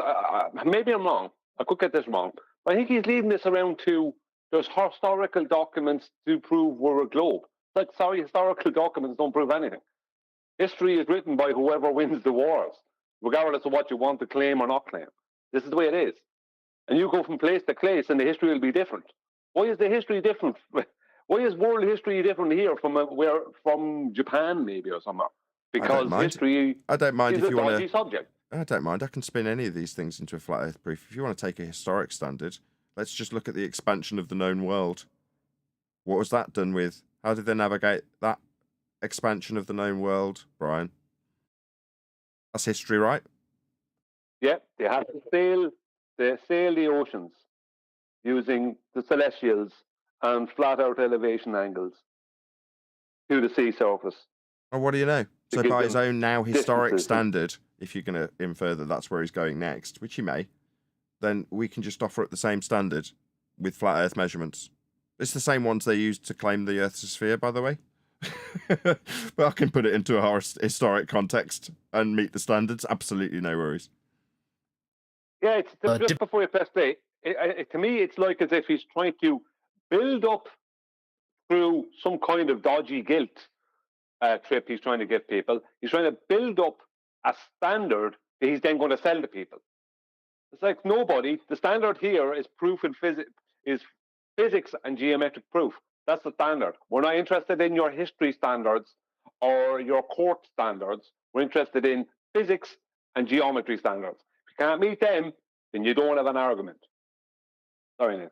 Maybe I'm wrong. I could get this wrong. But I think he's leading this around to there's historical documents to prove we're a globe. Like, sorry, historical documents don't prove anything. History is written by whoever wins the wars, regardless of what you want to claim or not claim. This is the way it is. And you go from place to place and the history will be different. Why is the history different? Why is world history different here from Japan maybe or somewhere? Because history I don't mind is if a you want dodgy to. subject. I don't mind. I can spin any of these things into a flat Earth proof. If you want to take a historic standard, let's just look at the expansion of the known world. What was that done with? How did they navigate that expansion of the known world, Brian? That's history, right? Yeah, they had to sail the oceans using the celestials and flat out elevation angles to the sea surface. Oh, what do you know? So give by his them own now historic distances. standard, if you're going to infer that that's where he's going next, which he may, then we can just offer up the same standard with flat Earth measurements. It's the same ones they used to claim the Earth's a sphere, by the way. But I can put it into a historic context and meet the standards. Absolutely no worries. Yeah, it's just before you press play. To me, it's like as if he's trying to build up through some kind of dodgy guilt trip he's trying to give people. He's trying to build up a standard that he's then going to sell to people. It's like nobody. The standard here is proof in physics and geometric proof. That's the standard. We're not interested in your history standards or your court standards. We're interested in physics and geometry standards. If you can't meet them, then you don't have an argument. Sorry, Nathan.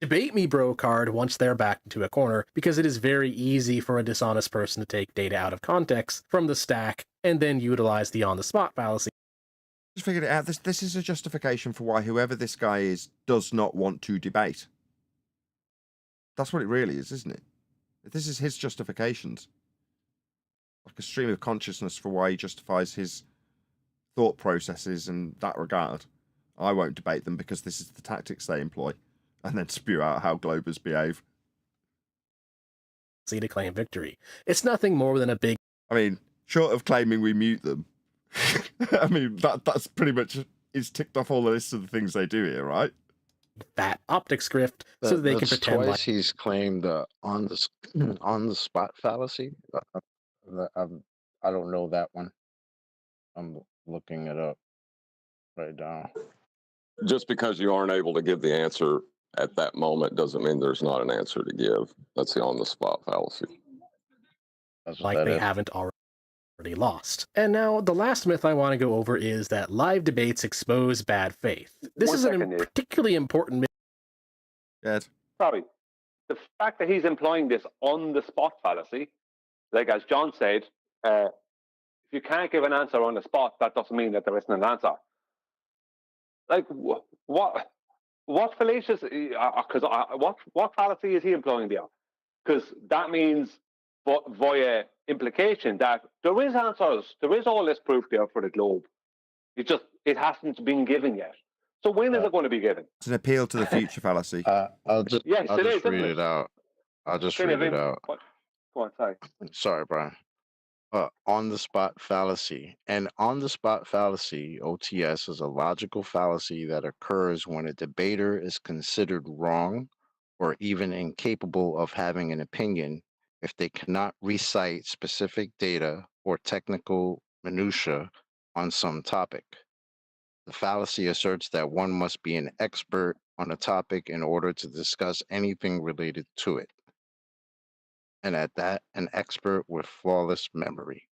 Debate me, bro card once they're backed into a corner, because it is very easy for a dishonest person to take data out of context from the stack and then utilize the on-the-spot fallacy. Just figured it out. This is a justification for why whoever this guy is does not want to debate. That's what it really is, isn't it? This is his justifications. Like a stream of consciousness for why he justifies his thought processes in that regard. I won't debate them because this is the tactics they employ. And then spew out how globers behave. To claim victory. It's nothing more than a big... I mean, short of claiming we mute them, I mean, that's pretty much... It's ticked off all the list of the things they do here, right? That optic script, so that they can pretend twice like... he's claimed on the spot fallacy. I don't know that one. I'm looking it up right now. Just because you aren't able to give the answer at that moment doesn't mean there's not an answer to give. That's the on-the-spot fallacy. That's what like that they is. haven't already lost. And now, the last myth I want to go over is that live debates expose bad faith. This is a particularly important myth. Good. Sorry. The fact that he's employing this on-the-spot fallacy, like as John said, if you can't give an answer on the spot, that doesn't mean that there isn't an answer. Like, what fallacious, what fallacy is he employing there? Because that means, via implication, that there is answers, there is all this proof there for the globe. It hasn't been given yet. So when is it going to be given? It's an appeal to the future fallacy. I'll just read it out. I'll just read it out. Go on, sorry. Sorry, Brian. On-the-spot fallacy. An on-the-spot fallacy, OTS, is a logical fallacy that occurs when a debater is considered wrong or even incapable of having an opinion if they cannot recite specific data or technical minutiae on some topic. The fallacy asserts that one must be an expert on a topic in order to discuss anything related to it. And at that, an expert with flawless memory.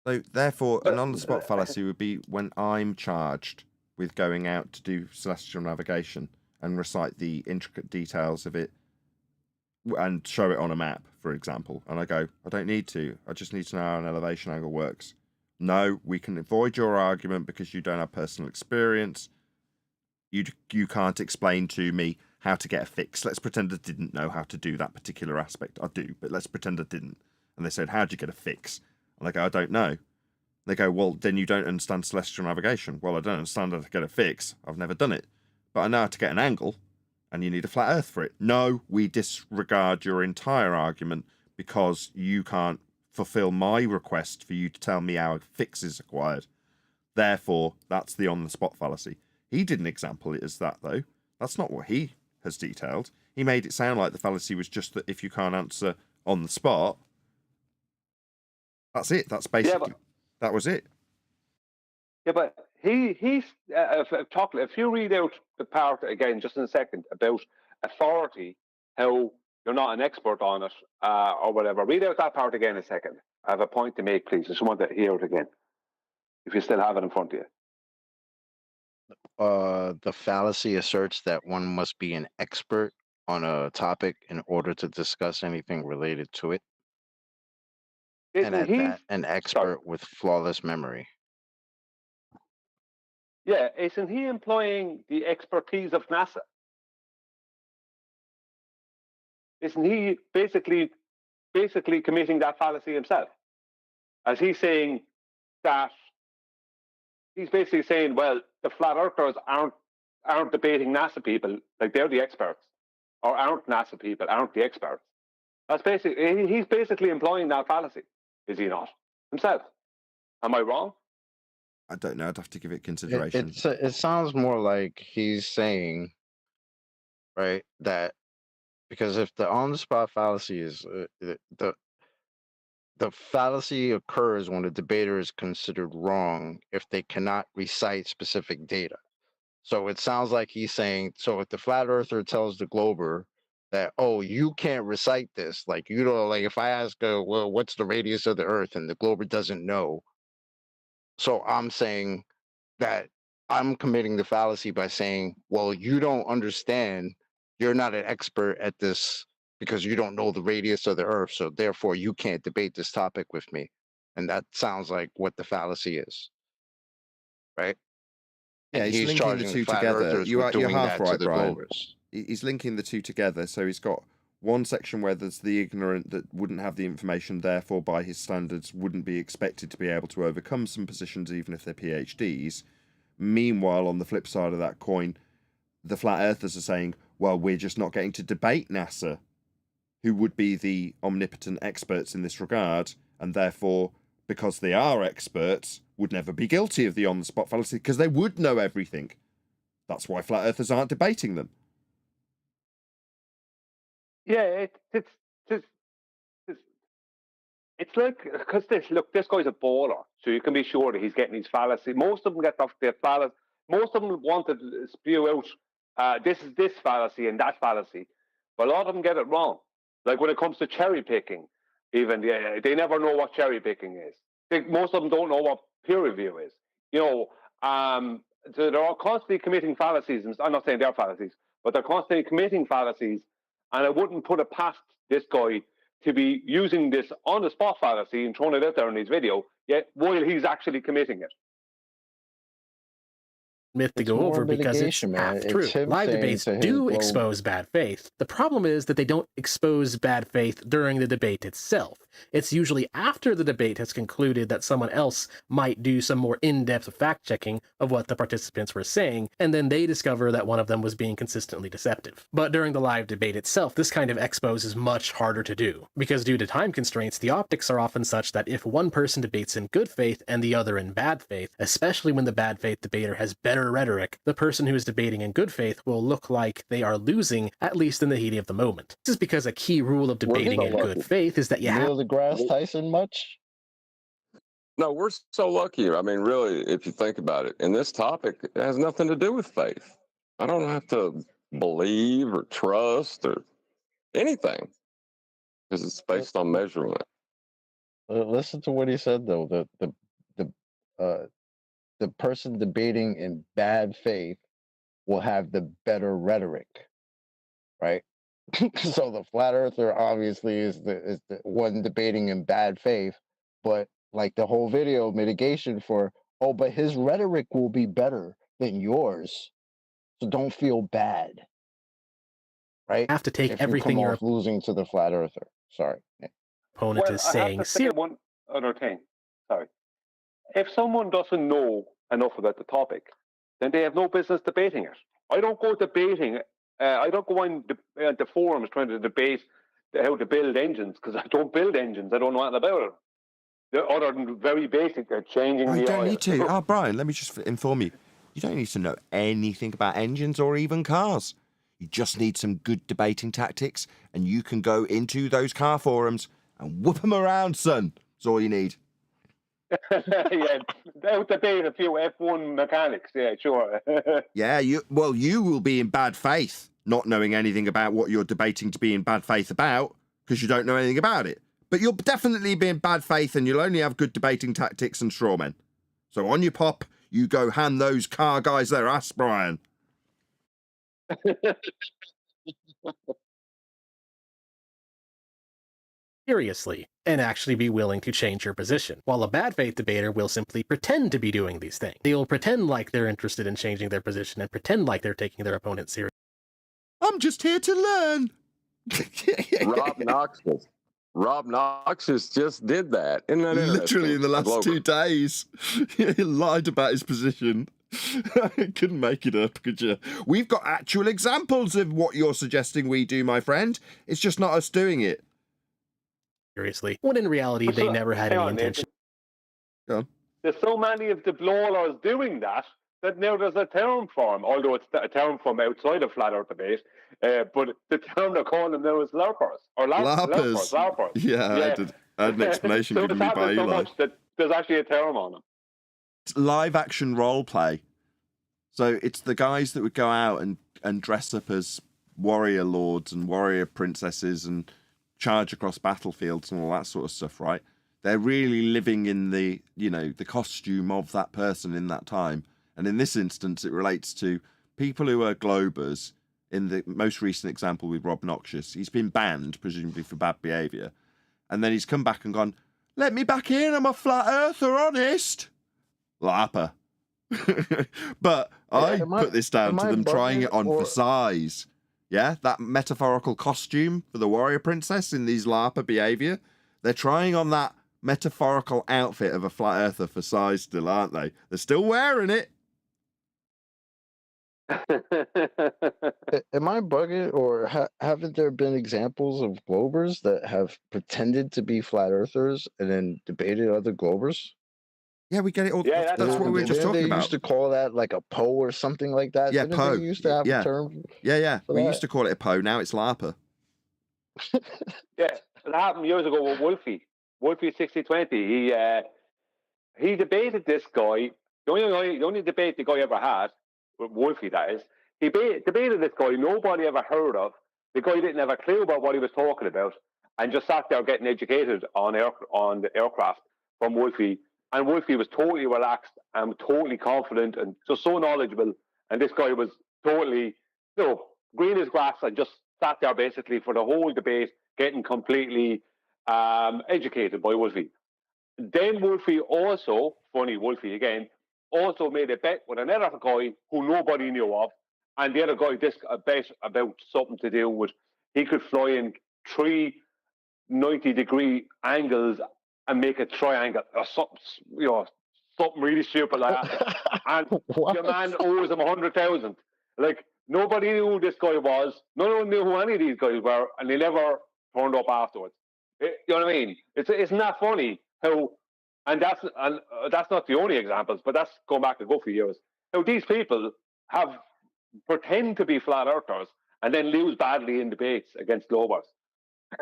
So, therefore, an on-the-spot fallacy would be when I'm charged with going out to do celestial navigation and recite the intricate details of it and show it on a map, for example. And I go, I don't need to. I just need to know how an elevation angle works. No, we can avoid your argument because you don't have personal experience. You can't explain to me how to get a fix. Let's pretend I didn't know how to do that particular aspect. I do, but let's pretend I didn't. And they said, how'd you get a fix? And I go, I don't know. They go, well, then you don't understand celestial navigation. Well, I don't understand how to get a fix. I've never done it. But I know how to get an angle, and you need a flat earth for it. No, we disregard your entire argument because you can't fulfill my request for you to tell me how a fix is acquired. Therefore, that's the on-the-spot fallacy. He didn't example it as that, though. That's not what he has detailed. He made it sound like the fallacy was just that if you can't answer on the spot, that's it. That's basically, that was it. Yeah, but if you read out the part again just in a second about authority, how you're not an expert on it or whatever, read out that part again in a second. I have a point to make, please. I just want to hear it again, if you still have it in front of you. The fallacy asserts that one must be an expert on a topic in order to discuss anything related to it. And at that, an expert with flawless memory. Yeah, isn't he employing the expertise of NASA? Isn't he basically committing that fallacy himself? As he's saying that, he's basically saying, well, the flat earthers aren't debating NASA people, like they're the experts, or aren't NASA people, aren't the experts. That's basically, he's basically employing that fallacy, is he not? Himself. Am I wrong? I don't know. I'd have to give it consideration. It sounds more like he's saying, right, that because if the on-the-spot fallacy is the fallacy occurs when a debater is considered wrong if they cannot recite specific data. So it sounds like he's saying, so if the flat earther tells the glober that, oh, you can't recite this, like, you know, like if I ask, well, what's the radius of the earth, and the glober doesn't know. So I'm saying that I'm committing the fallacy by saying, well, you don't understand, you're not an expert at this because you don't know the radius of the earth, so therefore you can't debate this topic with me. And that sounds like what the fallacy is, right? Yeah, And he's linking the two together. You're half right, Brian. He's linking the two together. So he's got one section where there's the ignorant that wouldn't have the information, therefore by his standards wouldn't be expected to be able to overcome some positions even if they're PhDs. Meanwhile, on the flip side of that coin, the flat earthers are saying, well, we're just not getting to debate NASA, who would be the omnipotent experts in this regard, and therefore, because they are experts, would never be guilty of the on-the-spot fallacy because they would know everything. That's why flat earthers aren't debating them. Yeah, it's like, because this guy's a baller, so you can be sure that he's getting his fallacy. Most of them get off their fallacy. Most of them want to spew out, this is this fallacy and that fallacy, but a lot of them get it wrong. Like when it comes to cherry picking, Even they never know what cherry picking is. Most of them don't know what peer review is. So they're all constantly committing fallacies. I'm not saying they're fallacies, but they're constantly committing fallacies. And I wouldn't put it past this guy to be using this on-the-spot fallacy and throwing it out there in his video, yet while he's actually committing it. Myth to It's go more over because it's mitigation, man. half It's true. him Live saying debates to his do globe- expose bad faith. The problem is that they don't expose bad faith during the debate itself. It's usually after the debate has concluded that someone else might do some more in-depth fact-checking of what the participants were saying, and then they discover that one of them was being consistently deceptive. But during the live debate itself, this kind of expose is much harder to do, because due to time constraints, the optics are often such that if one person debates in good faith and the other in bad faith, especially when the bad faith debater has better rhetoric, the person who is debating in good faith will look like they are losing, at least in the heat of the moment. This is because a key rule of debating in good faith is that you have Neil deGrasse Tyson much? No, we're so lucky. I mean, really, if you think about it, and this topic has nothing to do with faith. I don't have to believe or trust or anything because it's based on measurement. Listen to what he said though. The person debating in bad faith will have the better rhetoric, right? So the flat earther obviously is the one debating in bad faith, but like the whole video mitigation for, oh, but his rhetoric will be better than yours, so don't feel bad, right? have to take if everything you come your off losing to the flat earther. Sorry. opponent is I saying have to say one other thing. Sorry. If someone doesn't know enough about the topic, then they have no business debating it. I don't go debating. I don't go on the forums trying to debate how to build engines because I don't build engines. I don't know anything about it. Other than very basic, changing the You don't oil. need to. Oh, Brian, let me just inform you. You don't need to know anything about engines or even cars. You just need some good debating tactics, and you can go into those car forums and whoop them around, son. That's all you need. Yeah, they'll debate a few F1 mechanics. Yeah, sure. Yeah, you will be in bad faith, not knowing anything about what you're debating to be in bad faith about, because you don't know anything about it. But you'll definitely be in bad faith, and you'll only have good debating tactics and strawmen. So on your pop, you go hand those car guys their ass, Brian. seriously and actually be willing to change your position, while a bad faith debater will simply pretend to be doing these things. They will pretend like they're interested in changing their position and pretend like they're taking their opponent seriously. I'm just here to learn. Rob Noxious just did that. Isn't that literally in the last 2 days. He lied about his position. Couldn't make it up, could you? We've got actual examples of what you're suggesting we do, my friend. It's just not us doing it. Seriously, when in reality they never had any intention. Go on. There's so many of the blowers doing that now there's a term for them, although it's a term from outside of flat earth debate. But the term they're calling them now is larpers or larpers. Yeah. I had an explanation given me by Eli. So much that there's actually a term on them. It's live action role play. So it's the guys that would go out and dress up as warrior lords and warrior princesses and charge across battlefields and all that sort of stuff, right? They're really living in the costume of that person in that time. And in this instance, it relates to people who are globers. In the most recent example with Rob Noxious, he's been banned, presumably for bad behaviour. And then he's come back and gone, let me back in, I'm a flat earther, honest. Larper. But I put this down to them trying it on for size. Yeah, that metaphorical costume for the warrior princess in these larper behaviour. They're trying on that metaphorical outfit of a flat earther for size still, aren't they? They're still wearing it. Am I bugging, or haven't there been examples of globers that have pretended to be flat earthers and then debated other globers? Yeah, we get it all. Yeah, that's what we were just talking about. They used to call that like a PO or something like that. Yeah, Didn't PO. They used to have a term. Yeah. We used to call it a PO. Now it's LARPer. Yeah, it happened years ago with Wolfie 6020. He debated this guy. The only debate the guy ever had, with Wolfie that is, he debated this guy nobody ever heard of. The guy didn't have a clue about what he was talking about, and just sat there getting educated on the aircraft from Wolfie. And Wolfie was totally relaxed and totally confident and just so knowledgeable. And this guy was totally, green as grass and just sat there basically for the whole debate, getting completely educated by Wolfie. Then Wolfie also, funny Wolfie again, also made a bet with another guy who nobody knew of. And the other guy, a bet about something to do with he could fly in 3 90-degree angles and make a triangle or something, something really stupid like that. And the man owes him 100,000. Like, nobody knew who this guy was. No one knew who any of these guys were, and they never turned up afterwards. You know what I mean? Isn't that funny? How, and that's not the only examples, but that's going back a good few years. How these people pretend to be flat earthers and then lose badly in debates against globers.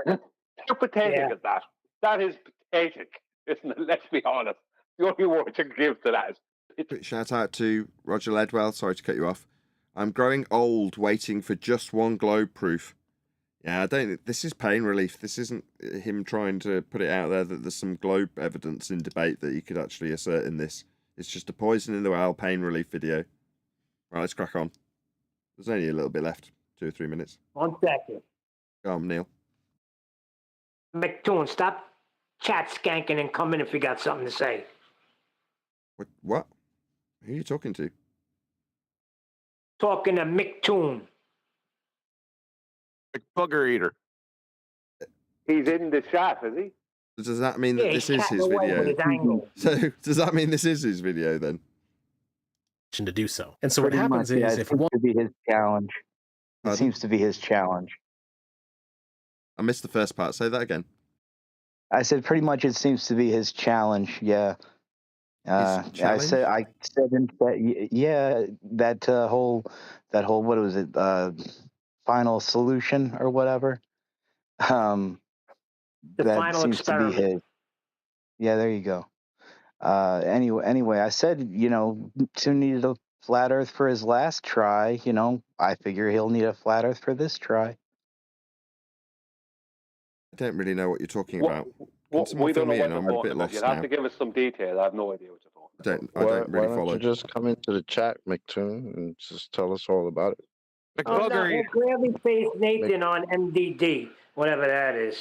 How pathetic is that? That is pathetic, isn't it? Let's be honest. The only word you can give to that. Quick shout out to Roger Ledwell. Sorry to cut you off. I'm growing old, waiting for just one globe proof. Yeah, this is pain relief. This isn't him trying to put it out there that there's some globe evidence in debate that you could actually assert in this. It's just a poison in the well pain relief video. Right, let's crack on. There's only a little bit left. 2 or 3 minutes. 1 second. Go on, Neil. McToon, stop chat skanking and come in if you got something to say. What? Who are you talking to? Talking to McToon. Bugger eater. He's in the chat, is he? Does that mean that this is his video? So does that mean this is his video then? To do so. And so what happens is if one to be his challenge. It seems to be his challenge. I missed the first part. Say that again. I said pretty much it seems to be his challenge. Yeah. I said that whole what was it? Final solution or whatever. The that final seems experiment. to be his. Yeah, there you go. Anyway, I said, Tim needed a flat Earth for his last try. I figure he'll need a flat Earth for this try. I don't really know what you're talking about. We don't know what I'm you're a bit talking about. lost You'll now. have to give us some detail. I have no idea what you're talking about. I don't really Why don't follow. you just come into the chat, McToon, and just tell us all about it? Oh, no, we'll gladly face Nathan on MDD, whatever that is.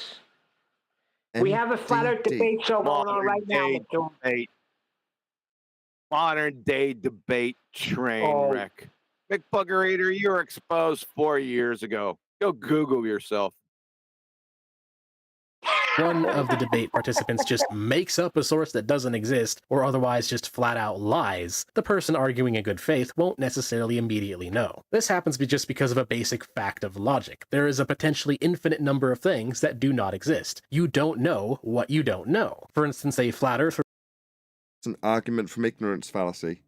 We have a flat Earth debate show going on right now. McToon. Modern day debate train wreck. McBugger Eater, you were exposed 4 years ago. Go Google yourself. one of the debate participants just makes up a source that doesn't exist, or otherwise just flat out lies, the person arguing in good faith won't necessarily immediately know. This happens just because of a basic fact of logic. There is a potentially infinite number of things that do not exist. You don't know what you don't know. For instance, a flat earth... It's an argument from ignorance fallacy.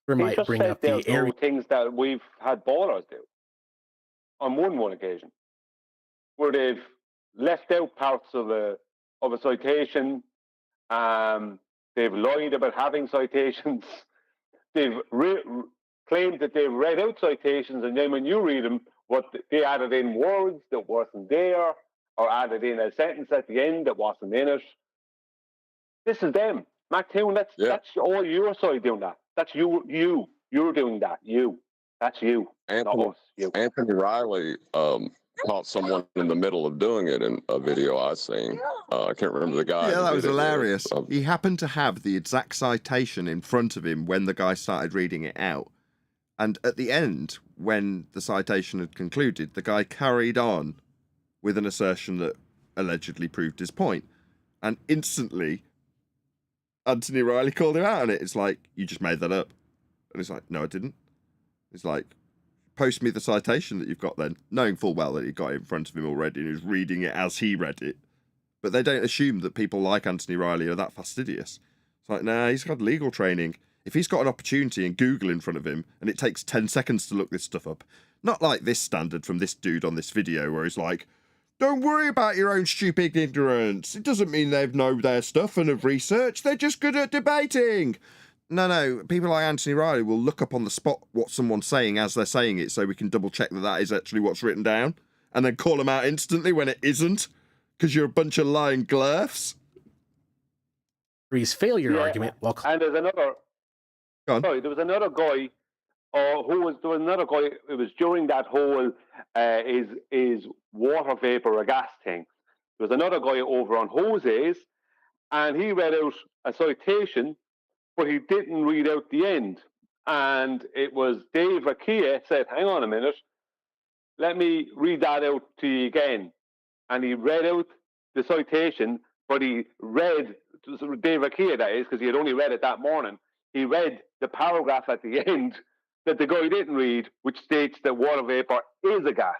might bring up the area things that we've had ballers do on one occasion, where they've left out parts of a citation. They've lied about having citations. They've claimed that they've read out citations, and then when you read them, they added in words that wasn't there, or added in a sentence at the end that wasn't in it. This is them. McToon, that's all your side doing that. That's you. You're doing that. That's you. Anthony, not us. You. Anthony Riley caught someone in the middle of doing it in a video I seen. I can't remember the guy. Yeah, that was hilarious. He happened to have the exact citation in front of him when the guy started reading it out. And at the end, when the citation had concluded, the guy carried on with an assertion that allegedly proved his point. And instantly, Anthony Riley called him out on it. It's like, you just made that up. And it's like, no, I didn't. It's like, post me the citation that you've got then, knowing full well that he got it in front of him already and he was reading it as he read it. But they don't assume that people like Anthony Riley are that fastidious. It's like, nah, he's got legal training. If he's got an opportunity and Google in front of him and it takes 10 seconds to look this stuff up, not like this standard from this dude on this video where he's like, don't worry about your own stupid ignorance. It doesn't mean they know their stuff and have researched. They're just good at debating. No. People like Anthony Riley will look up on the spot what someone's saying as they're saying it so we can double check that that is actually what's written down. and then call them out instantly when it isn't, because you're a bunch of lying glurfs. Theory's failure argument. Well, and there's another. Go on. Sorry, there was another guy. There was another guy. It was during that whole is water vapor a gas thing. There was another guy over on Jose's, and he read out a citation, but he didn't read out the end. And it was Dave Akia said, "Hang on a minute, let me read that out to you again." And he read out the citation, but he read Dave Akia, that is, because he had only read it that morning. He read the paragraph at the end that the guy didn't read, which states that water vapor is a gas.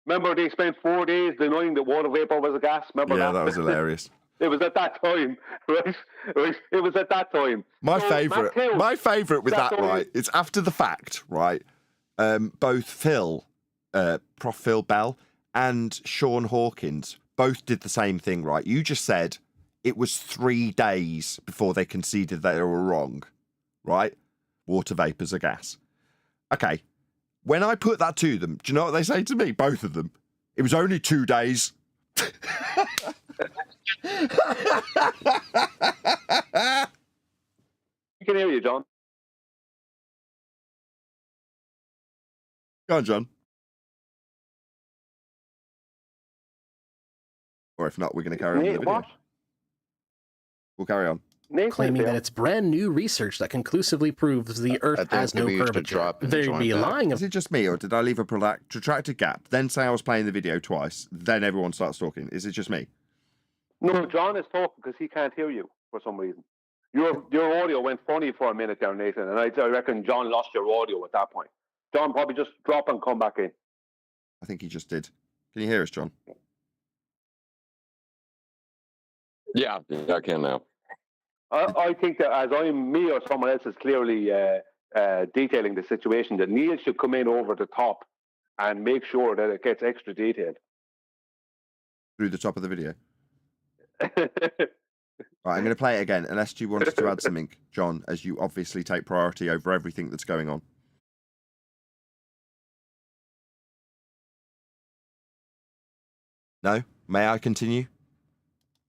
Remember, they spent 4 days denying that water vapor was a gas? Remember that was hilarious. It was at that time, right? It was at that time. My favourite with that, right, it's after the fact, right? Both Prof. Phil Bell and Sean Hawkins both did the same thing, right? You just said it was 3 days before they conceded they were wrong, right? Water vapor's a gas. Okay. When I put that to them, do you know what they say to me? Both of them. It was only 2 days. You can hear you, John. Go on, John. Or if not, we're going to carry on with the video. What? We'll carry on. Claiming that it's brand new research that conclusively proves the Earth has no curvature. They'd be lying. Is it just me, or did I leave a protracted gap, then say I was playing the video twice, then everyone starts talking? Is it just me? No, John is talking because he can't hear you for some reason. Your audio went funny for a minute there, Nathan, and I reckon John lost your audio at that point. John, probably just drop and come back in. I think he just did. Can you hear us, John? Yeah, I can now. I think that as me or someone else is clearly detailing the situation, that Neil should come in over the top and make sure that it gets extra detailed. Through the top of the video? Right, I'm going to play it again, unless you wanted to add something, John, as you obviously take priority over everything that's going on. No? May I continue?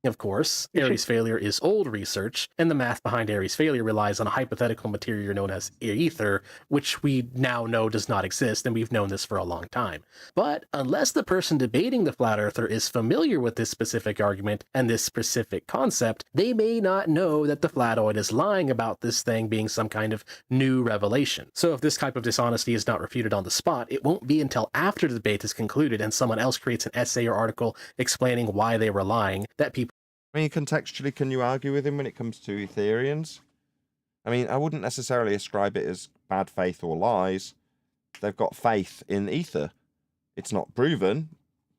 Of course, Airy's failure is old research, and the math behind Airy's failure relies on a hypothetical material known as ether, which we now know does not exist, and we've known this for a long time. But unless the person debating the flat earther is familiar with this specific argument and this specific concept, they may not know that the flatoid is lying about this thing being some kind of new revelation. So if this type of dishonesty is not refuted on the spot, it won't be until after the debate is concluded and someone else creates an essay or article explaining why they were lying that people. I mean, contextually, can you argue with him when it comes to Ethereans? I mean, I wouldn't necessarily ascribe it as bad faith or lies. They've got faith in ether. It's not proven,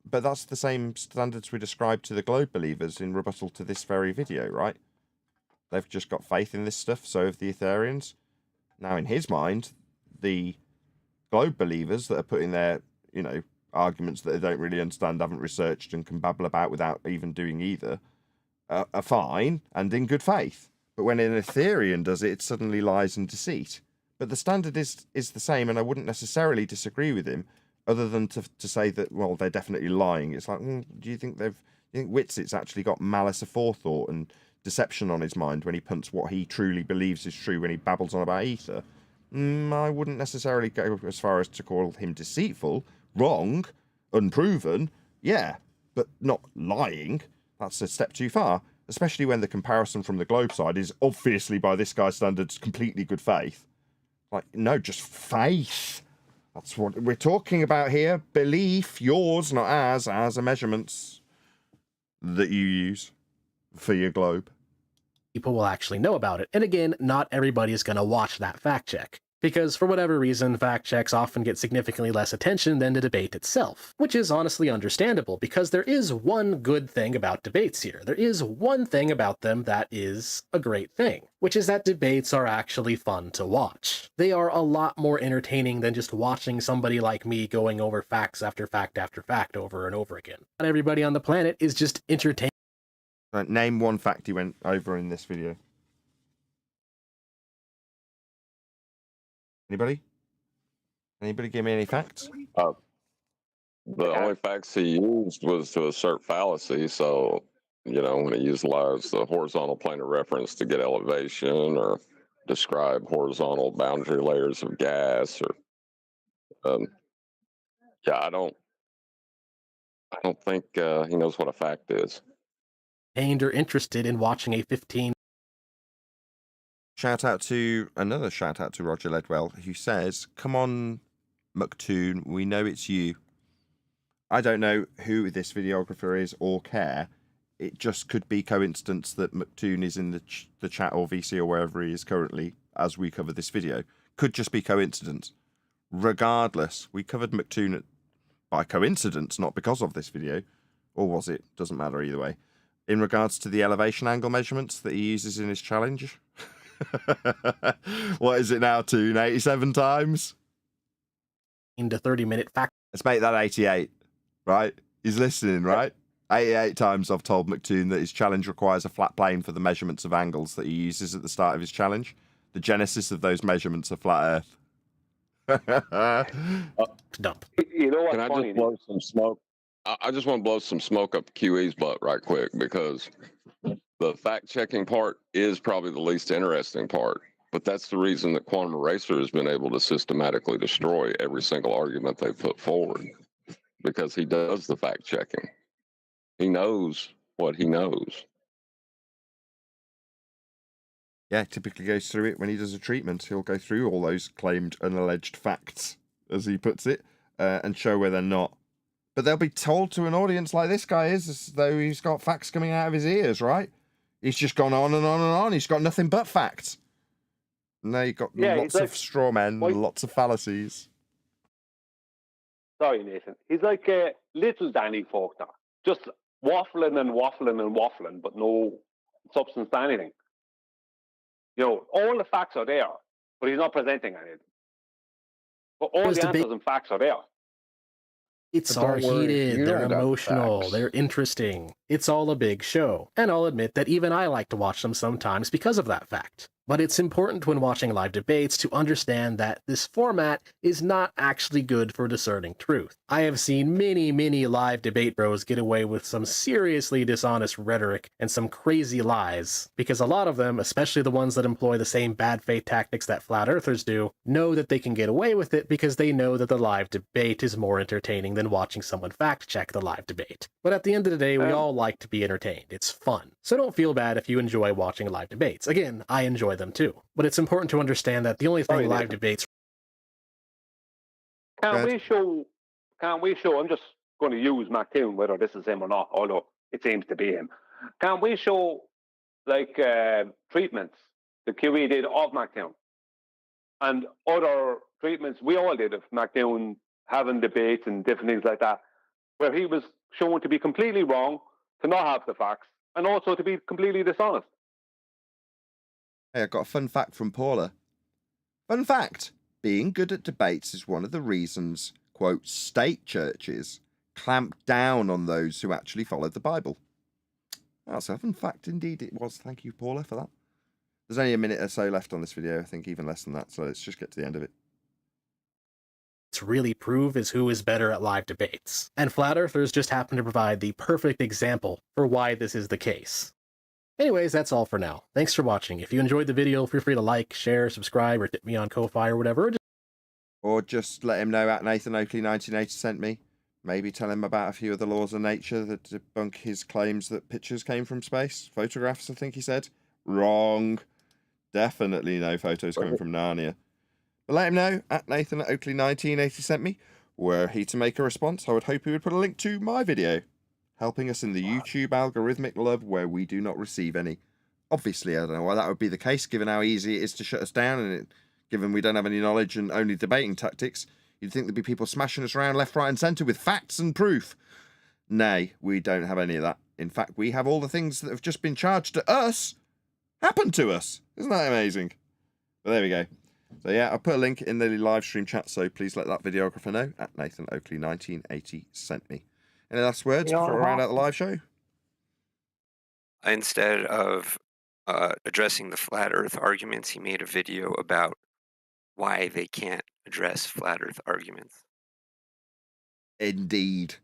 but that's the same standards we describe to the globe believers in rebuttal to this very video, right? They've just got faith in this stuff, so have the Ethereans. Now, in his mind, the globe believers that are putting their, arguments that they don't really understand, haven't researched, and can babble about without even doing either, are fine and in good faith. But when an Etherean does it, it suddenly lies in deceit. But the standard is the same, and I wouldn't necessarily disagree with him, other than to say that, well, they're definitely lying. It's like, do you think Witzit's actually got malice aforethought and deception on his mind when he punts what he truly believes is true when he babbles on about ether? I wouldn't necessarily go as far as to call him deceitful. Wrong, unproven, yeah, but not lying. That's a step too far, especially when the comparison from the globe side is obviously, by this guy's standards, completely good faith. Like, no, just faith. That's what we're talking about here. Belief, yours, not ours. Ours are measurements that you use for your globe. People will actually know about it. And again, not everybody is going to watch that fact check. Because for whatever reason, fact checks often get significantly less attention than the debate itself, which is honestly understandable because there is one good thing about debates here. There is one thing about them that is a great thing, which is that debates are actually fun to watch. They are a lot more entertaining than just watching somebody like me going over facts after fact after fact over and over again. Not everybody on the planet is just entertained. Name one fact he went over in this video. Anybody? Anybody give me any facts? The only facts he used was to assert fallacy. So, when he utilized the horizontal plane of reference to get elevation or describe horizontal boundary layers of gas or, yeah, I don't think he knows what a fact is. And are interested in watching a 15 Another shout out to Roger Ledwell, who says, "Come on, Mucktoon, we know it's you." I don't know who this videographer is or care. It just could be coincidence that Mucktoon is in the chat or VC or wherever he is currently as we cover this video. Could just be coincidence. Regardless, we covered Mucktoon by coincidence, not because of this video. Or was it? Doesn't matter either way. In regards to the elevation angle measurements that he uses in his challenge. What is it now, Toon? 87 times? to 30-minute fact. Let's make that 88, right? He's listening, right? 88 times I've told Mucktoon that his challenge requires a flat plane for the measurements of angles that he uses at the start of his challenge. The genesis of those measurements are flat Earth. Dump. You know what? Can I just blow some smoke? I just want to blow some smoke up QE's butt right quick, because the fact-checking part is probably the least interesting part. But that's the reason that Quantum Eraser has been able to systematically destroy every single argument they put forward, because he does the fact-checking. He knows what he knows. Yeah, typically goes through it when he does a treatment. He'll go through all those claimed unalleged facts, as he puts it, and show where they're not. But they'll be told to an audience like this guy is, as though he's got facts coming out of his ears, right? He's just gone on and on and on. He's got nothing but facts. Now you've got lots of straw men, lots of fallacies. Sorry, Nathan. He's like a little Danny Faulkner, just waffling and waffling and waffling, but no substance to anything. All the facts are there, but he's not presenting anything. But all the answers and facts are there. It's are heated, they're emotional, they're interesting. It's all a big show. And I'll admit that even I like to watch them sometimes because of that fact. But it's important when watching live debates to understand that this format is not actually good for discerning truth. I have seen many live debate bros get away with some seriously dishonest rhetoric and some crazy lies, because a lot of them, especially the ones that employ the same bad faith tactics that flat earthers do, know that they can get away with it because they know that the live debate is more entertaining than watching someone fact check the live debate. But at the end of the day, we all like to be entertained. It's fun. So don't feel bad if you enjoy watching live debates. Again, I enjoy them too. But it's important to understand that the only thing live debates... Can we show, I'm just going to use Mucktoon, whether this is him or not, although it seems to be him. Can we show, treatments the QE did of Mucktoon? And other treatments we all did of Mucktoon, having debates and different things like that, where he was shown to be completely wrong, to not have the facts, and also to be completely dishonest. Hey, I got a fun fact from Paula. Fun fact. Being good at debates is one of the reasons, quote, state churches clamp down on those who actually follow the Bible. That's a fun fact indeed it was. Thank you, Paula, for that. There's only a minute or so left on this video. I think even less than that. So let's just get to the end of it. To really prove is who is better at live debates. And flat earthers just happen to provide the perfect example for why this is the case. Anyways, that's all for now. Thanks for watching. If you enjoyed the video, feel free to like, share, subscribe, or tip me on Ko-Fi or whatever. Or just let him know at Nathan Oakley 1980 sent me. Maybe tell him about a few of the laws of nature that debunk his claims that pictures came from space. Photographs, I think he said. Wrong. Definitely no photos coming from Narnia. But let him know at Nathan Oakley 1980 sent me. Were he to make a response, I would hope he would put a link to my video, helping us in the YouTube algorithmic love where we do not receive any. Obviously, I don't know why that would be the case, given how easy it is to shut us down, and given we don't have any knowledge and only debating tactics. You'd think there'd be people smashing us around left, right and centre with facts and proof. Nay, we don't have any of that. In fact, we have all the things that have just been charged to us happen to us. Isn't that amazing? But there we go. So yeah, I'll put a link in the live stream chat, so please let that videographer know at Nathan Oakley 1980 sent me. Any last words before I round out the live show? Instead of addressing the flat earth arguments, he made a video about why they can't address flat earth arguments. Indeed.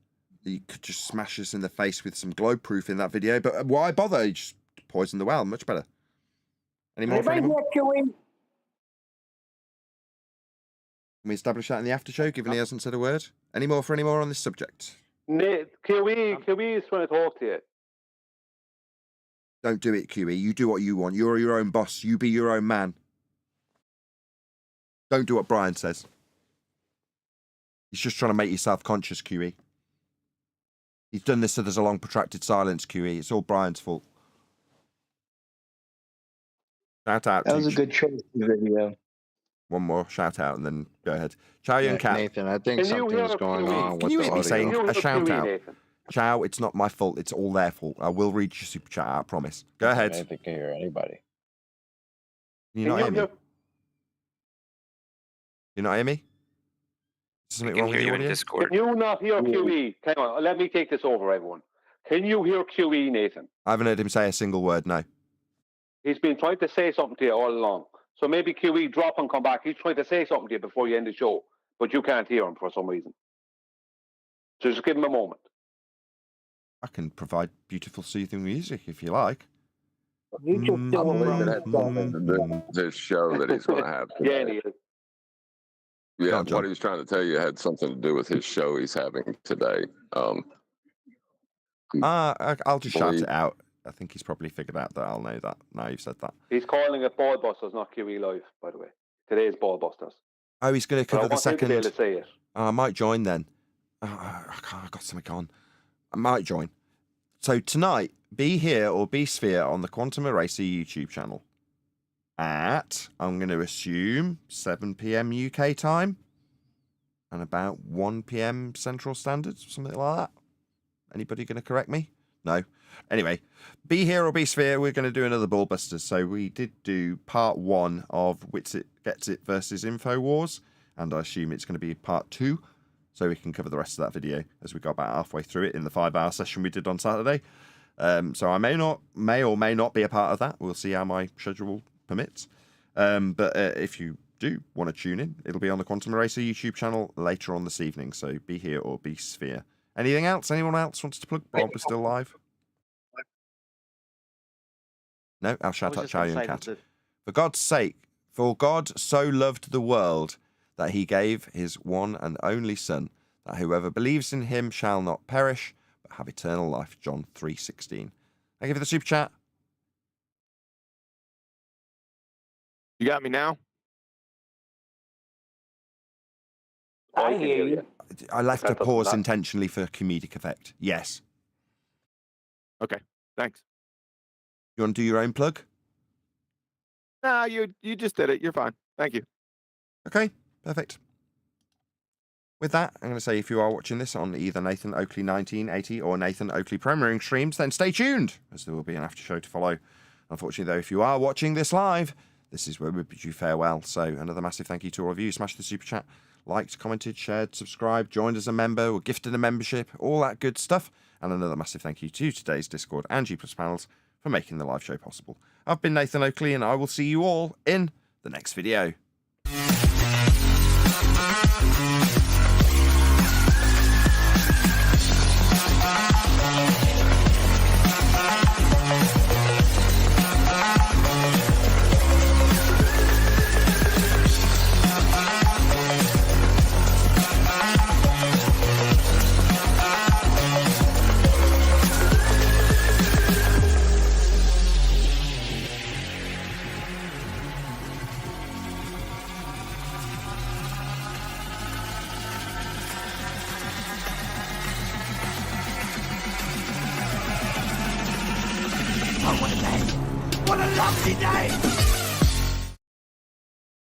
You could just smash us in the face with some globe proof in that video, but why bother? You just poison the well. Much better. Any more for anyone? Can we establish that in the after show, given he hasn't said a word? Any more for any more on this subject? QE is trying to talk to you. Don't do it, QE. You do what you want. You're your own boss. You be your own man. Don't do what Brian says. He's just trying to make you self-conscious, QE. He's done this so there's a long protracted silence, QE. It's all Brian's fault. Shout out. That was a good choice video. One more shout out and then go ahead. Ciao, young cat. Nathan, I think something's going on Can with you the hear me audio. saying a shout out? Ciao, it's not my fault. It's all their fault. I will read your super chat out, I promise. Go ahead. Nathan can hear anybody. Can you not hear me? You not hear me? Is something wrong with your audio? Can you not hear QE? Hang on, let me take this over, everyone. Can you hear QE, Nathan? I haven't heard him say a single word, no. He's been trying to say something to you all along. So maybe QE drop and come back. He's trying to say something to you before you end the show, but you can't hear him for some reason. So just give him a moment. I can provide beautiful, soothing music if you like. I believe it had something to do with this show that he's going to have today. Yeah, what he was trying to tell you had something to do with his show he's having today. I'll just shout it out. I think he's probably figured out that I'll know that. Now you've said that. He's calling it Ballbusters, not QE Live, by the way. Today's Ballbusters. Oh, he's going to cover the second. To say it. I might join then. I got something on. I might join. So tonight, be here or be sphere on the Quantum Eraser YouTube channel at, I'm going to assume, 7 p.m. UK time and about 1 p.m. Central Standard, something like that. Anybody going to correct me? No. Anyway, be here or be sphere, we're going to do another Ballbusters. So we did do part 1 of Witsit Gets It versus InfoWars, and I assume it's going to be part 2, so we can cover the rest of that video as we got about halfway through it in the 5-hour session we did on Saturday. So I may or may not be a part of that. We'll see how my schedule permits. But if you do want to tune in, it'll be on the Quantum Eraser YouTube channel later on this evening. So be here or be sphere. Anything else? Anyone else wants to plug? Bob is still live. No, I'll shout out Charlie and Cat. For God's sake, for God so loved the world that he gave his one and only Son, that whoever believes in him shall not perish, but have eternal life. John 3:16. Thank you for the super chat. You got me now? I hear you. I left a pause intentionally for comedic effect. Yes. Okay, thanks. You want to do your own plug? No, you just did it. You're fine. Thank you. Okay, perfect. With that, I'm going to say if you are watching this on either Nathan Oakley 1980 or Nathan Oakley Premiering streams, then stay tuned, as there will be an after show to follow. Unfortunately, though, if you are watching this live, this is where we bid you farewell. So another massive thank you to all of you. Smash the super chat, liked, commented, shared, subscribed, joined as a member, or gifted a membership, all that good stuff. And another massive thank you to today's Discord and G+ panels for making the live show possible. I've been Nathan Oakley, and I will see you all in the next video. What a lovely day!